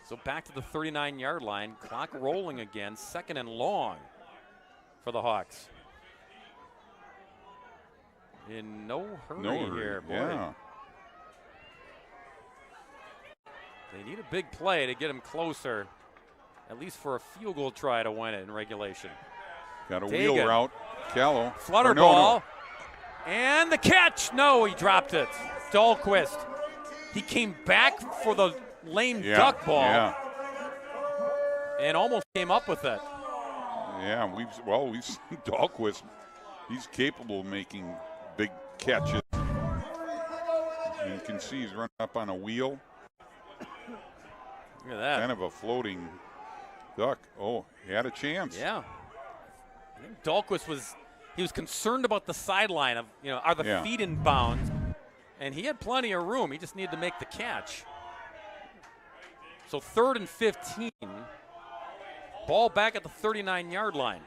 So back to the 39-yard line. Clock rolling again. 2nd and long for the Hawks. In no hurry here, boy. Yeah. They need a big play to get him closer, at least for a field goal try to win it in regulation. Got a wheel route. Callow. Flutter ball. And the catch. No, he dropped it. Dahlquist. He came back for the lame duck ball and almost came up with it. Yeah, we've seen Dahlquist. He's capable of making big catches. And you can see he's running up on a wheel. Look at that. Kind of a floating duck. Oh, he had a chance. Yeah. I think Dahlquist was concerned about the sideline of, are the feet in bounds? And he had plenty of room. He just needed to make the catch. So 3rd and 15. Ball back at the 39-yard line.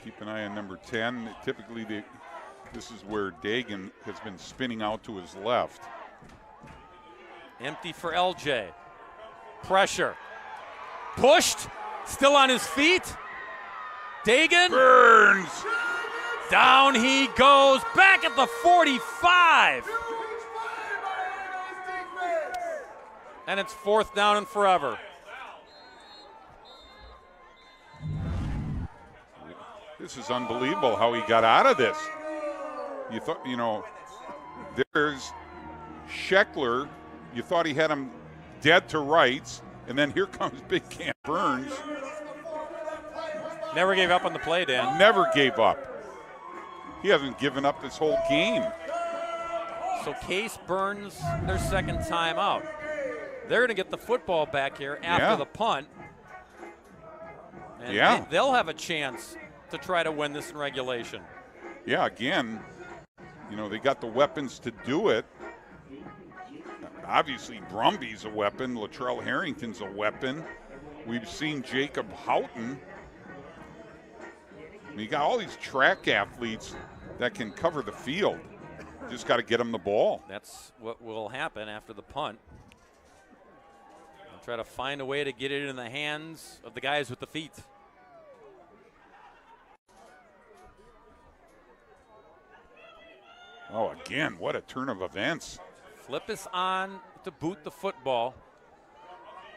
Keep an eye on number 10. Typically, this is where Dagan has been spinning out to his left. Empty for LJ. Pressure. Pushed. Still on his feet. Dagan. Burns. Down he goes. Back at the 45. and it's 4th down and forever. This is unbelievable how he got out of this. You thought, there's Scheckler. You thought he had him dead to rights, and then here comes Big Cam Burns. Never gave up on the play, Dan. Never gave up. He hasn't given up this whole game. So Case burns their second time out. They're going to get the football back here after the punt. And they'll have a chance to try to win this in regulation. Yeah, again, they got the weapons to do it. Obviously, Brumby's a weapon. Latrell Harrington's a weapon. We've seen Jacob Houghton. You got all these track athletes that can cover the field. Just got to get them the ball. That's what will happen after the punt. They'll try to find a way to get it in the hands of the guys with the feet. Oh, again, what a turn of events. Flip is on to boot the football.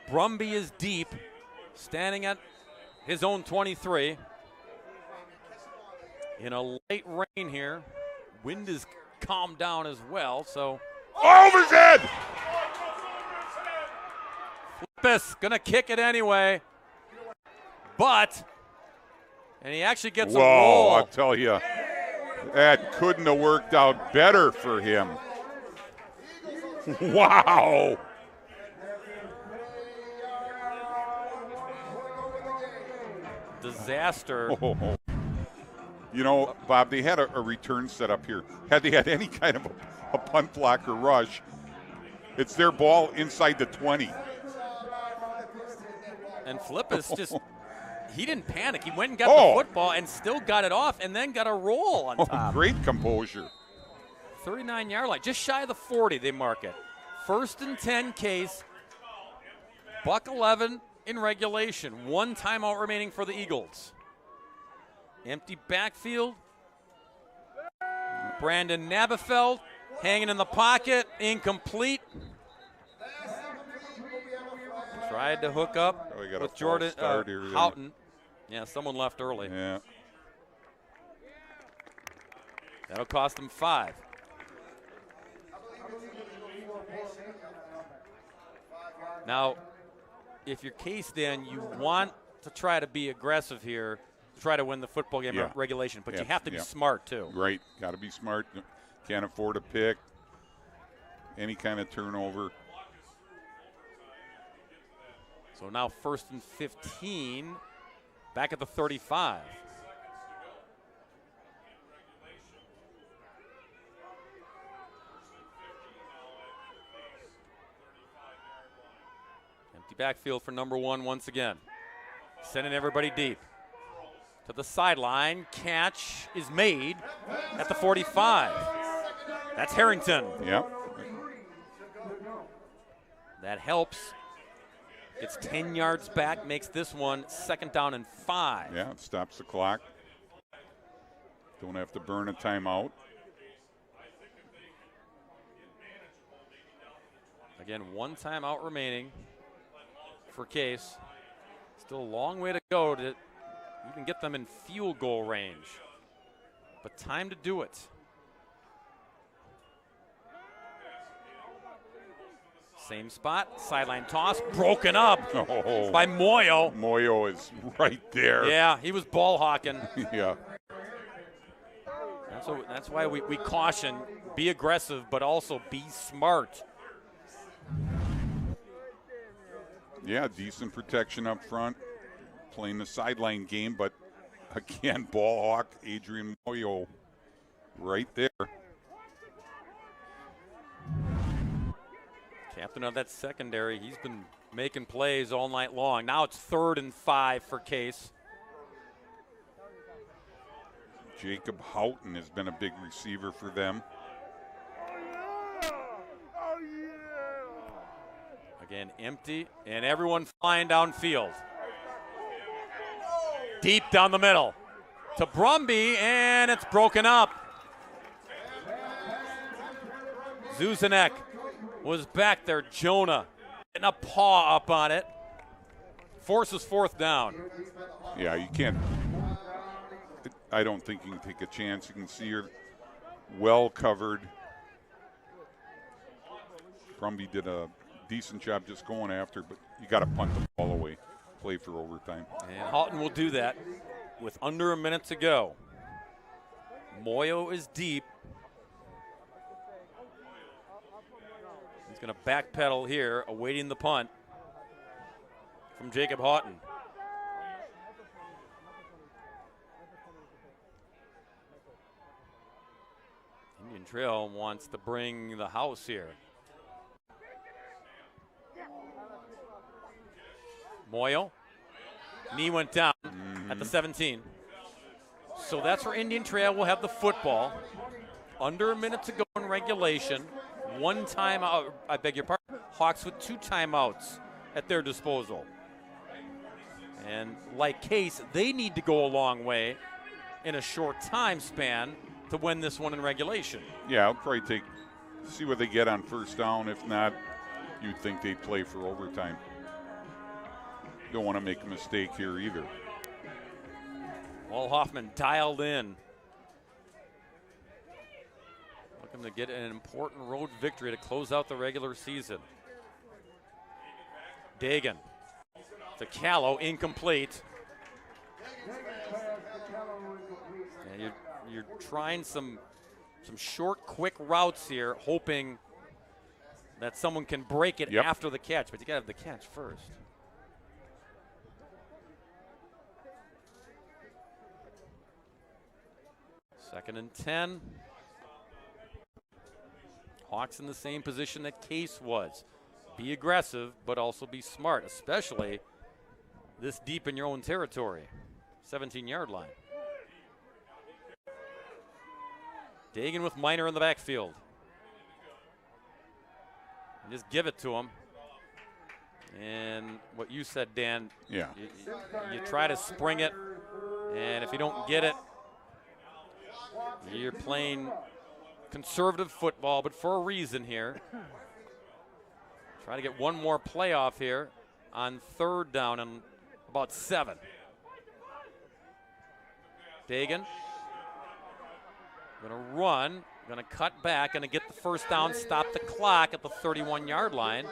Brumby is deep, standing at his own 23. In a late rain here. Wind is calmed down as well, so. Over his head! Flippis gonna kick it anyway. And he actually gets a roll. I'll tell you, that couldn't have worked out better for him. Wow. Disaster. Bob, they had a return set up here. Had they had any kind of a punt block or rush, it's their ball inside the 20. And Flippis just, he didn't panic. He went and got the football and still got it off and then got a roll on top. Great composure. 39-yard line, just shy of the 40, they mark it. 1st and 10 Case. Buck 11 in regulation. 1 timeout remaining for the Eagles. Empty backfield. Brandon Nabafeld hanging in the pocket. Incomplete. Tried to hook up with Jordan Houghton. Yeah, someone left early. Yeah. That'll cost them 5. Now, if you're Case, then you want to try to be aggressive here, try to win the football game in regulation, but you have to be smart too. Right, got to be smart. Can't afford a pick, any kind of turnover. So now 1st and 15, back at the 35. Empty backfield for number 1 once again. Sending everybody deep. To the sideline, catch is made at the 45. That's Harrington. Yep. That helps. Gets 10 yards back, makes this one 2nd down and 5. Yeah, it stops the clock. Don't have to burn a timeout. Again, 1 timeout remaining for Case. Still a long way to go to even get them in field goal range. But time to do it. Same spot, sideline toss, broken up by Moyo. Moyo is right there. Yeah, he was ball hawking. Yeah. That's why we caution, be aggressive, but also be smart. Yeah, decent protection up front. Playing the sideline game, but again, ball hawk Adrian Moyo right there. Captain of that secondary, he's been making plays all night long. Now it's 3rd and 5 for Case. Jacob Houghton has been a big receiver for them. Again, empty, and everyone flying downfield. Deep down the middle to Brumby, and it's broken up. Zuzanek was back there. Jonah And a paw up on it. Forces fourth down. Yeah, you can't. I don't think you can take a chance. You can see her well covered. Brumby did a decent job just going after, but you got to punt the ball away. Play for overtime. And Halton will do that with under a minute to go. Moyo is deep. He's going to backpedal here, awaiting the punt from Jacob Houghton. Indian Trail wants to bring the house here. Moyo, knee went down at the 17. So that's where Indian Trail will have the football. Under a minute to go in regulation. One timeout, I beg your pardon, Hawks with 2 timeouts at their disposal. And like Case, they need to go a long way in a short time span to win this one in regulation. Yeah, I'll probably see what they get on first down. If not, you'd think they'd play for overtime. Don't want to make a mistake here either. Wall Hoffman dialed in. Looking to get an important road victory to close out the regular season. Dagan to Callow, incomplete. And you're trying some short, quick routes here, hoping that someone can break it after the catch, but you gotta have the catch first. Second and 10. Hawks in the same position that Case was. Be aggressive, but also be smart, especially this deep in your own territory. 17-yard line. Dagan with Minor in the backfield. And just give it to him. And what you said, Dan, yeah, you try to spring it, and if you don't get it, you're playing conservative football, but for a reason here. Try to get one more playoff here on third down and about 7. Dagan gonna run, gonna cut back, gonna get the first down, stop the clock at the 31-yard line,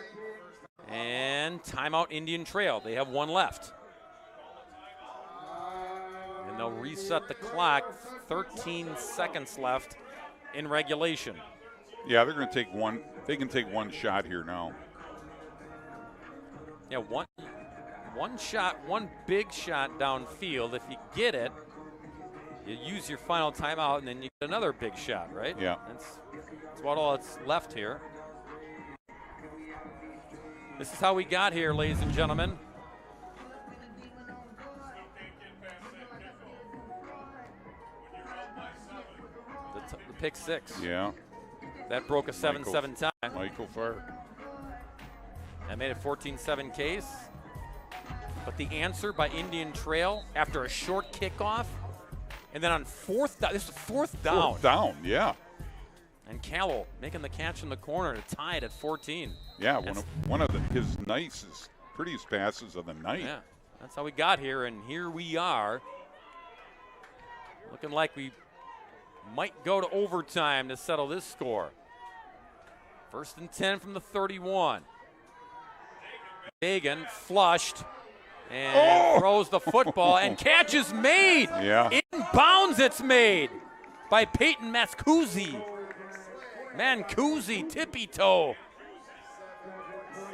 and timeout Indian Trail. They have 1 left. And they'll reset the clock, 13 seconds left in regulation. Yeah, they're going to take one. They can take one shot here now. Yeah, one shot, one big shot downfield. If you get it, you use your final timeout, and then you get another big shot, right? Yeah. That's about all that's left here. This is how we got here, ladies and gentlemen. The pick 6. Yeah. That broke a 7-7 tie. Michael Farr. That made it 14-7 Case. But the answer by Indian Trail after a short kickoff, and then on fourth down, this is 4th down. 4th down, yeah. And Callow making the catch in the corner to tie it at 14. Yeah, one of his nicest, prettiest passes of the night. Yeah, that's how we got here, and here we are. Looking like we might go to overtime to settle this score. 1st and 10 from the 31. Dagan flushed and throws the football, and catch is made. Yeah. Inbounds it's made by Peyton Mascuzzi. Mancusi, tippy toe.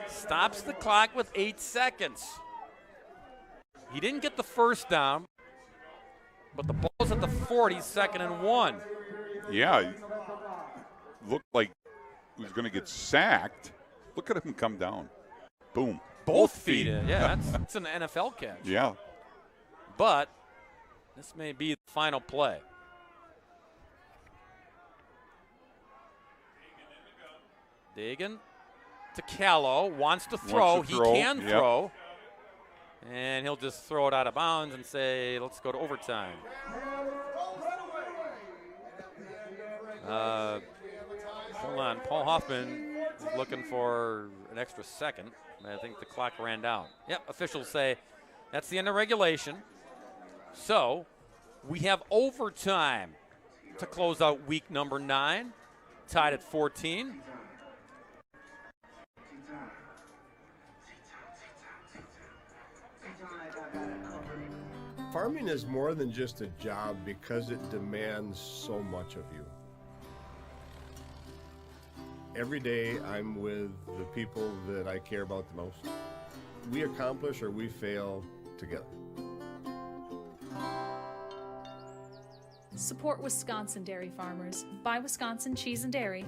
Stops the clock with 8 seconds. He didn't get the first down, but the ball's at the 40, 2nd and 1. Yeah, looked like he was going to get sacked. Look at him come down. Boom. Both feet. Yeah, that's an NFL catch. Yeah. But this may be the final play. Dagan to Callow, wants to throw. He can throw. And he'll just throw it out of bounds and say, let's go to overtime. Hold on. Paul Hoffman is looking for an extra second. I think the clock ran down. Yep, officials say that's the end of regulation. So we have overtime to close out week number 9, tied at 14. Farming is more than just a job because it demands so much of you. Every day I'm with the people that I care about the most. We accomplish or we fail together. Support Wisconsin dairy farmers. Buy Wisconsin cheese and dairy.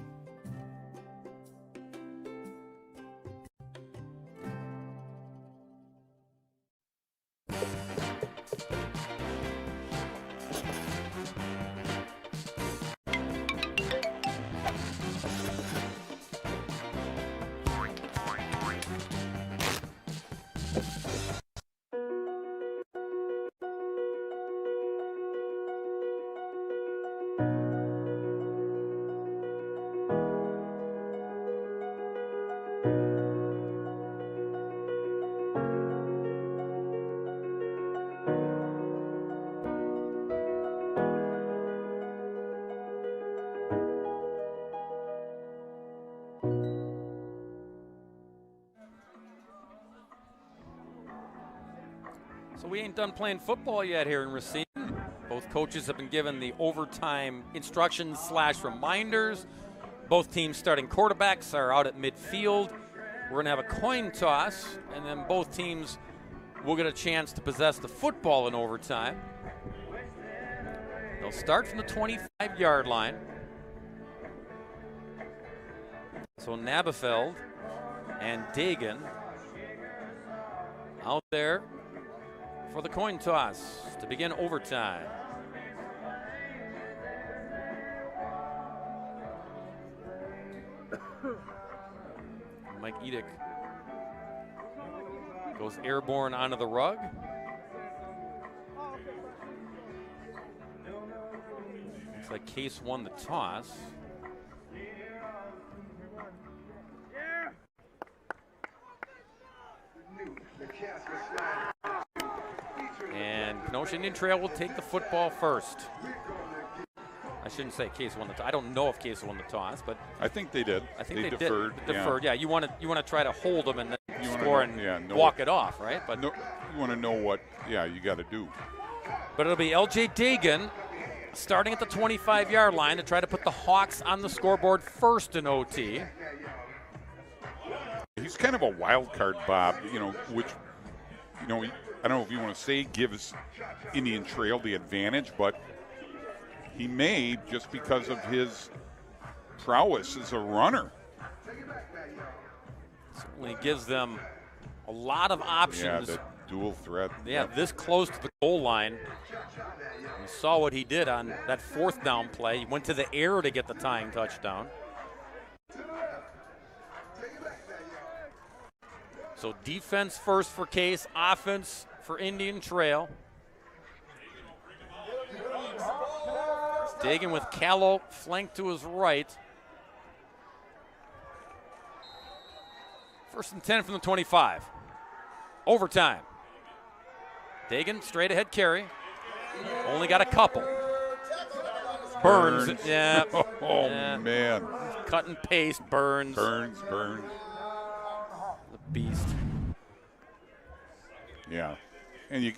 So we ain't done playing football yet here in Racine. Both coaches have been given the overtime instructions / reminders. Both teams' starting quarterbacks are out at midfield. We're going to have a coin toss, and then both teams will get a chance to possess the football in overtime. They'll start from the 25-yard line. So Nabafeld and Dagan out there for the coin toss to begin overtime. Mike Edick goes airborne onto the rug. Looks like Case won the toss. And Kenosha Indian Trail will take the football first. I shouldn't say Case won the toss. I don't know if Case won the toss, but I think they did. I think they deferred. did. Deferred. Yeah, you want to try to hold them and then You wanna score know- and yeah, know walk what- it off, right? But No, you want to know what? Yeah, you got to do. But it'll be L.J. Dagan starting at the 25-yard line to try to put the Hawks on the scoreboard first in OT. He's kind of a wild card, Bob. Which, I don't know if you want to say gives Indian Trail the advantage, but he may just because of his prowess as a runner. Certainly gives them a lot of options. Yeah, the dual threat. Yeah, this close to the goal line. We saw what he did on that 4th down play. He went to the air to get the tying touchdown. So defense first for Case, offense for Indian Trail. Dagan with Callow flanked to his right. 1st and 10 from the 25. Overtime. Dagan straight ahead carry. Only got a couple. Burns. Yeah. Oh, yeah. man. Cut and paste. Burns. Burns. The beast. Yeah. And you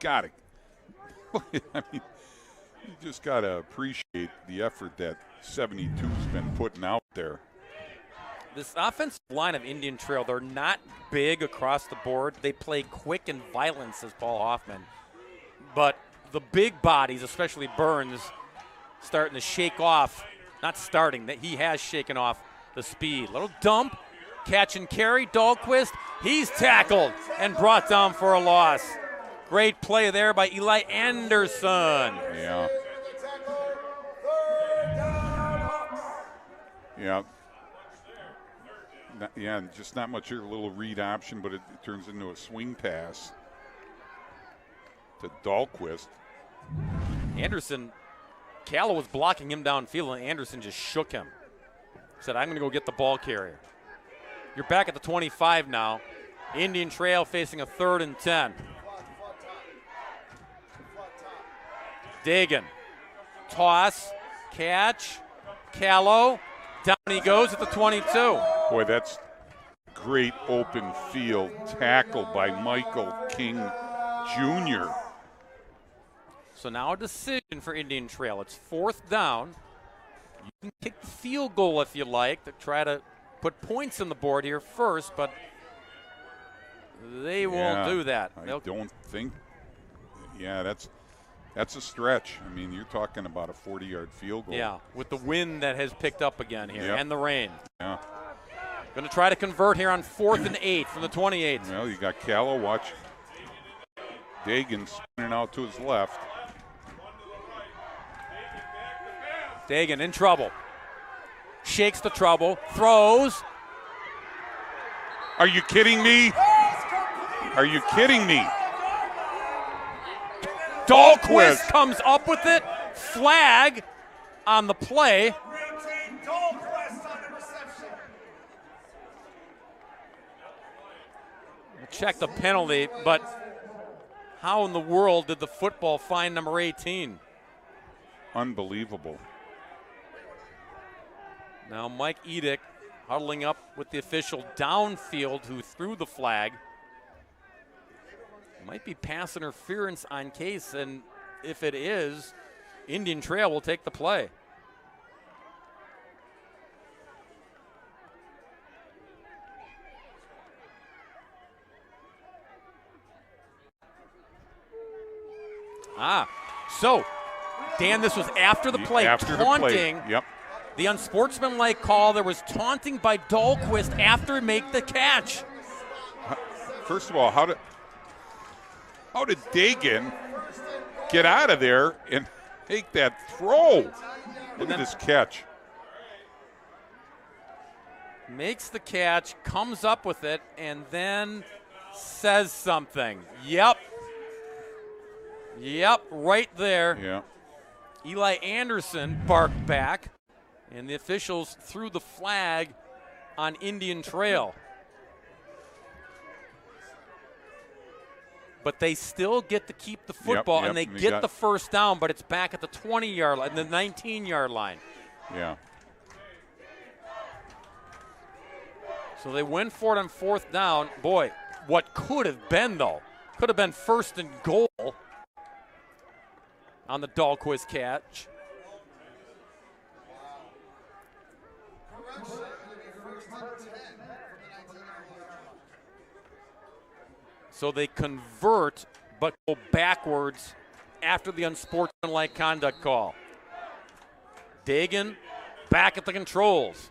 got to. You just got to appreciate the effort that 72's been putting out there. This offensive line of Indian Trail, they're not big across the board. They play quick and violent, says Paul Hoffman. But the big bodies, especially Burns, starting to shake off. Not starting, that he has shaken off the speed. Little dump, catch and carry. Dahlquist, he's tackled and brought down for a loss. Great play there by Eli Anderson. Yeah. Yeah. Just not much here. A little read option, but it turns into a swing pass to Dahlquist. Anderson, Callow was blocking him downfield, and Anderson just shook him. Said, I'm going to go get the ball carrier. You're back at the 25 now. Indian Trail facing a 3rd and 10. Dagan. Toss. Catch. Callow. Down he goes at the 22. Boy, that's great open field tackle by Michael King Jr. So now a decision for Indian Trail. It's 4th down. You can kick the field goal if you like to try to put points on the board here first, but they won't do that. I don't think. Yeah, that's a stretch. I mean, you're talking about a 40-yard field goal. Yeah, with the wind that has picked up again here and the rain. Yeah. Going to try to convert here on 4th and 8 from the 28. Well, you got Callow. Watch Dagan spinning out to his left. Dagan in trouble. Shakes the trouble. Throws. Are you kidding me? Are you kidding me? Dahlquist comes up with it. Flag on the play. We'll check the penalty, but how in the world did the football find number 18? Unbelievable. Now Mike Edick huddling up with the official downfield who threw the flag. Might be pass interference on Case, and if it is, Indian Trail will take the play. So, Dan, this was after the play, taunting. Yep. The unsportsmanlike call. There was taunting by Dahlquist after he made the catch. First of all, how did Dagan get out of there and take that throw? Look at this catch. Makes the catch, comes up with it, and then says something. Yep, right there. Yeah. Eli Anderson barked back, and the officials threw the flag on Indian Trail. But they still get to keep the football, and they get the first down, but it's back at the 20-yard line, the 19-yard line. Yeah. So they win for it on 4th down. Boy, what could have been, though, could have been 1st and goal on the Dahlquist catch. So they convert but go backwards after the unsportsmanlike conduct call. Dagan back at the controls.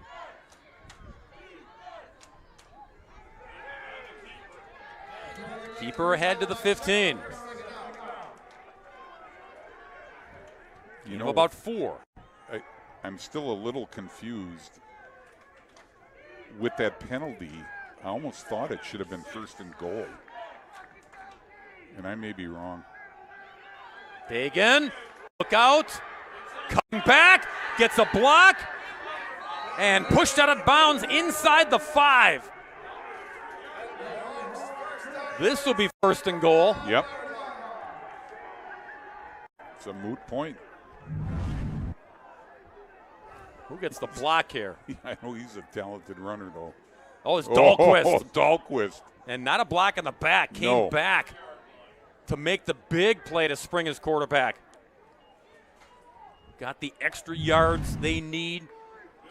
Keeper ahead to the 15. You know, about 4. I'm still a little confused with that penalty. I almost thought it should have been 1st and goal. And I may be wrong. Dagan, look out. Coming back, gets a block, and pushed out of bounds inside the 5. This will be 1st and goal. Yep. It's a moot point. Who gets the block here? I know he's a talented runner, though. Oh, it's Dahlquist. Oh, Dahlquist. And not a block in the back. Came back to make the big play to spring his quarterback. Got the extra yards they need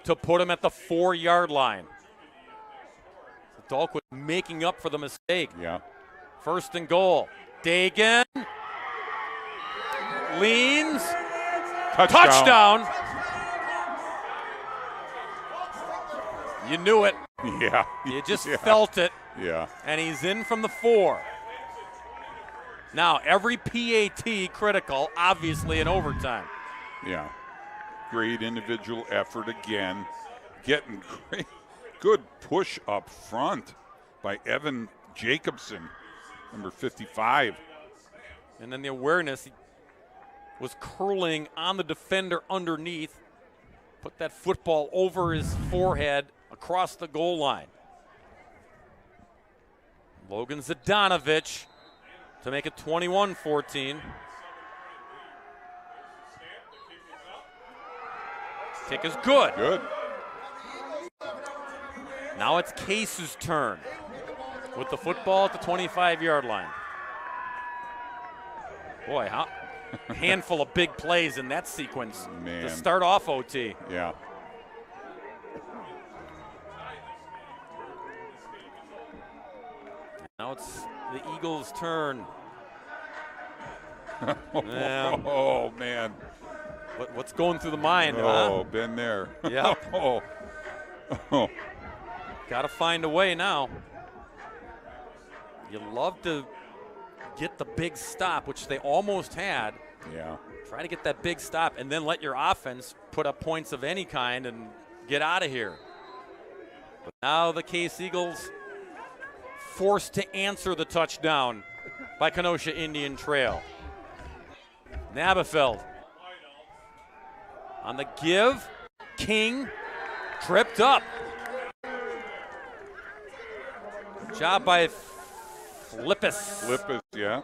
to put him at the 4-yard line. So Dahlquist making up for the mistake. Yeah. 1st and goal. Dagan leans. Touchdown. You knew it. Yeah. You just felt it. Yeah. And he's in from the 4. Now, every PAT critical, obviously, in overtime. Yeah. Great individual effort again. Getting good push up front by Evan Jacobson, number 55. And then the awareness, he was curling on the defender underneath. Put that football over his forehead across the goal line. Logan Zadanovich to make it 21-14. Kick is good. Good. Now it's Case's turn with the football at the 25-yard line. Boy, handful of big plays in that sequence to start off OT. Yeah. Now it's the Eagles' turn. Oh, man. What's going through the mind? Oh, been there. Yeah. Oh. Got to find a way now. You love to get the big stop, which they almost had. Yeah. Try to get that big stop and then let your offense put up points of any kind and get out of here. But now the Case Eagles forced to answer the touchdown by Kenosha Indian Trail. Nabafeld on the give. King tripped up. Good job by Lippis. Lippis, yeah.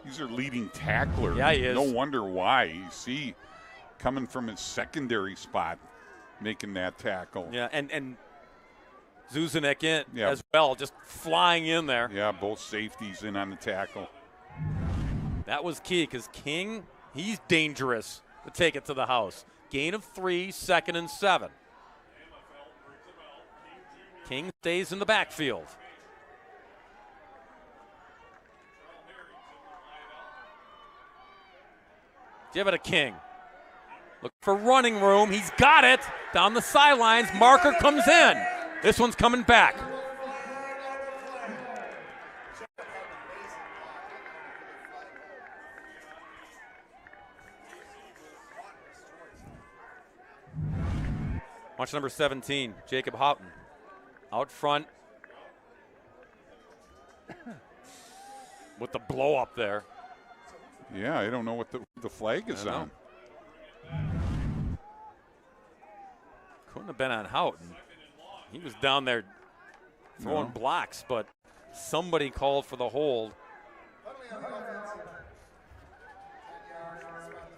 He's their leading tackler. Yeah, he is. No wonder why. You see, coming from his secondary spot, making that tackle. Yeah, and Zuzanek in Yeah. as well, just flying in there. Yeah, both safeties in on the tackle. That was key because King, he's dangerous to take it to the house. Gain of 3, 2nd and 7. King stays in the backfield. Give it to King. Look for running room. He's got it. Down the sidelines. Marker comes in. This one's coming back. Watch number 17, Jacob Houghton. Out front with the blow up there. Yeah, I don't know what the flag is on. Couldn't have been on Houghton. He was down there throwing blocks, but somebody called for the hold.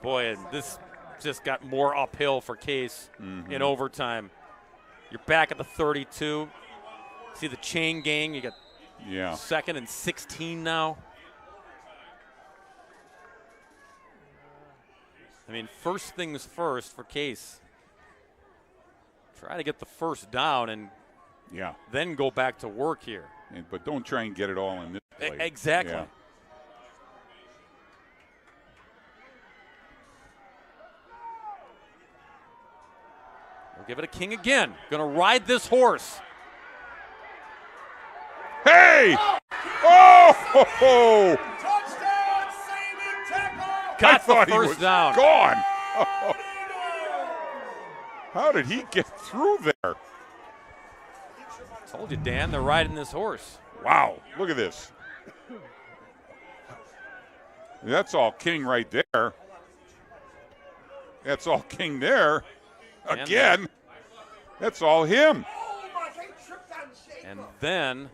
Boy, and this just got more uphill for Case in overtime. You're back at the 32. See the chain gang. You got 2nd and 16 now. I mean, first things first for Case. Try to get the first down and then go back to work here. But don't try and get it all in this play. Exactly. Yeah. We'll give it a King again. Going to ride this horse. Hey! Oh! Touchdown, saving tackle. Got I thought the first he was down. Gone. How did he get through there? Told you, Dan, they're riding this horse. Wow, look at this. That's all King right there. That's all King there. Again, that's all him. And then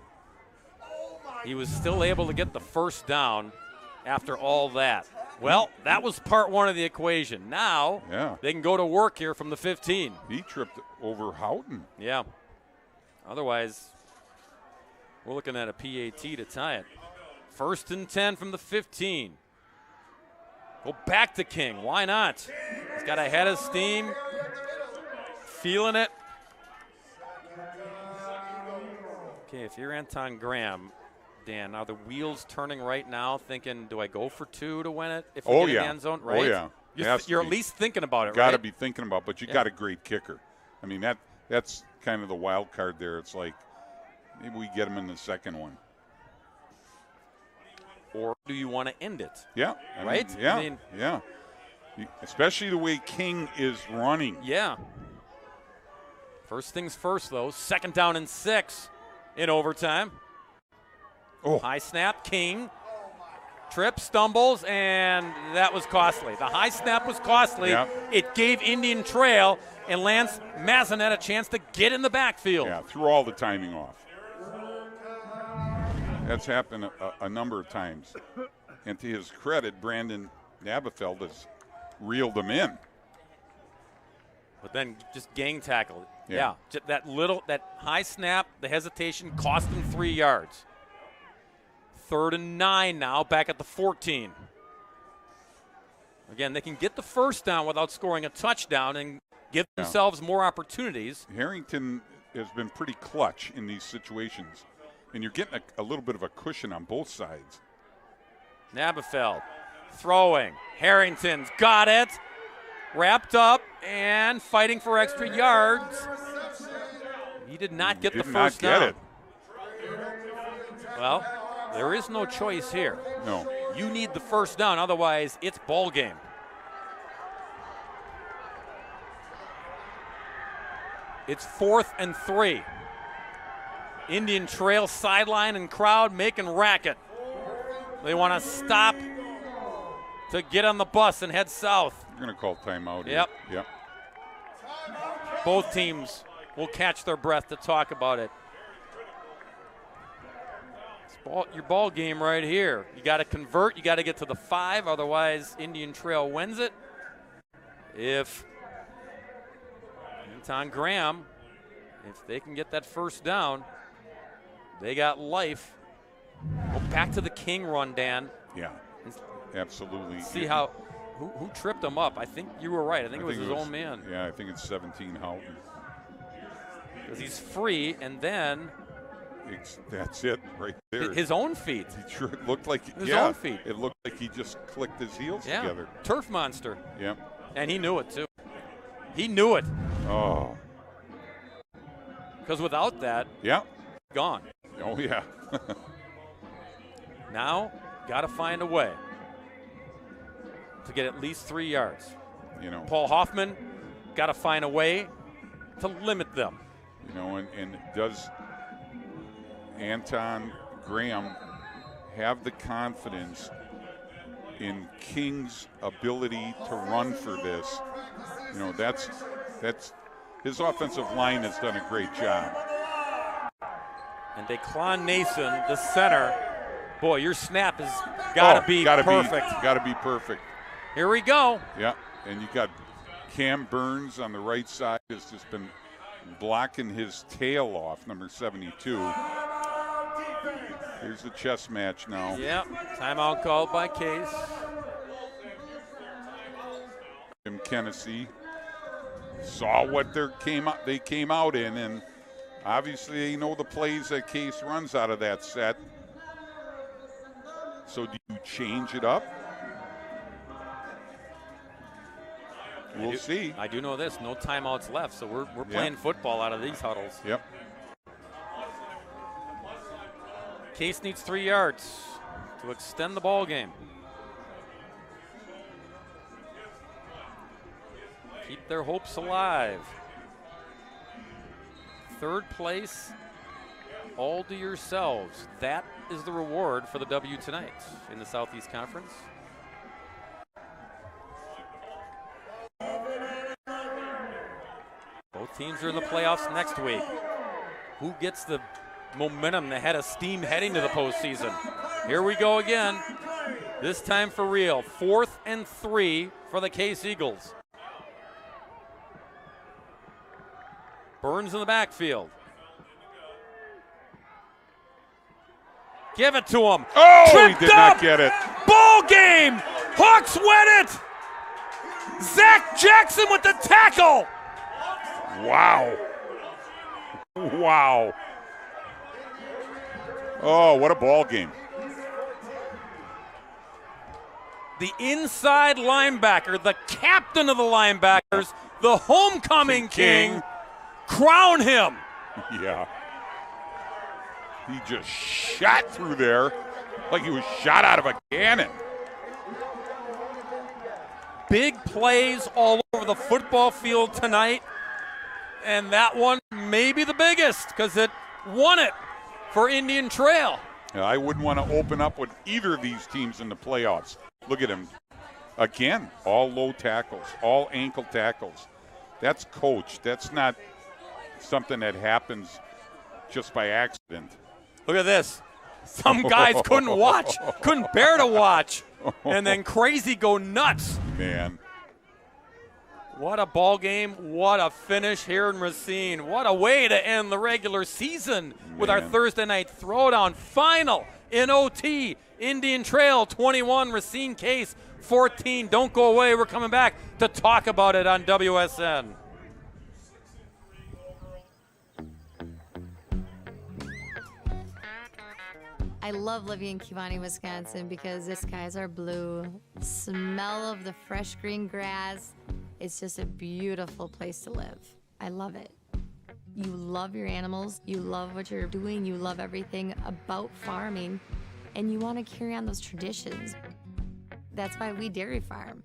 he was still able to get the first down after all that. Well, that was part one of the equation. Now they can go to work here from the 15. He tripped over Houghton. Yeah. Otherwise, we're looking at a PAT to tie it. 1st and 10 from the 15. Go back to King. Why not? He's got a head of steam. Feeling it. Okay, if you're Anton Graham, Dan, are the wheels turning right now thinking, do I go for 2 to win it if we get in the end zone? Right? Oh, yeah. You're at least thinking about it, Got to right? be thinking about it, but you got a great kicker. I mean, that's kind of the wild card there. It's like maybe we get him in the second one. Or do you want to end it? Yeah. Right? Yeah. Especially the way King is running. Yeah. First things first, though. 2nd down and 6 in overtime. Oh. High snap, King. Trips, stumbles, and that was costly. The high snap was costly. Yeah. It gave Indian Trail and Lance Mazinet a chance to get in the backfield. Yeah, threw all the timing off. That's happened a number of times. And to his credit, Brandon Nabafeld has reeled him in. But then just gang tackled. Yeah. That high snap, the hesitation cost him 3 yards. 3rd and 9 now, back at the 14. Again, they can get the first down without scoring a touchdown and give themselves more opportunities. Harrington has been pretty clutch in these situations. And you're getting a little bit of a cushion on both sides. Nabafeld throwing. Harrington's got it. Wrapped up and fighting for extra yards. He did not get the first down. Well, there is no choice here. No. You need the first down, otherwise it's ball game. It's 4th and 3. Indian Trail sideline and crowd making racket. They want to stop to get on the bus and head south. You're going to call timeout. Yep. Yep. Both teams will catch their breath to talk about it. It's your ball game right here. You got to convert. You got to get to the 5. Otherwise, Indian Trail wins it. If Anton Graham, if they can get that first down, they got life. Go back to the King run, Dan. Yeah, absolutely. See how who tripped him up. I think you were right. I think it was his own man. Yeah, I think it's 17 Houghton. Because he's free, and then that's it right there. His own feet. It looked like his own feet. It looked like he just clicked his heels together. Turf monster. Yep. And he knew it too. He knew it. Oh. Because without that, gone. Oh yeah. Now, got to find a way to get at least 3 yards. You know, Paul Hoffman got to find a way to limit them. You know, and does Anton Graham have the confidence in King's ability to run for this? You know, that's his offensive line has done a great job. And Declan Nason, the center, boy, your snap has got to be perfect. Got to be perfect. Here we go. Yeah, and you got Cam Burns on the right side has just been blocking his tail off, number 72. Here's the chess match now. Yep, timeout called by Case. Jim Kenosha saw what they came out in, and obviously they know the plays that Case runs out of that set. So do you change it up? We'll see. I do know this, no timeouts left, so we're playing football out of these huddles. Yep. Case needs 3 yards to extend the ball game. Keep their hopes alive. 3rd place, all to yourselves. That is the reward for the W tonight in the Southeast Conference. Both teams are in the playoffs next week. Who gets the momentum, the head of steam heading to the postseason? Here we go again. This time for real. 4th and 3 for the Case Eagles. Burns in the backfield. Give it to him. Oh, Tripped he did up. not get it. Ball game. Hawks win it. Zach Jackson with the tackle. Wow. Wow. Oh, what a ball game. The inside linebacker, the captain of the linebackers, the homecoming king. Crown him. Yeah. He just shot through there like he was shot out of a cannon. Big plays all over the football field tonight. And that one may be the biggest because it won it for Indian Trail. Yeah, I wouldn't want to open up with either of these teams in the playoffs. Look at him. Again, all low tackles, all ankle tackles. That's coached. That's not something that happens just by accident. Look at this. Some guys couldn't bear to watch, and then crazy go nuts. Man. What a ball game. What a finish here in Racine. What a way to end the regular season with our Thursday night throwdown final in OT. Indian Trail 21, Racine Case 14. Don't go away. We're coming back to talk about it on WSN. I love living in Kewanee, Wisconsin because the skies are blue. The smell of the fresh green grass. It's just a beautiful place to live. I love it. You love your animals. You love what you're doing. You love everything about farming. And you want to carry on those traditions. That's why we dairy farm.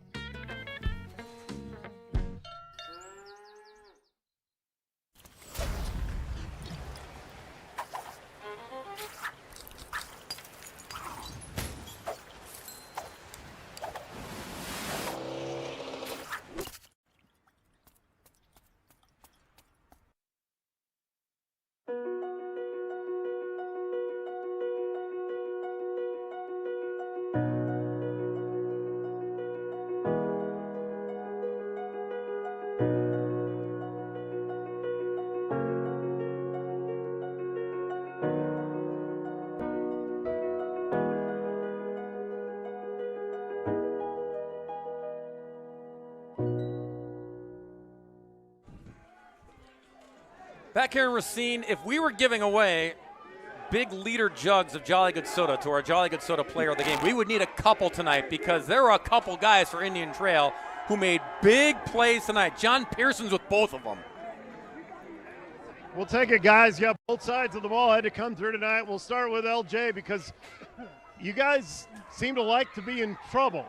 Back here in Racine, if we were giving away big liter jugs of Jolly Good Soda to our Jolly Good Soda player of the game, we would need a couple tonight because there were a couple guys for Indian Trail who made big plays tonight. John Pearson's with both of them. We'll take it, guys. Yeah, both sides of the ball had to come through tonight. We'll start with LJ because you guys seem to like to be in trouble.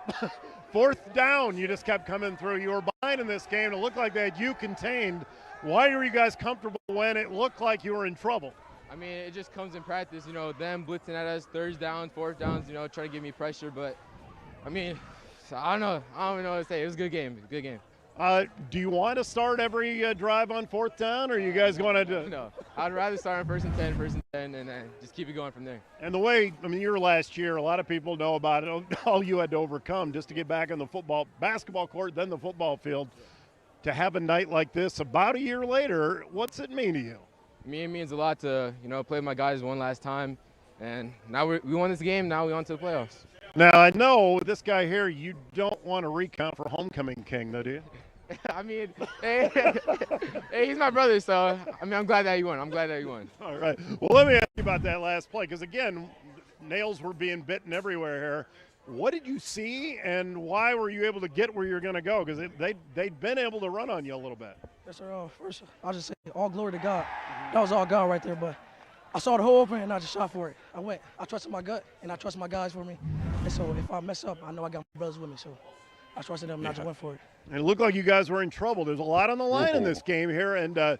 Fourth down, you just kept coming through. You were behind in this game. It looked like they had you contained. Why were you guys comfortable when it looked like you were in trouble? I mean, it just comes in practice, you know, them blitzing at us, third downs, fourth downs, you know, trying to give me pressure. But, I mean, I don't know. I don't even know what to say. It was a good game. It was a good game. Do you want to start every drive on fourth down, or are you guys going to do? No, I'd rather start on first and 10, and just keep it going from there. And the way, I mean, your last year, a lot of people know about it, all you had to overcome just to get back on the basketball court, then the football field. To have a night like this about a year later, what's it mean to you? It means a lot to, you know, play with my guys one last time. And now we won this game, now we on to the playoffs. Now, I know this guy here, you don't want to recount for homecoming king, though, do you? I mean, hey, he's my brother, so, I mean, I'm glad that he won. I'm glad that he won. All right. Well, let me ask you about that last play, because, again, nails were being bitten everywhere here. What did you see, and why were you able to get where you're going to go? Because they'd been able to run on you a little bit. Yes, sir. First, I'll just say all glory to God. That was all God right there, but I saw the hole open, and I just shot for it. I trusted my gut, and I trust my guys for me. And so if I mess up, I know I got my brothers with me, so I trusted them, and I just went for it. And it looked like you guys were in trouble. There's a lot on the line in this game here, and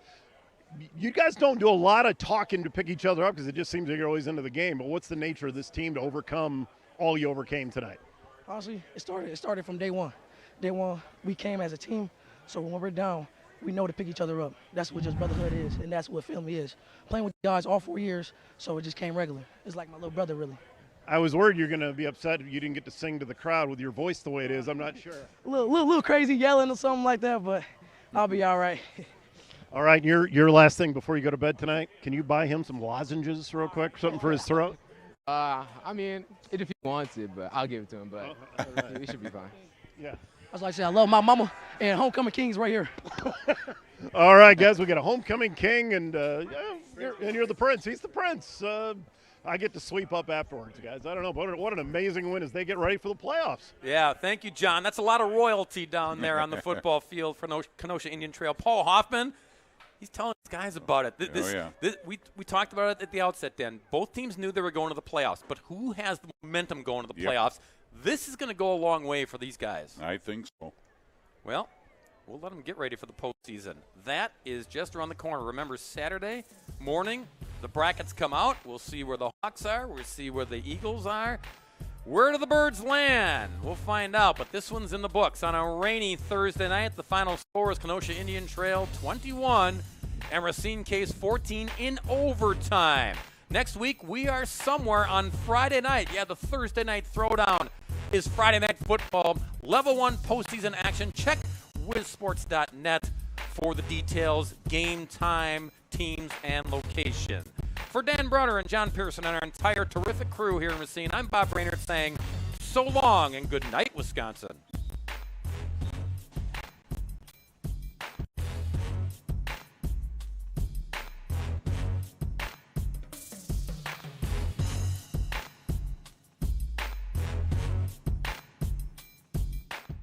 you guys don't do a lot of talking to pick each other up because it just seems like you're always into the game. But what's the nature of this team to overcome all you overcame tonight? Honestly, it started from day one. Day one, we came as a team, so when we're down, we know to pick each other up. That's what just brotherhood is, and that's what family is. Playing with the guys all 4 years, so it just came regular. It's like my little brother, really. I was worried you're going to be upset if you didn't get to sing to the crowd with your voice the way it is. I'm not sure. A little crazy yelling or something like that, but I'll be all right. All right, your last thing before you go to bed tonight, can you buy him some lozenges real quick, something for his throat? I mean, if he wants it, but I'll give it to him, but he should be fine. Yeah. I was like I said, I love my mama and homecoming king's right here. All right, guys, we got a homecoming king, and you're the prince. He's the prince. I get to sweep up afterwards, guys. I don't know, but what an amazing win as they get ready for the playoffs. Yeah, thank you, John. That's a lot of royalty down there on the football field for Kenosha Indian Trail. Paul Hoffman, he's telling his guys about it. We talked about it at the outset, Dan. Both teams knew they were going to the playoffs, but who has the momentum going to the playoffs? This is going to go a long way for these guys. I think so. Well, we'll let them get ready for the postseason. That is just around the corner. Remember, Saturday morning, the brackets come out. We'll see where the Hawks are. We'll see where the Eagles are. Where do the Birds land? We'll find out, but this one's in the books. On a rainy Thursday night, the final score is Kenosha Indian Trail 21 and Racine Case 14 in overtime. Next week, we are somewhere on Friday night. Yeah, the Thursday Night Throwdown is Friday Night Football. Level 1 postseason action. Check WisSports.net for the details, game time, teams, and location. For Dan Brunner and John Pearson and our entire terrific crew here in Racine, I'm Bob Brainerd saying so long and good night, Wisconsin.